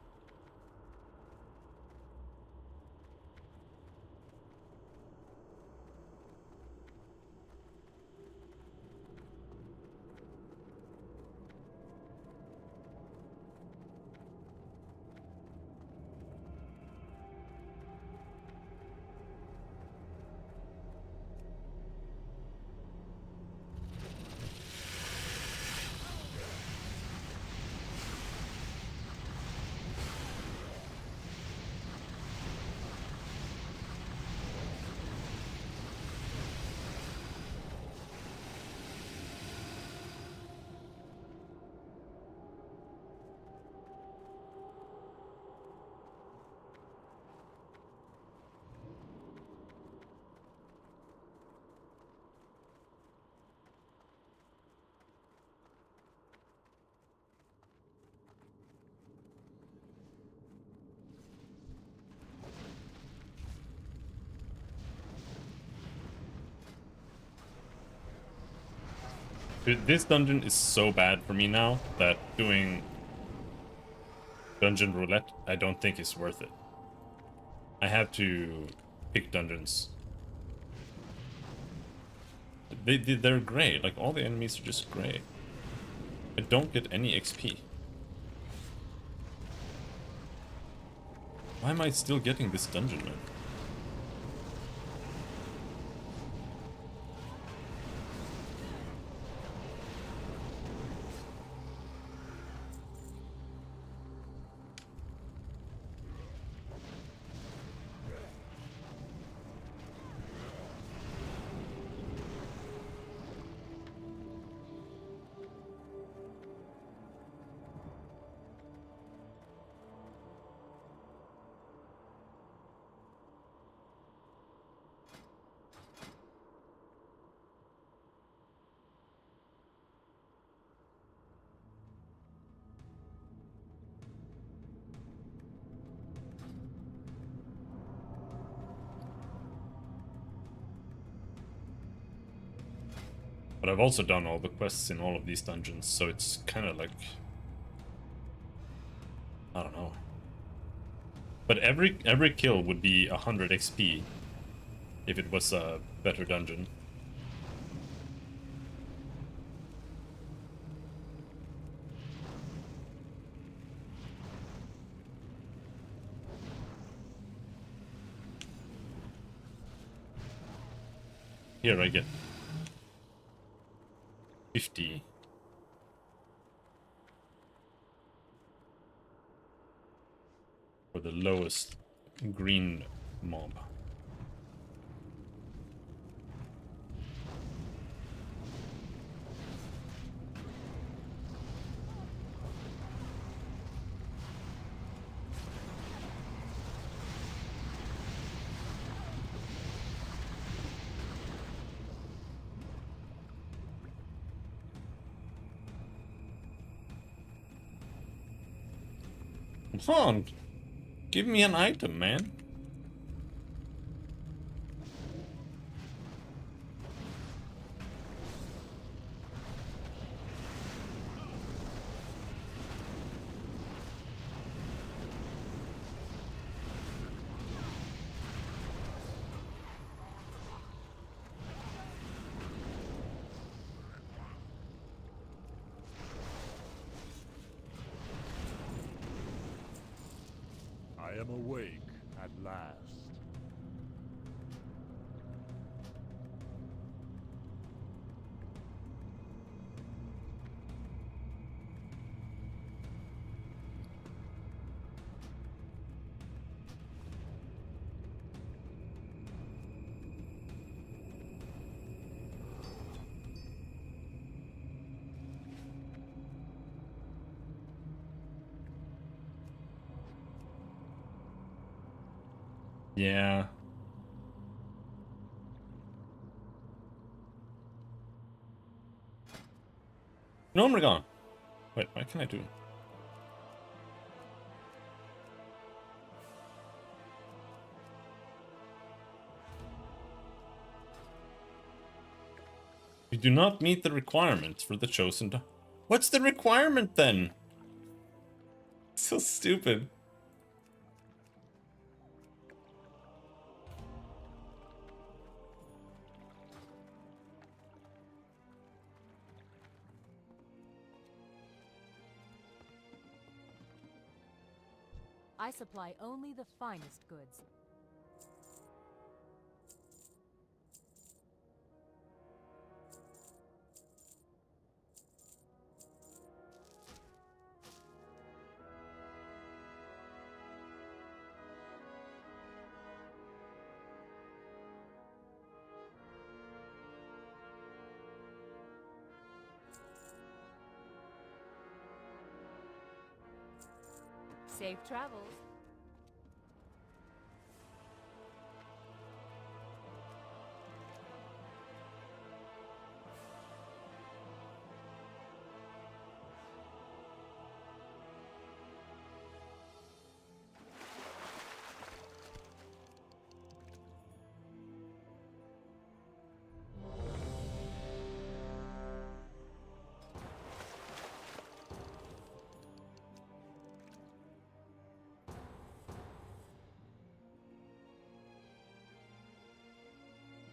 Dude, this dungeon is so bad for me now that doing dungeon roulette I don't think is worth it. I have to pick dungeons. They're great, like all the enemies are just great. I don't get any XP. Why am I still getting this dungeon, man? But I've also done all the quests in all of these dungeons, so it's kind of like... I don't know. But every kill would be 100 XP if it was a better dungeon. Here I get 50. For the lowest green mob. Come on. Give me an item, man. I am awake at last. Yeah. No, we're gone. Wait, what can I do? We do not meet the requirements for the chosen. What's the requirement then? So stupid. I supply only the finest goods. Safe travels.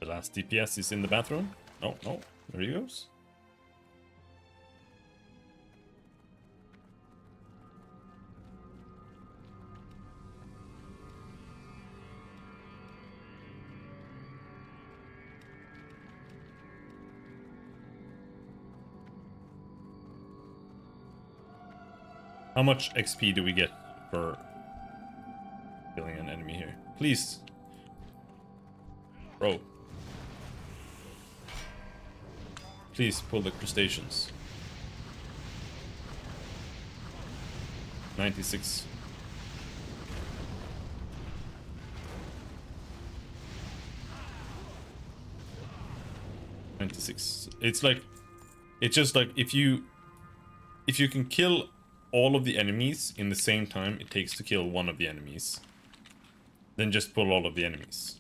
The last DPS is in the bathroom. No, no, there he goes. How much XP do we get for killing an enemy here? Please. Bro. Please pull the crustaceans. 96. It's like, it's just like if you can kill all of the enemies in the same time it takes to kill one of the enemies, then just pull all of the enemies.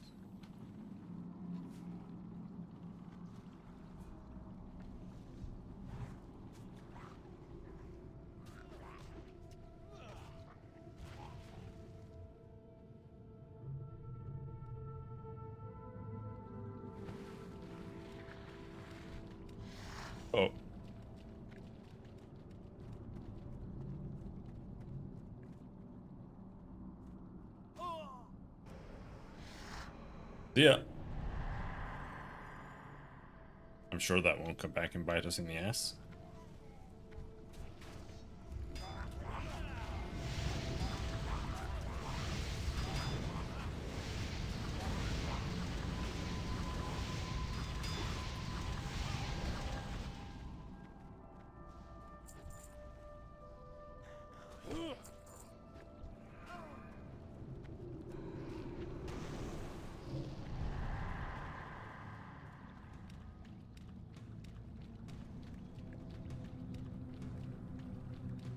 Oh. Yeah. I'm sure that won't come back and bite us in the ass.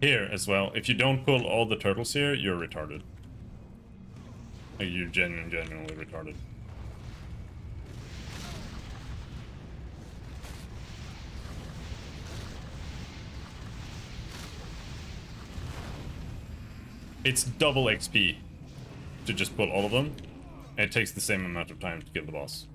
Here as well, if you don't pull all the turtles here, you're retarded. Like, you're genuinely retarded. It's double XP to just pull all of them. And it takes the same amount of time to kill the boss.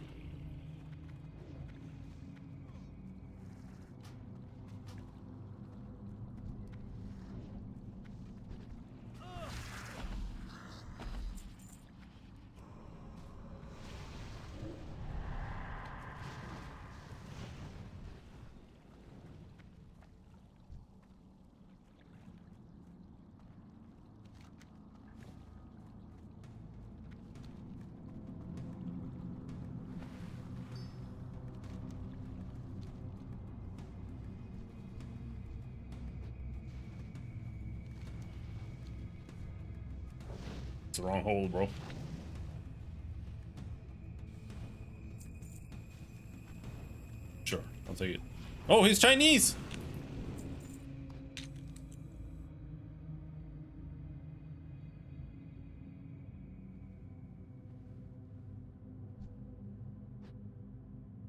It's the wrong hole, bro. Sure, I'll take it. Oh, he's Chinese!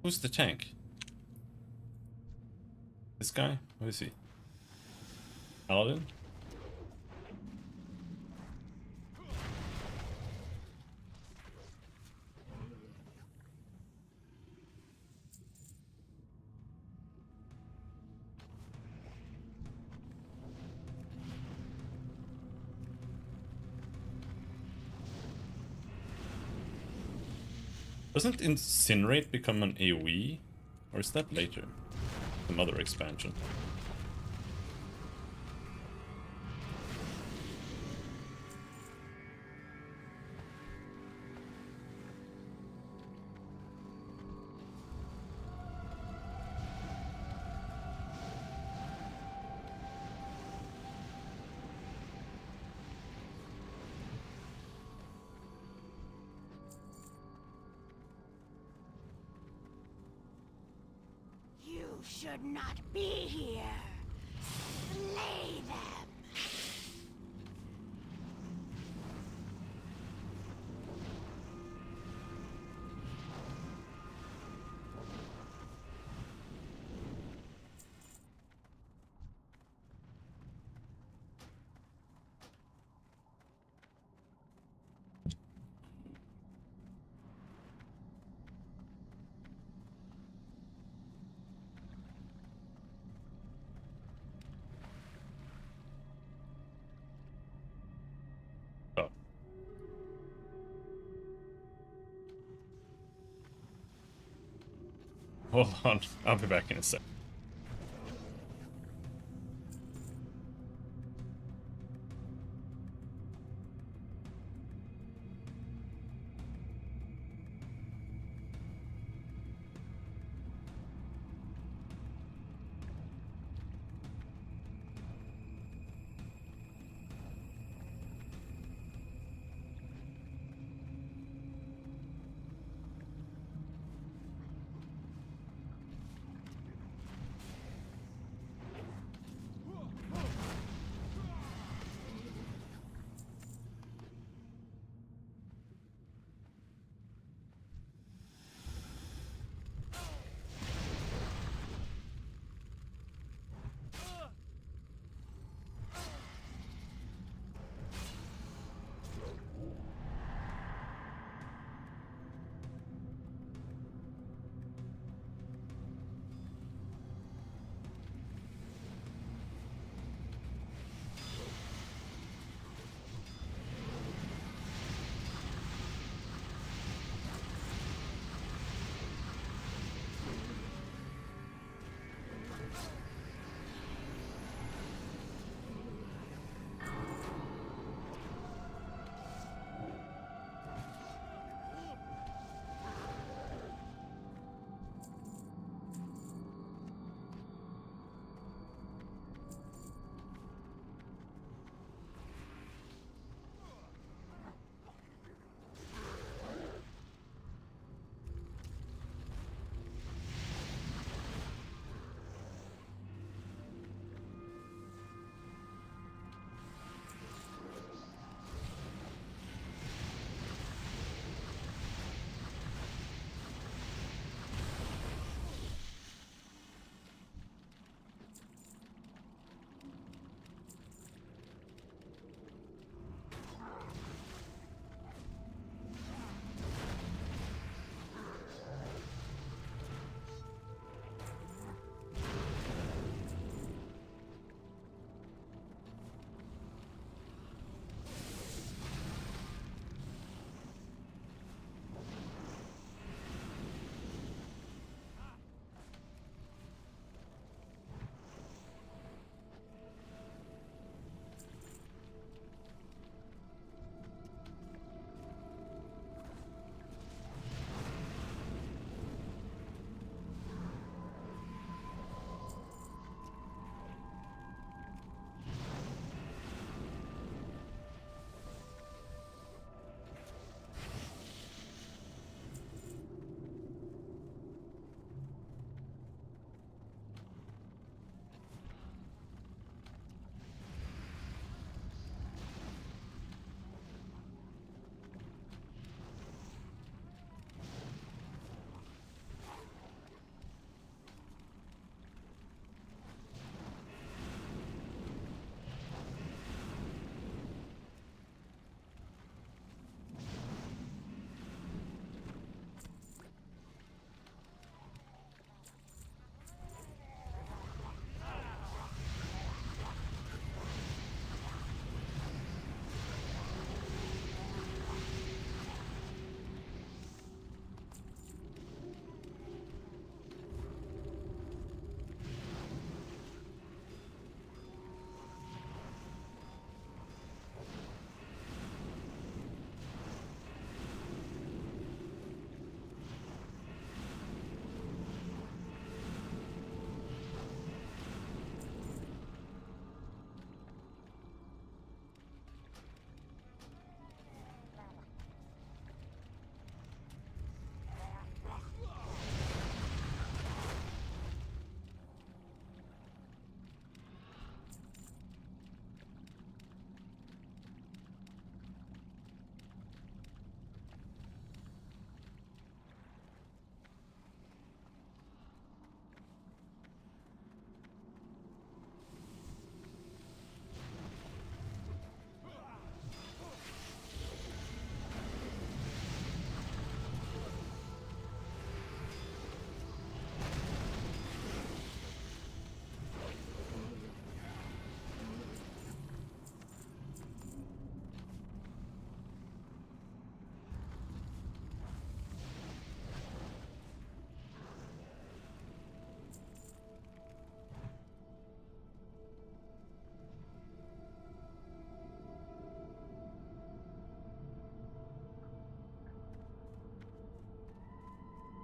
Who's the tank? This guy? Who is he? Paladin? Doesn't Incinerate become an AoE? Or is that later? Some other expansion. Should not be here. Slay them. Hold on, I'll be back in a sec.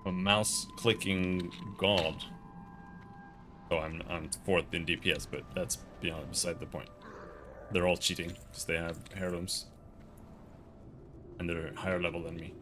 a mouse clicking god. So I'm fourth in DPS, but that's beside the point. They're all cheating because they have heirlooms. And they're higher level than me.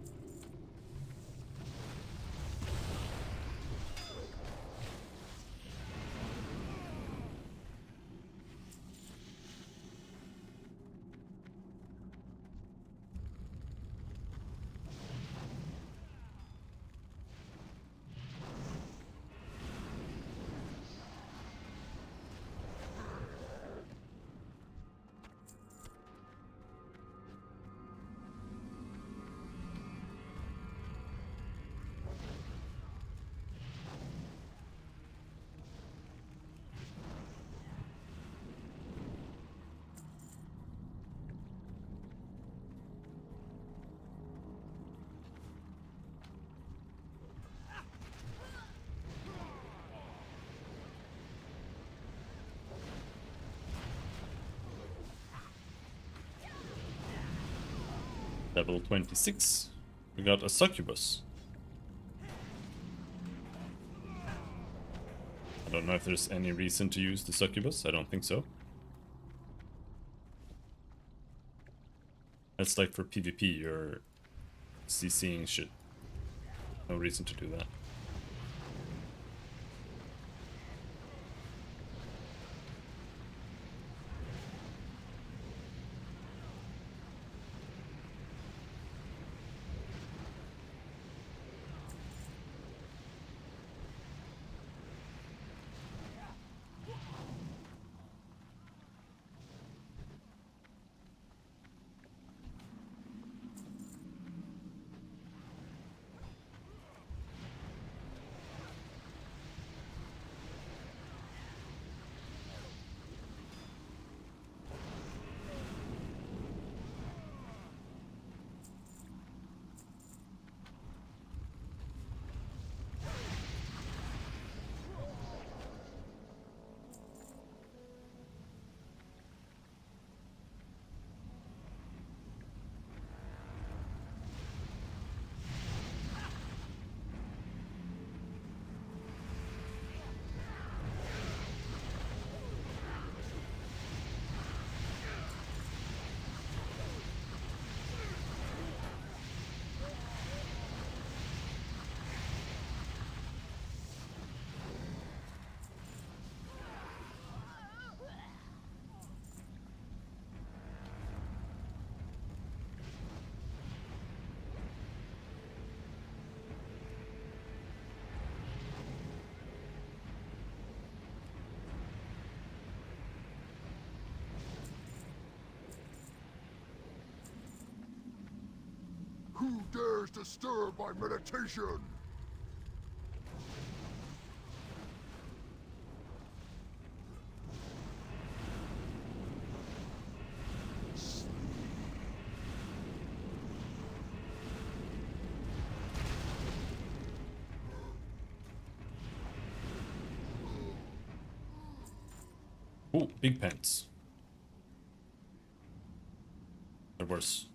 Level 26. We got a succubus. I don't know if there's any reason to use the succubus. I don't think so. That's like for PvP, you're CCing shit. No reason to do that. Who dares disturb my meditation? Ooh, big pants. They're worse.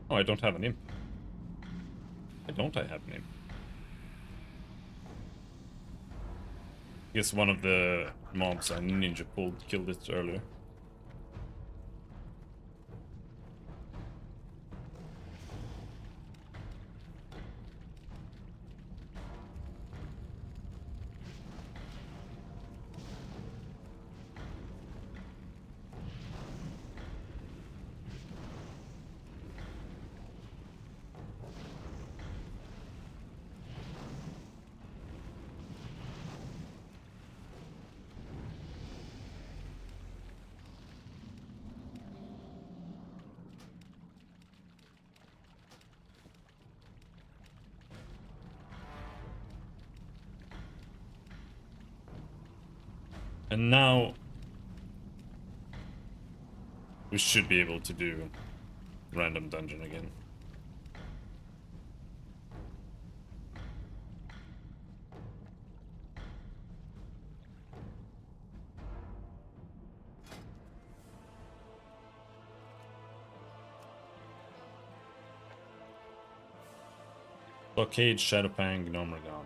Oh, I don't have an imp. Why don't I have name? I guess one of the mobs I ninja pulled killed it earlier. And now we should be able to do random dungeon again. Blockade, Shadowfang, Gnomergon.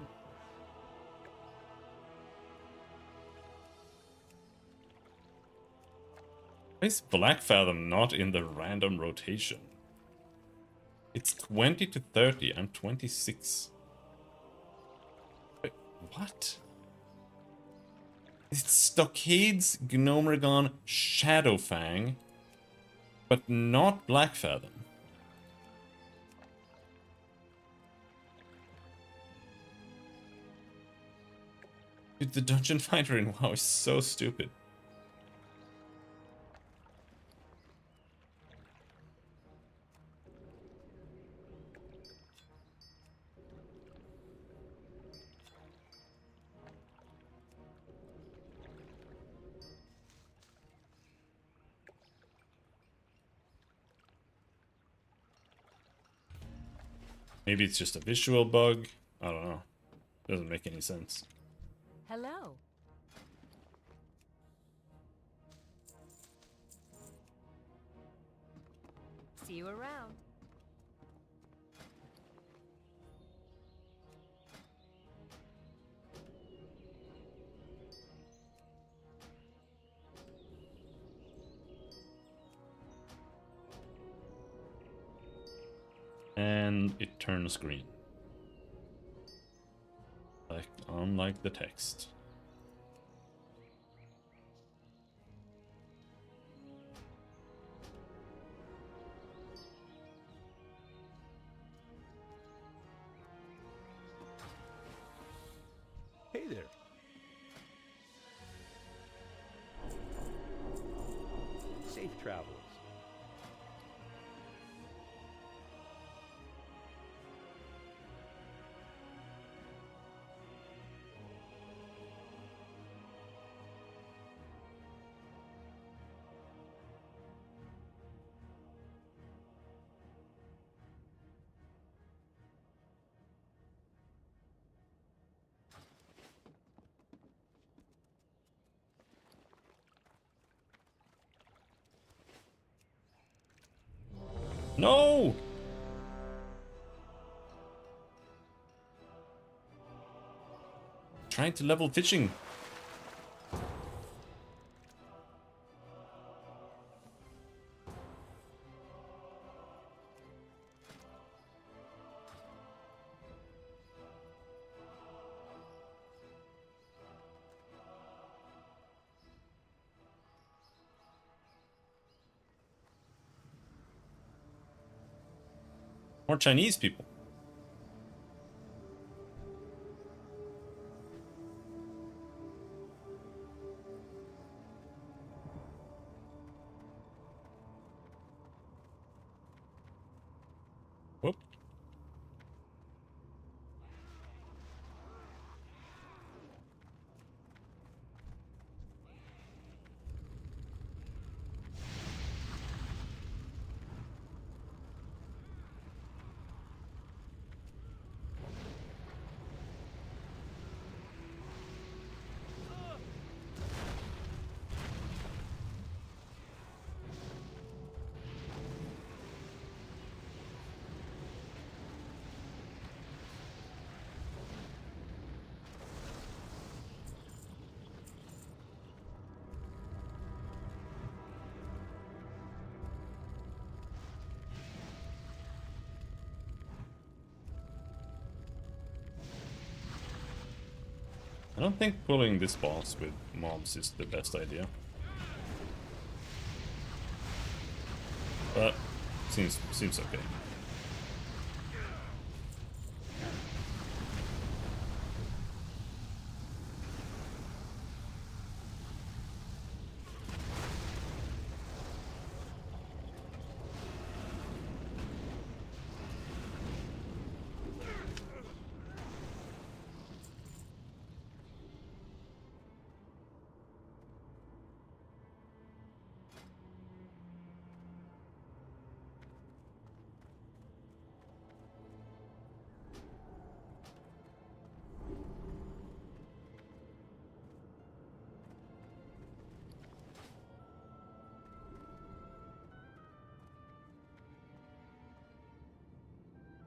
Why is Black Fathom not in the random rotation? It's 20 to 30, I'm 26. Wait, what? It's Stockades, Gnomergon, Shadowfang, but not Black Fathom. Dude, the Dungeon Finder in WoW is so stupid. Maybe it's just a visual bug. I don't know. Doesn't make any sense. Hello. See you around. And it turns green. Like, unlike the text. Hey there. Safe travels. No! Trying to level fishing. More Chinese people. Whoop. I don't think pulling this boss with mobs is the best idea. But seems okay.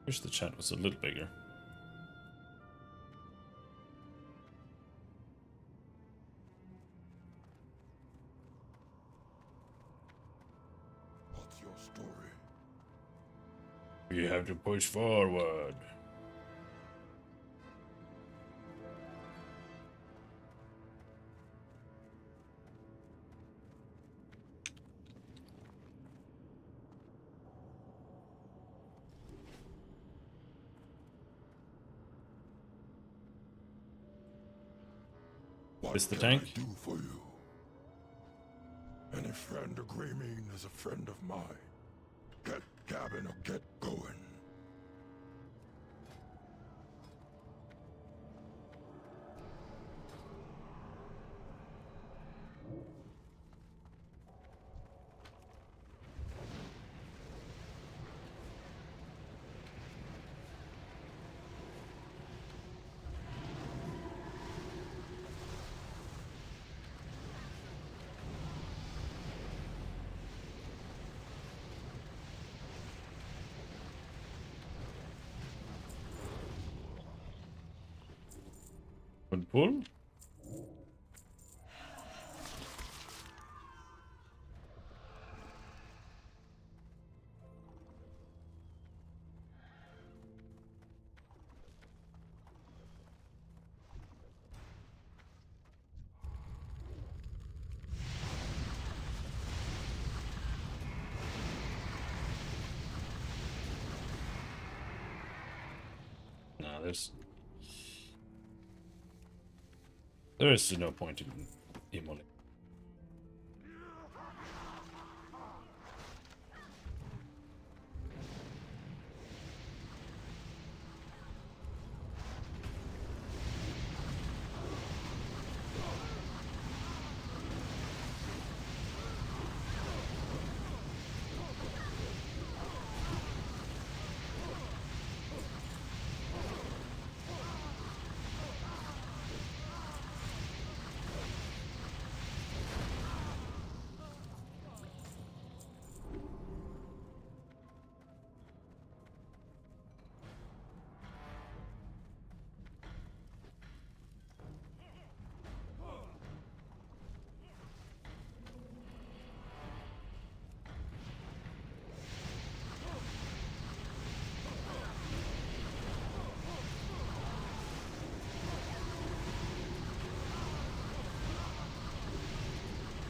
Wish the chat was a little bigger. What's your story? We have to push forward. What Is the can tank? I do for you? Any friend of Greymane is a friend of mine. Get gabbing or get going. Good pull. Nah, there is no point in emulating.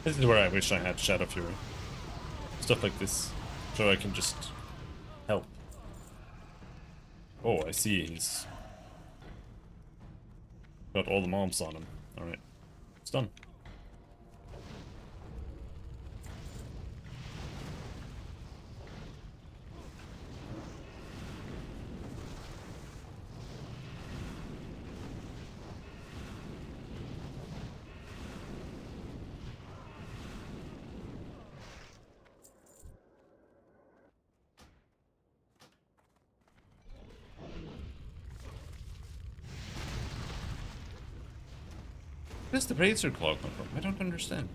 This is where I wish I had Shadow Fury. Stuff like this. So I can just help. Oh, I see he's got all the mobs on him. Alright. It's done. Where does the Razor Claw come from? I don't understand.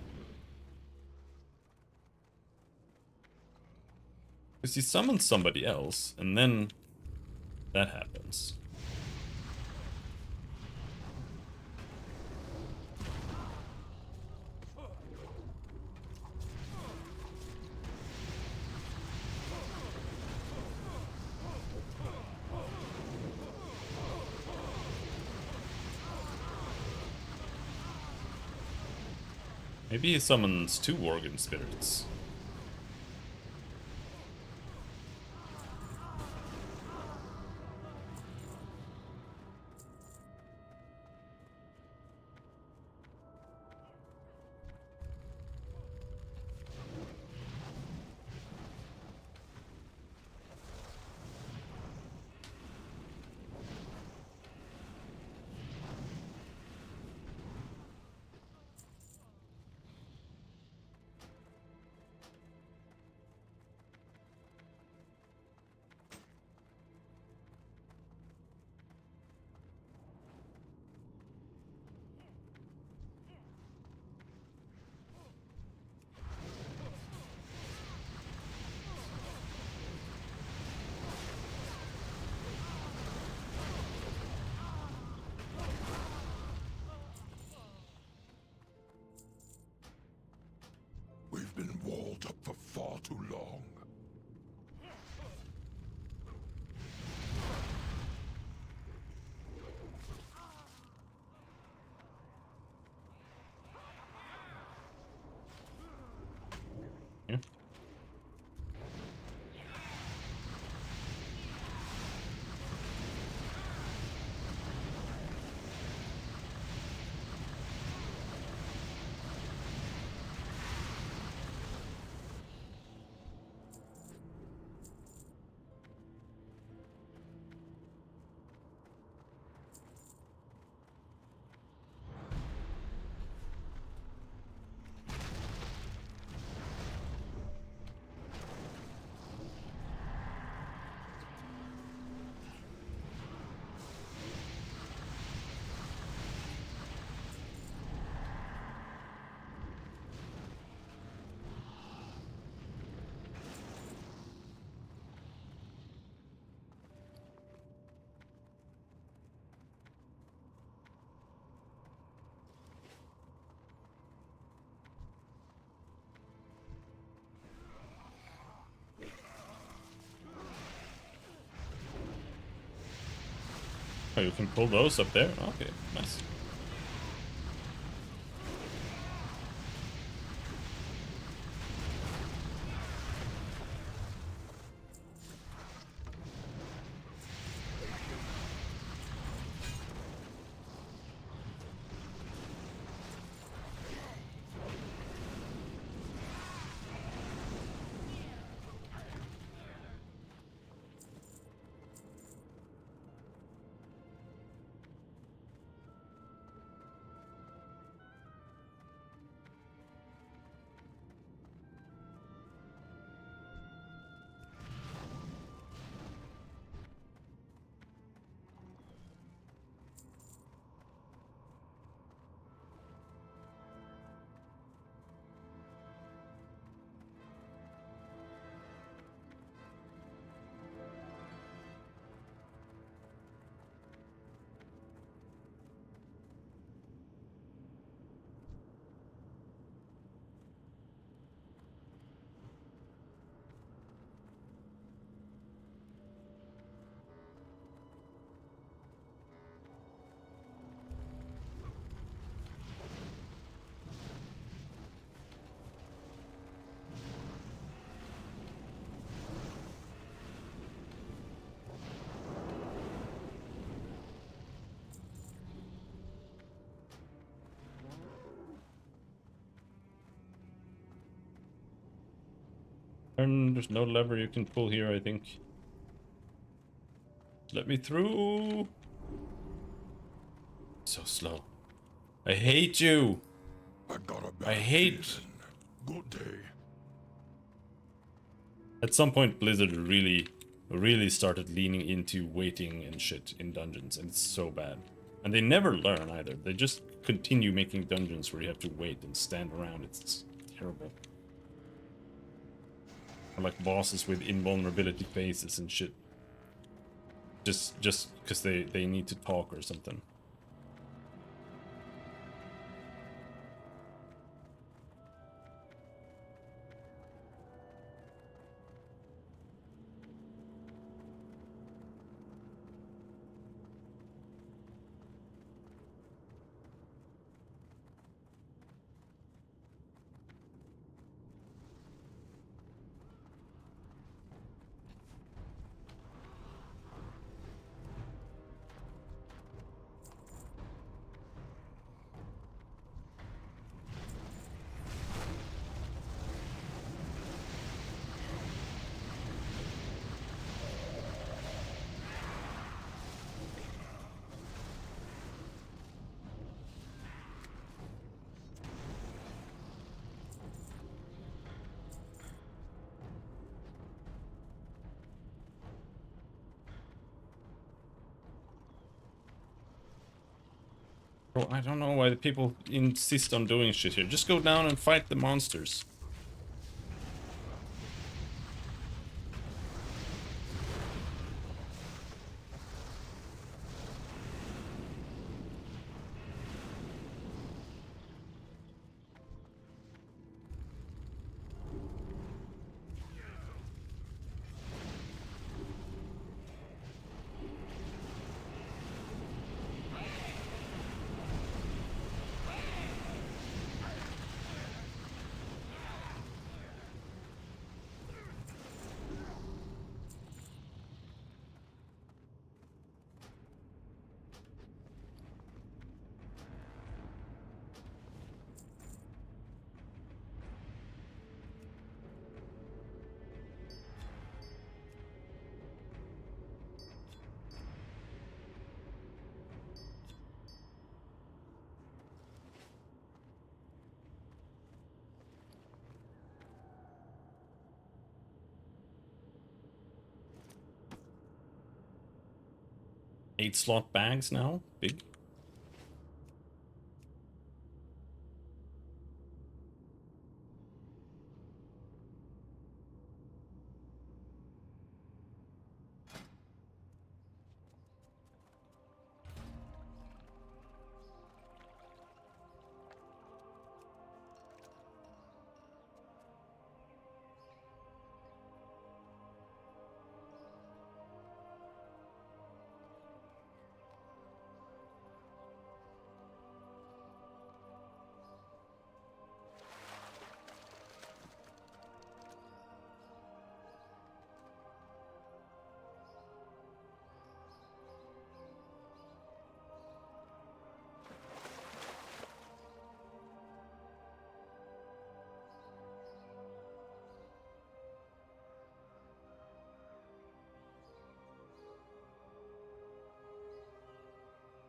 Because he summons somebody else, and then that happens. Maybe he summons 2 Worgen spirits. We've been walled up for far too long. Yeah. Oh, you can pull those up there? Okay, nice. And there's no lever you can pull here, I think. Let me through. So slow. I hate you. I got a bad I hate. feeling. Good day. At some point, Blizzard really started leaning into waiting and shit in dungeons, and it's so bad. And they never learn either. They just continue making dungeons where you have to wait and stand around. It's terrible. Or like bosses with invulnerability phases and shit. Just because they need to talk or something. Bro, I don't know why the people insist on doing shit here. Just go down and fight the monsters. Eight slot bags now? Big.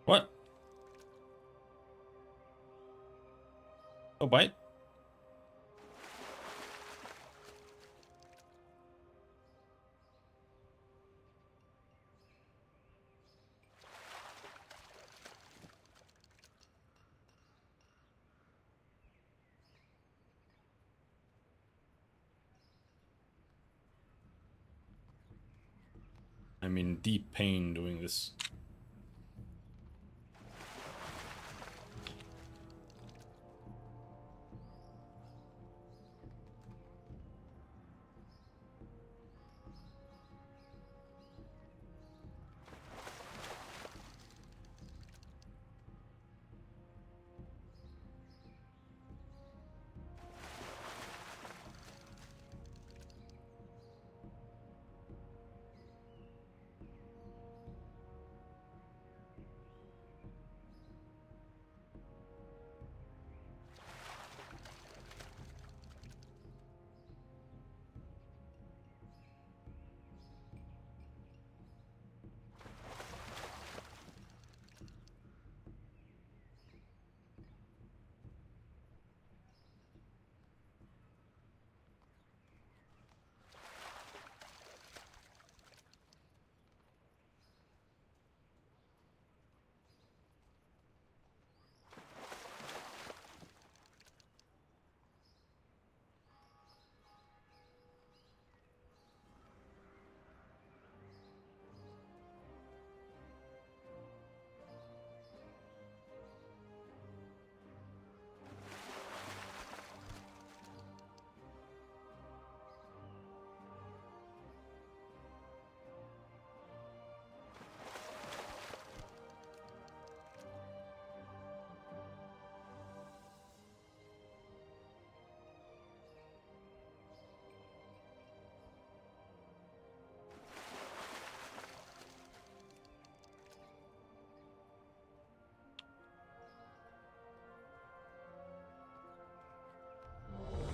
What? Oh, bite? I'm in deep pain doing this.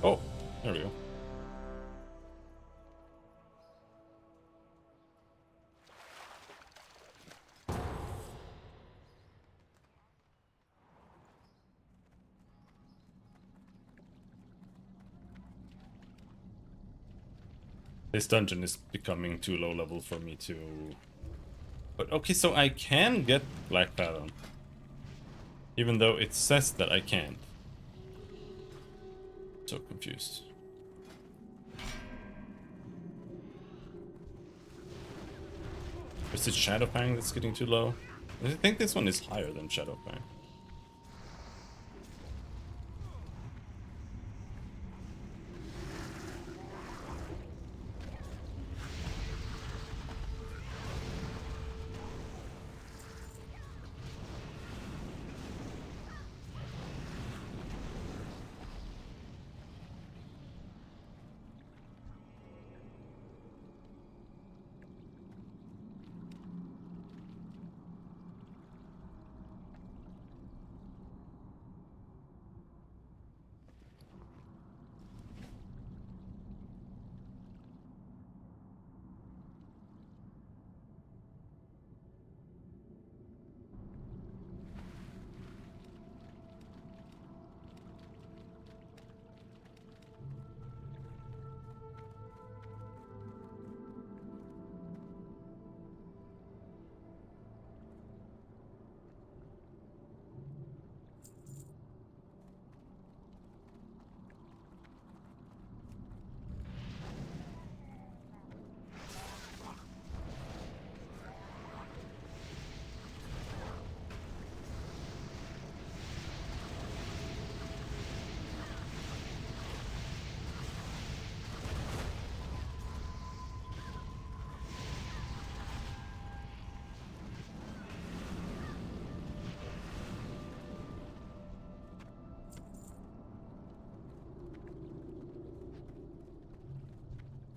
Oh, there we go. This dungeon is becoming too low level for me to... But okay, so I can get Black Pattern. Even though it says that I can't. So confused. Is it Shadowfang that's getting too low? I think this one is higher than Shadowfang.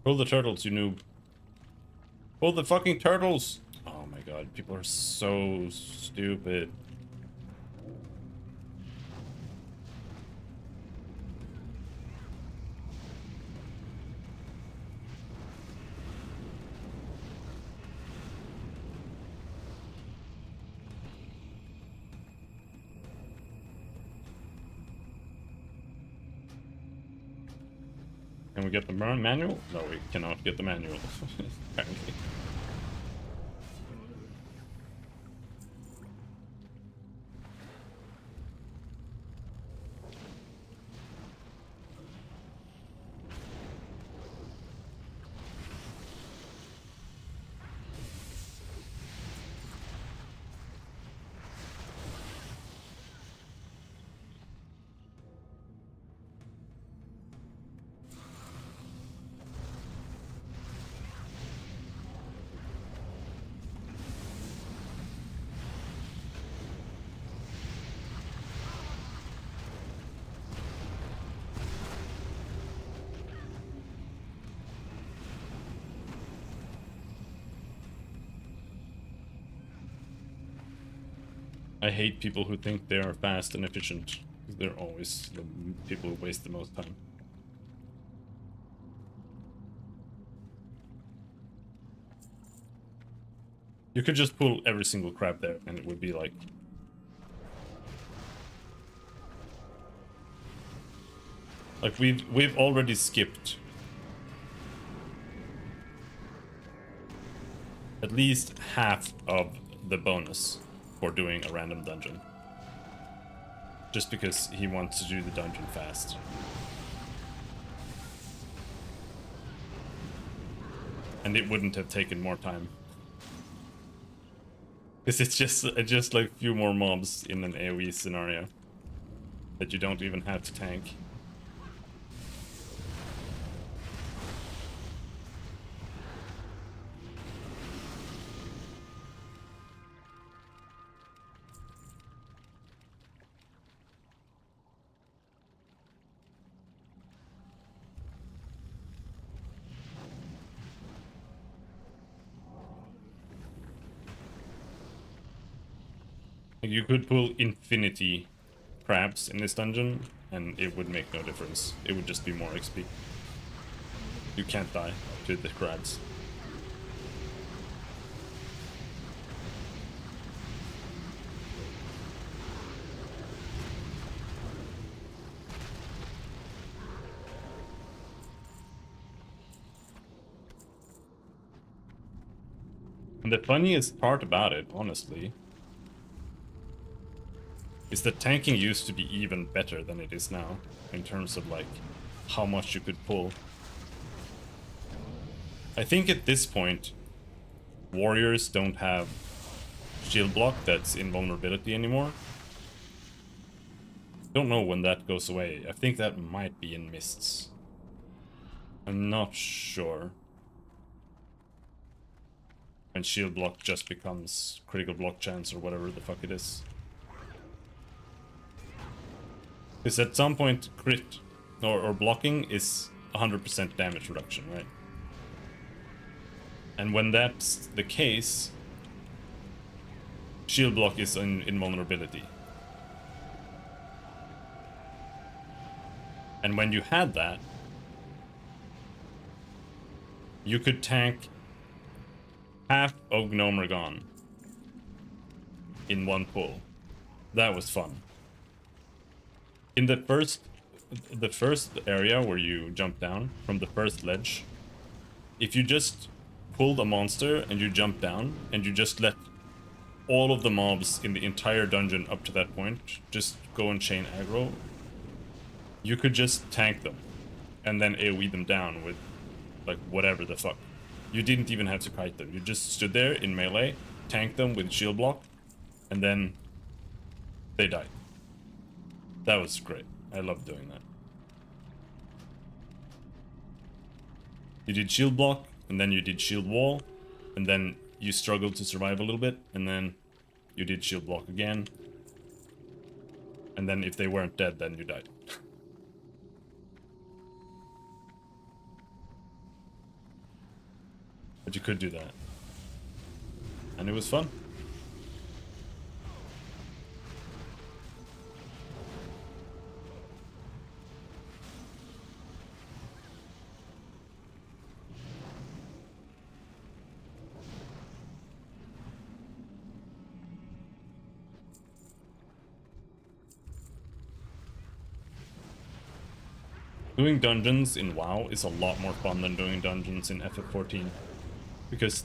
Pull the turtles, you noob. Pull the fucking turtles! Oh my god, people are so stupid. Can we get the manual? No, we cannot get the manual, apparently. I hate people who think they are fast and efficient. They're always the people who waste the most time. You could just pull every single crab there and it would be like... Like we've already skipped at least half of the bonus for doing a random dungeon. Just because he wants to do the dungeon fast. And it wouldn't have taken more time. Because it's just like a few more mobs in an AoE scenario that you don't even have to tank. You could pull infinity crabs in this dungeon, and it would make no difference. It would just be more XP. You can't die to the crabs. And the funniest part about it, honestly, is that tanking used to be even better than it is now, in terms of like how much you could pull. I think at this point, warriors don't have shield block that's invulnerability anymore. Don't know when that goes away. I think that might be in Mists. I'm not sure. And shield block just becomes critical block chance or whatever the fuck it is. Because at some point crit or blocking is 100% damage reduction, right? And when that's the case, shield block is an invulnerability. And when you had that, you could tank half of Gnomergon in one pull. That was fun. In the first area where you jump down from the first ledge, if you just pulled a monster and you jump down and you just let all of the mobs in the entire dungeon up to that point just go and chain aggro, you could just tank them and then AoE them down with like whatever the fuck. You didn't even have to kite them. You just stood there in melee, tanked them with shield block, and then they died. That was great. I loved doing that. You did shield block, and then you did shield wall, and then you struggled to survive a little bit, and then you did shield block again. And then if they weren't dead, then you died. But you could do that. And it was fun. Doing dungeons in WoW is a lot more fun than doing dungeons in FF14. Because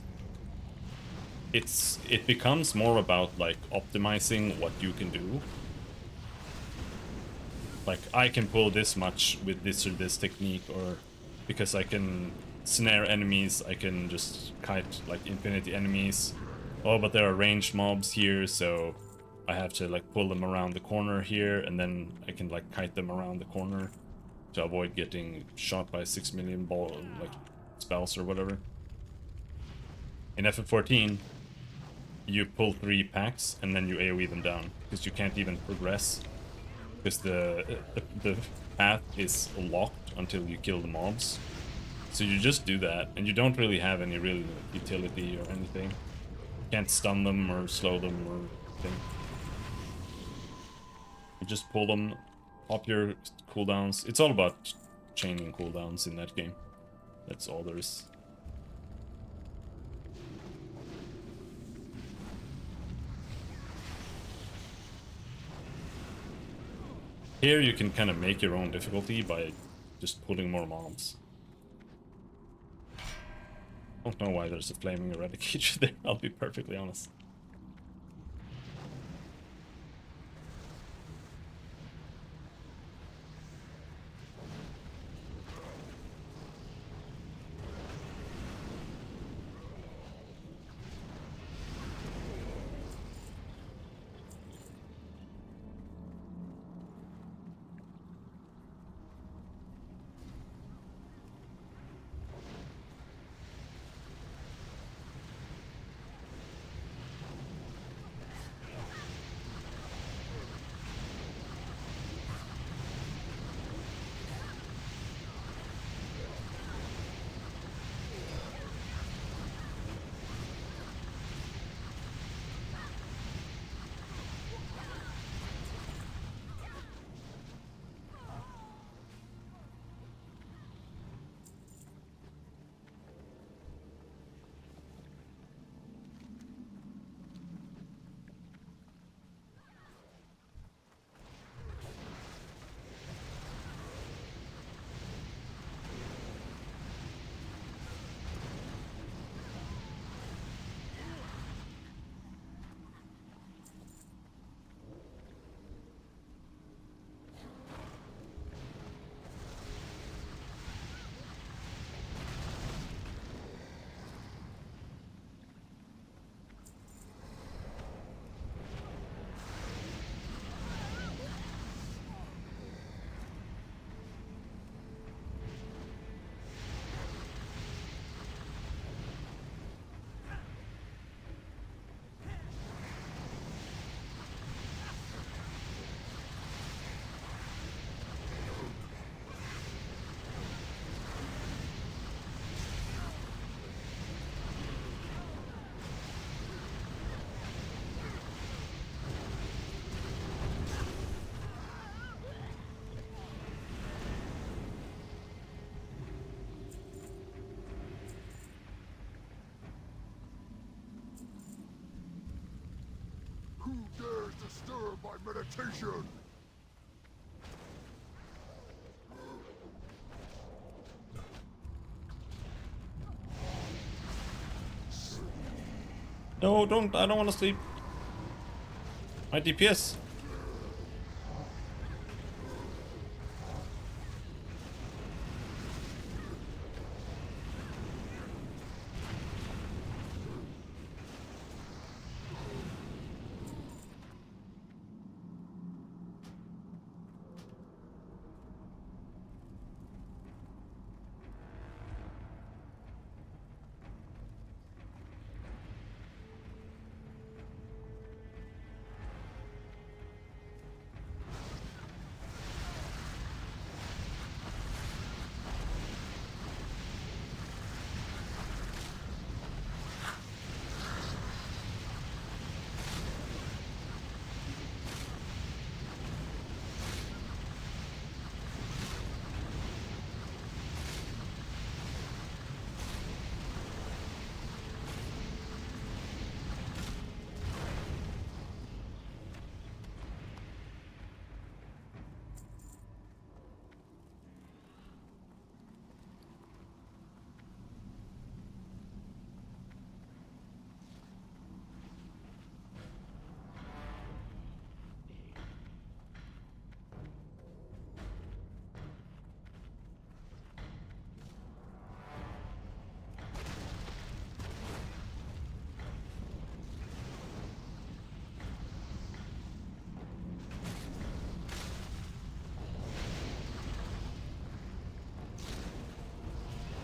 it becomes more about like optimizing what you can do. Like I can pull this much with this or this technique, or because I can snare enemies, I can just kite like infinity enemies. Oh, but there are ranged mobs here, so I have to like pull them around the corner here, and then I can like kite them around the corner to avoid getting shot by 6 million like spells or whatever. In FF14, you pull 3 packs and then you AoE them down, because you can't even progress, because the path is locked until you kill the mobs. So you just do that, and you don't really have any real utility or anything. You can't stun them or slow them or anything. You just pull them, up your cooldowns. It's all about chaining cooldowns in that game. That's all there is. Here you can kind of make your own difficulty by just pulling more mobs. Don't know why there's a flaming eradicator there, I'll be perfectly honest. Who dares disturb my meditation? No, don't. I don't want to sleep. My DPS.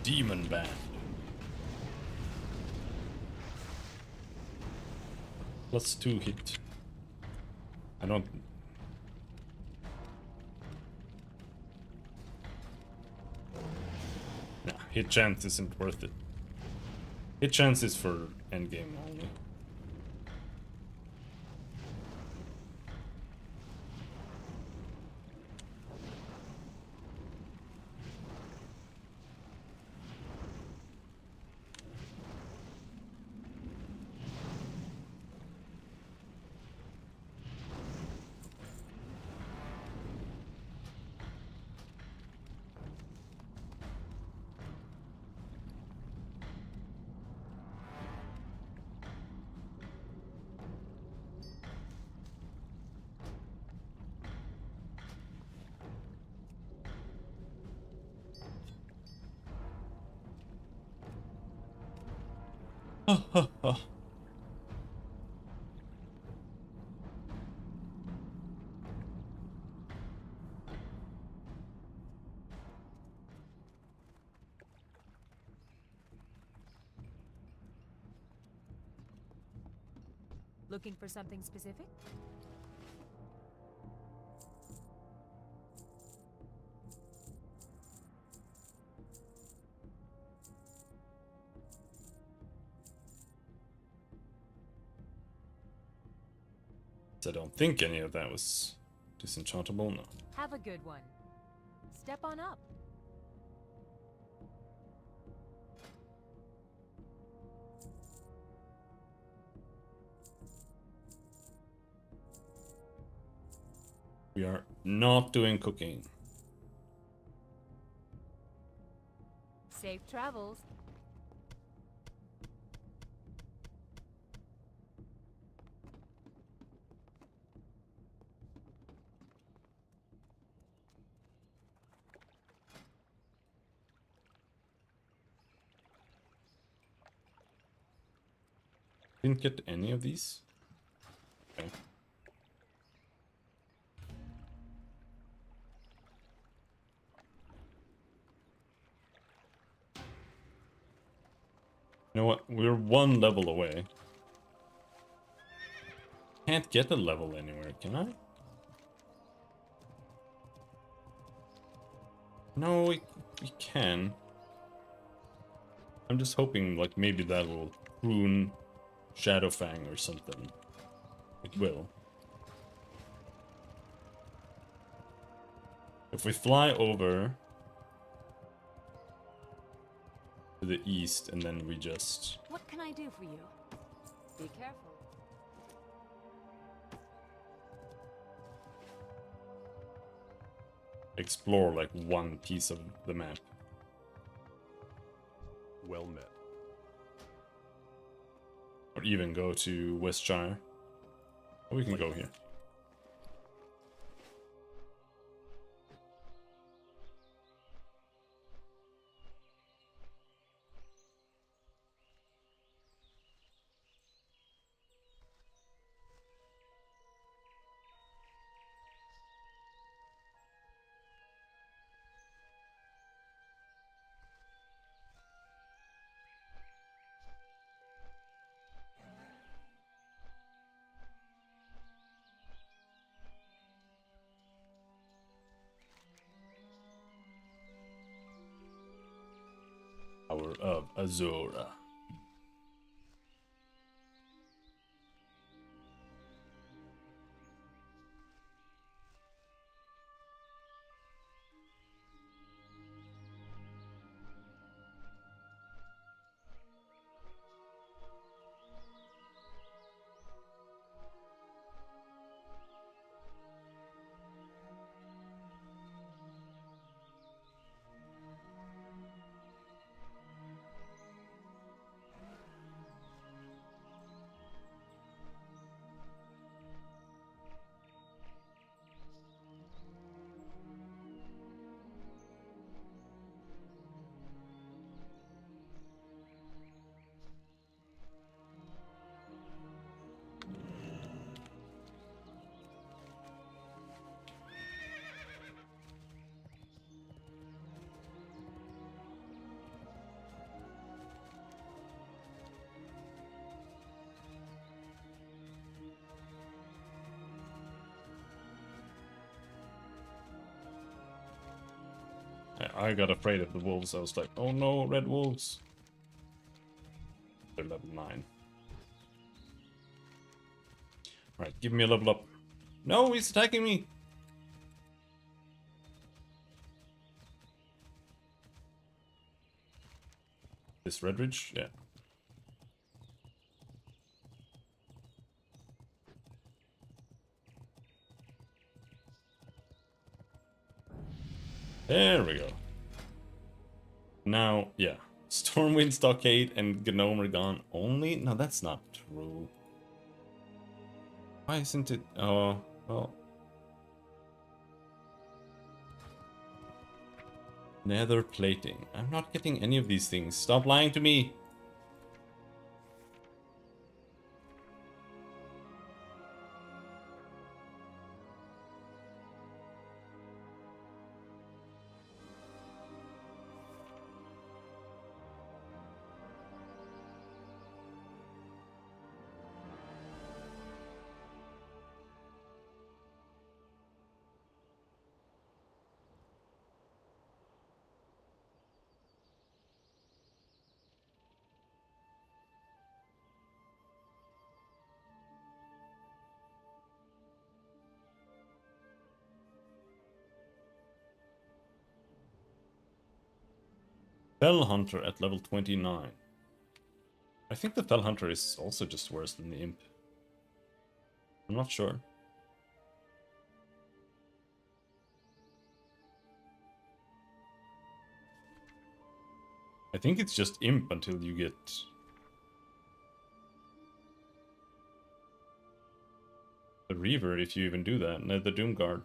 Demon Band. +2 hit. I don't... Nah, hit chance isn't worth it. Hit chance is for endgame only. Looking for something specific? I don't think any of that was disenchantable, no. Have a good one. Step on up. We are not doing cooking. Safe travels. Didn't get any of these? Okay. You know what? We're one level away. Can't get a level anywhere, can I? No, we can. I'm just hoping, like, maybe that will ruin Shadowfang or something. It will. If we fly over to the east and then we just... What can I do for you? Be careful. explore like one piece of the map. Well met. Or even go to Westshire. Or we can go here. Tower of Azura. I got afraid of the wolves. I was like, oh no, red wolves. They're level 9. Alright, give me a level up. No, he's attacking me! This red ridge? Yeah. There we go. Now, yeah. Stormwind Stockade and Gnome are gone only? No, that's not true. Why isn't it? Oh, well. Nether plating. I'm not getting any of these things. Stop lying to me. Fell Hunter at level 29. I think the Fell Hunter is also just worse than the Imp. I'm not sure. I think it's just Imp until you get... the Reaver, if you even do that, and the Doomguard.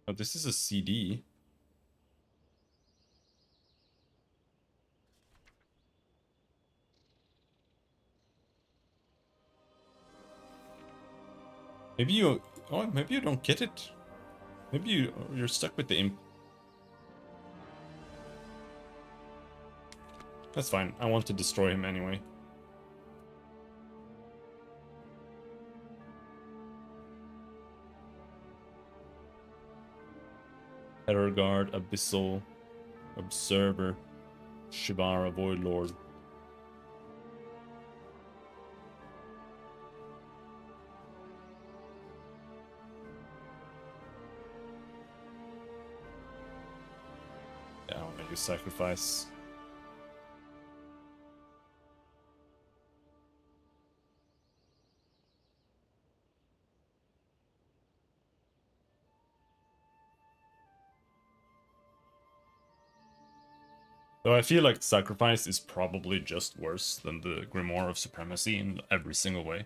Oh, this is a CD. Maybe you... oh, maybe you don't get it. Maybe you're stuck with the Imp. That's fine. I want to destroy him anyway. Terror Guard, Abyssal, Observer, Shibara, Void Lord. Yeah, I'll make a sacrifice. So I feel like Sacrifice is probably just worse than the Grimoire of Supremacy in every single way.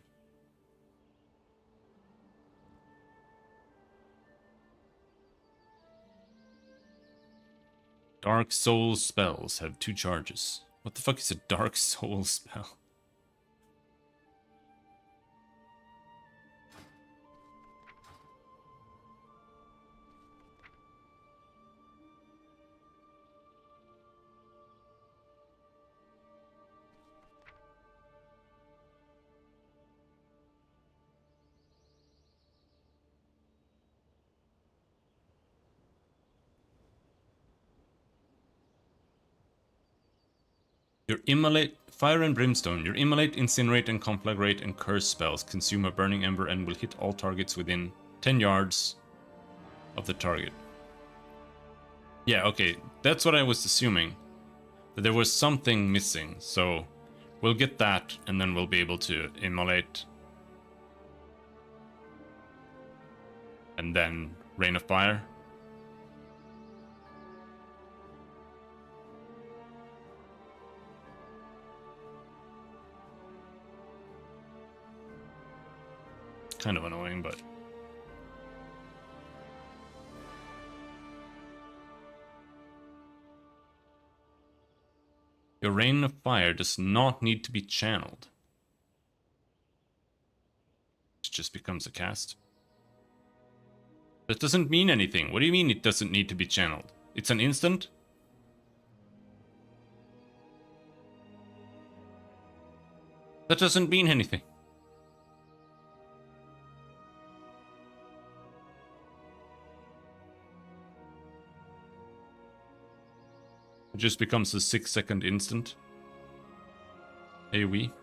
Dark Soul spells have 2 charges. What the fuck is a Dark Soul spell? Your Immolate, Fire and Brimstone. Your Immolate, Incinerate, and Conflagrate and Curse spells consume a Burning Ember and will hit all targets within 10 yards of the target. Yeah, okay, that's what I was assuming. That there was something missing, so we'll get that and then we'll be able to Immolate. And then Rain of Fire. Kind of annoying, but your Rain of Fire does not need to be channeled. It just becomes a cast. That doesn't mean anything. What do you mean it doesn't need to be channeled? It's an instant? That doesn't mean anything. It just becomes a 6-second instant. AoE.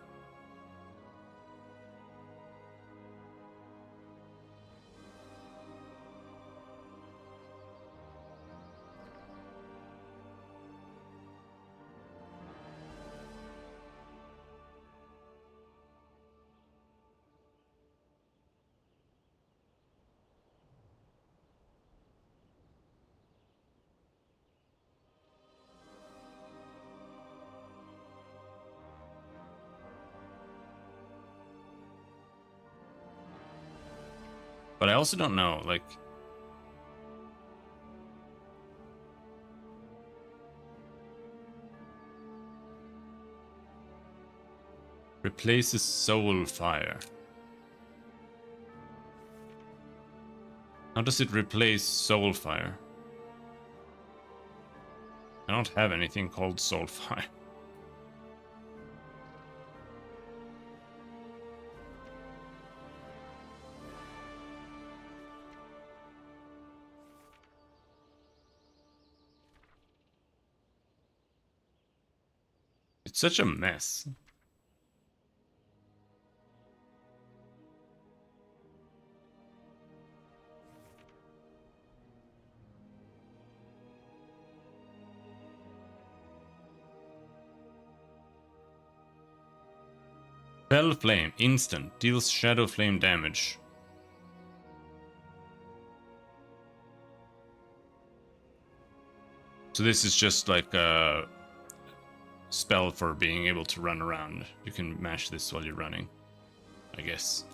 But I also don't know, like... Replaces Soul Fire. How does it replace Soul Fire? I don't have anything called Soul Fire. It's such a mess. Fell Flame, instant, deals Shadow Flame damage. So this is just like a spell for being able to run around. You can mash this while you're running, I guess.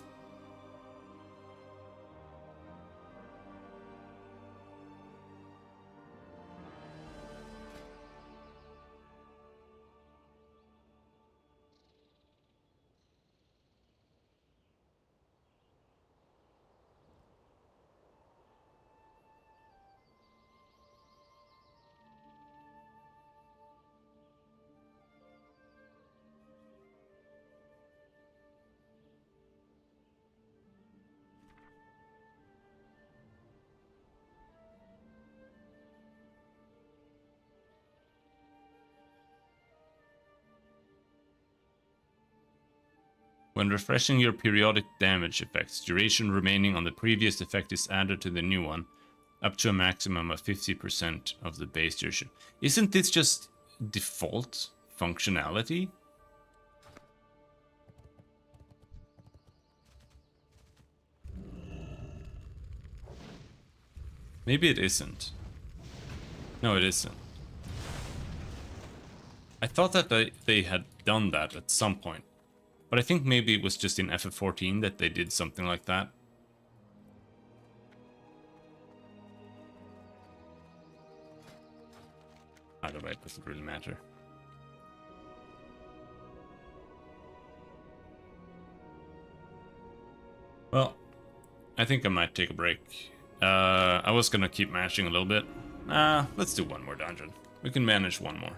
When refreshing your periodic damage effects, duration remaining on the previous effect is added to the new one, up to a maximum of 50% of the base duration. Isn't this just default functionality? Maybe it isn't. No, it isn't. I thought that they had done that at some point. But I think maybe it was just in FF14 that they did something like that. Either way, it doesn't really matter. Well, I think I might take a break. I was gonna keep mashing a little bit. Let's do one more dungeon. We can manage one more.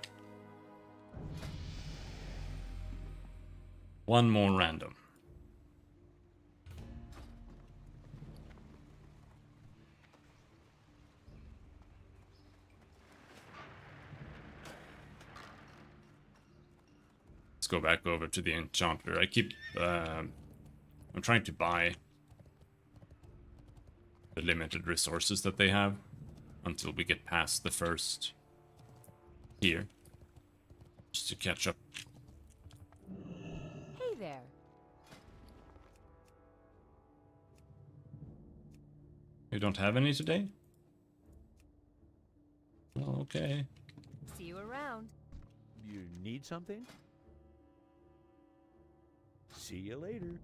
One more random. Let's go back over to the enchanter. I keep I'm trying to buy the limited resources that they have until we get past the first here, just to catch up. Hey there. You don't have any today? Well, okay. See you around. You need something? See you later.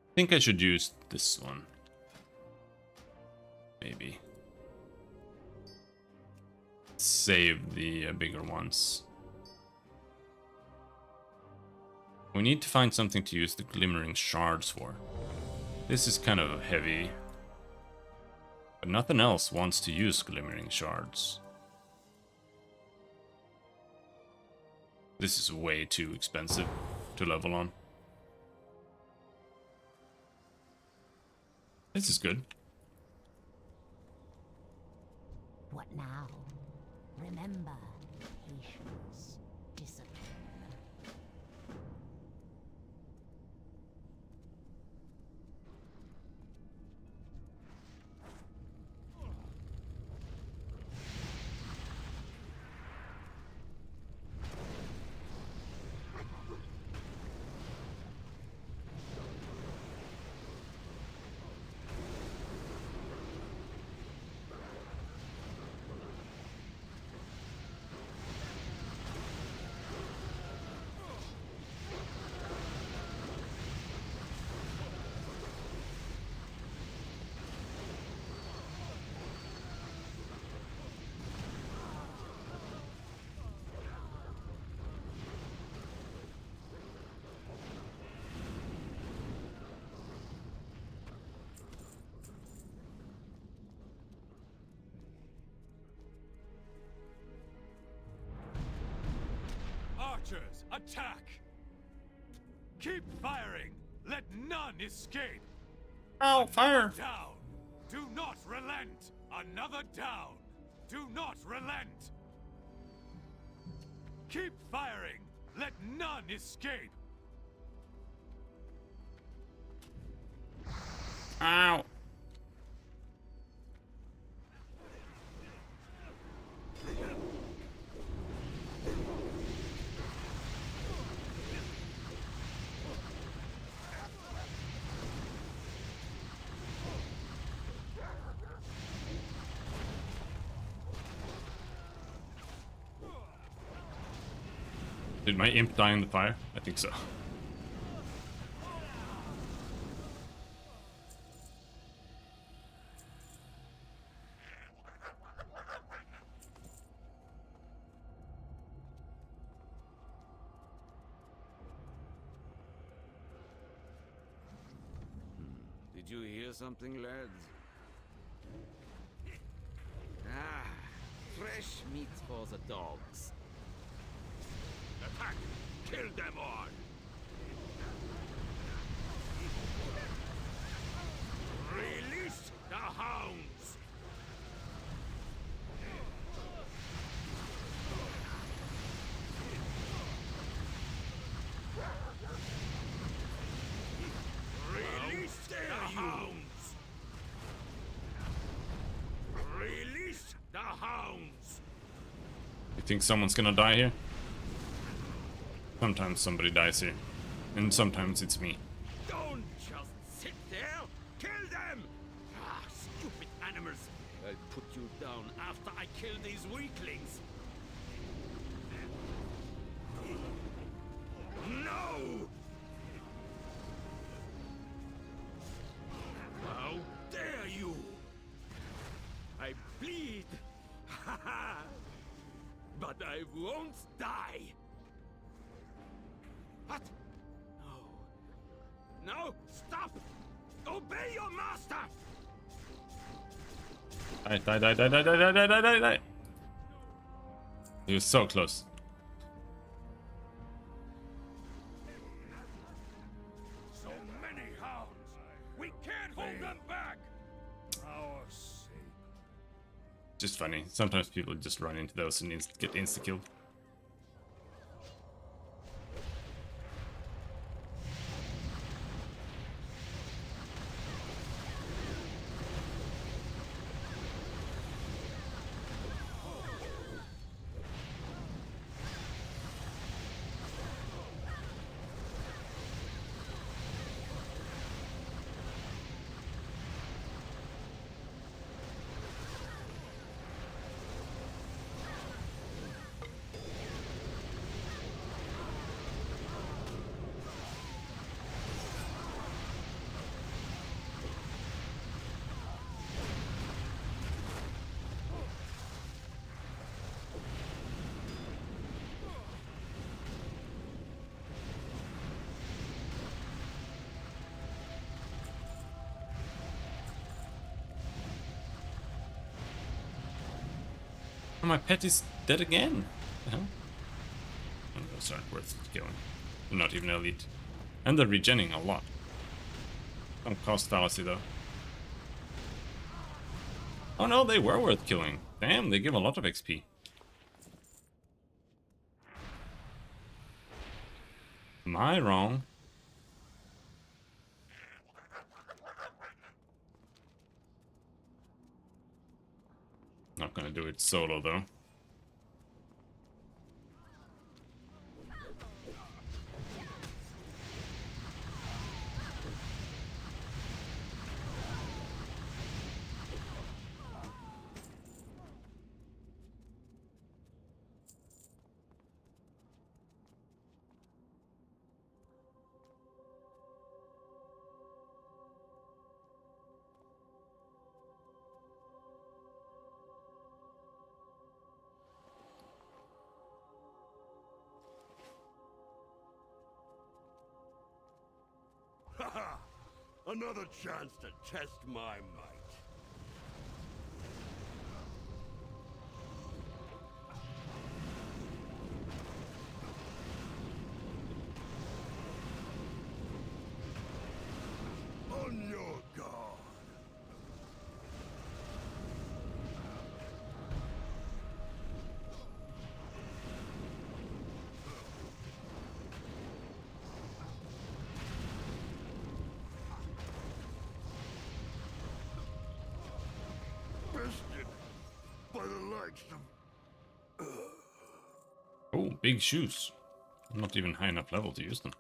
I think I should use this one. Maybe. Save the bigger ones. We need to find something to use the glimmering shards for. This is kind of heavy. But nothing else wants to use glimmering shards. This is way too expensive to level on. This is good. What now? Remember, patience, discipline. Archers, attack! Keep firing! Let none escape! Oh, fire! Down! Do not relent! Another down! Do not relent! Keep firing! Let none escape! Ow! Did my imp die in the fire? I think so. Did you hear something, lads? Ah, fresh meat for the dogs. Attack! Kill them all! Release the hounds! Release the hounds! Release the hounds! You think someone's gonna die here? Sometimes somebody dies here. And sometimes it's me. Don't just sit there! Kill them! Ah, stupid animals! I'll put you down after I kill these weaklings! No! How dare you! I bleed! But I won't die! What? No. No! Stop! Obey your master! Die. He was so close. So many hounds! We can't hold them back! Our sake. Just funny. Sometimes people just run into those and get insta-killed. Oh, my pet is dead again. The hell? Oh, those aren't worth killing. They're not even elite. And they're regenning a lot. Some cost fallacy though. Oh no, they were worth killing. Damn, they give a lot of XP. Am I wrong? Not gonna do it solo though. Haha! Another chance to test my might. On your guard. Bested by the likes of... Oh, big shoes. I'm not even high enough level to use them.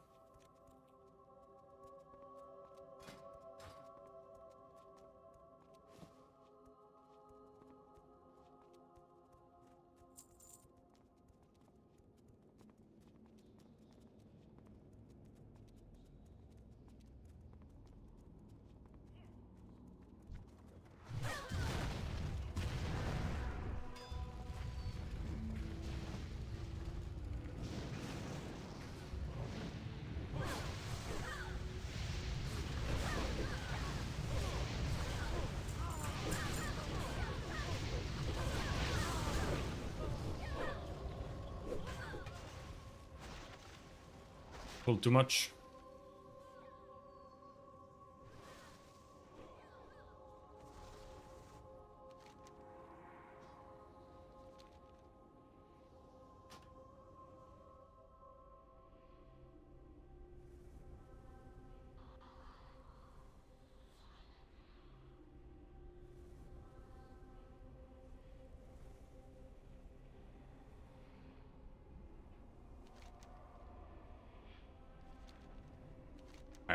Pulled too much.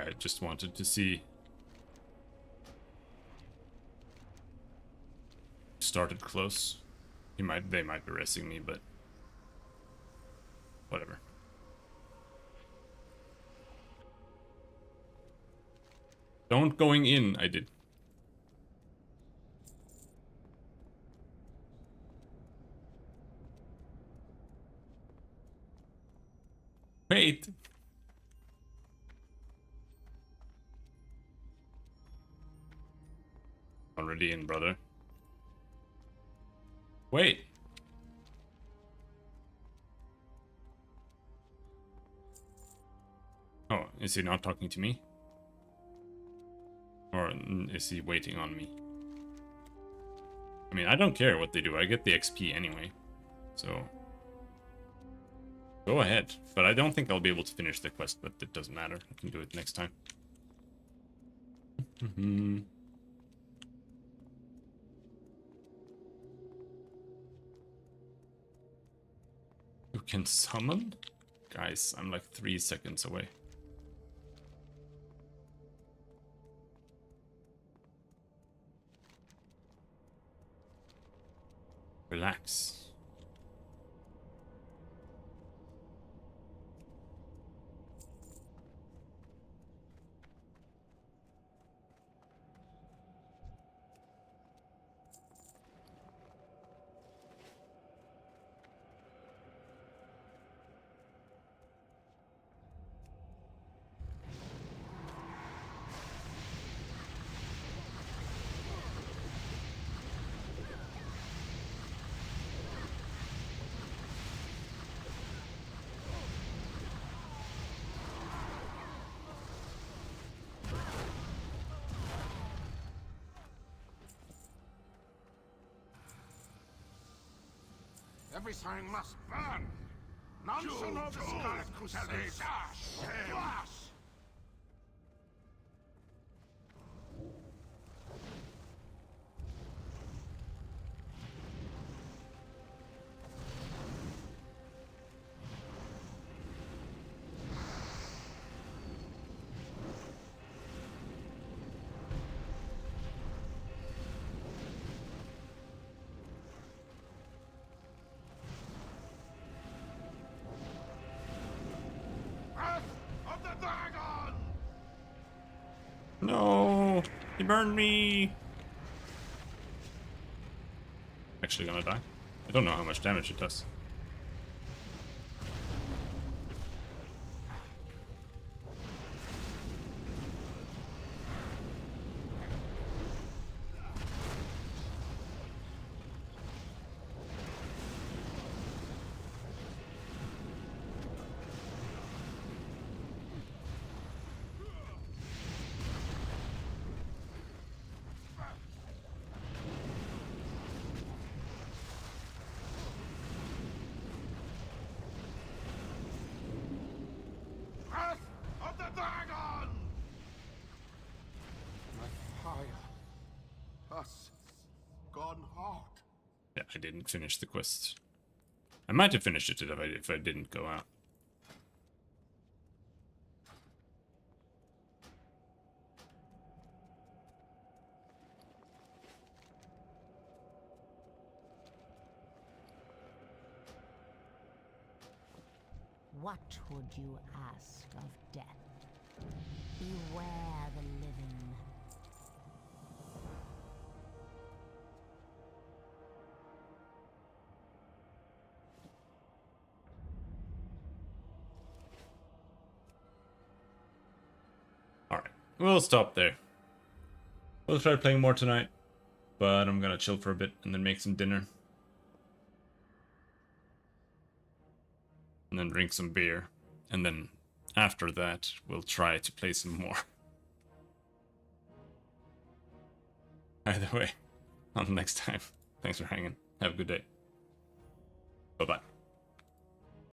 I just wanted to see. Started close. They might be racing me, but whatever. Don't going in, I did. Wait. Already in, brother. Wait. Oh, is he not talking to me? Or is he waiting on me? I mean, I don't care what they do. I get the XP anyway. So go ahead. But I don't think I'll be able to finish the quest, but it doesn't matter. I can do it next time. You can summon? Guys, I'm like 3 seconds away. Relax. Everything must burn. None shall know the Scarlet Crusades. Flash! No, he burned me. Actually gonna die. I don't know how much damage it does. Yeah, I didn't finish the quest. I might have finished it if I didn't go out. What would you ask of death? Beware the living. Alright, we'll stop there. We'll try playing more tonight, but I'm gonna chill for a bit and then make some dinner. And then drink some beer. And then after that, we'll try to play some more. Either way, until next time. Thanks for hanging. Have a good day. Bye-bye.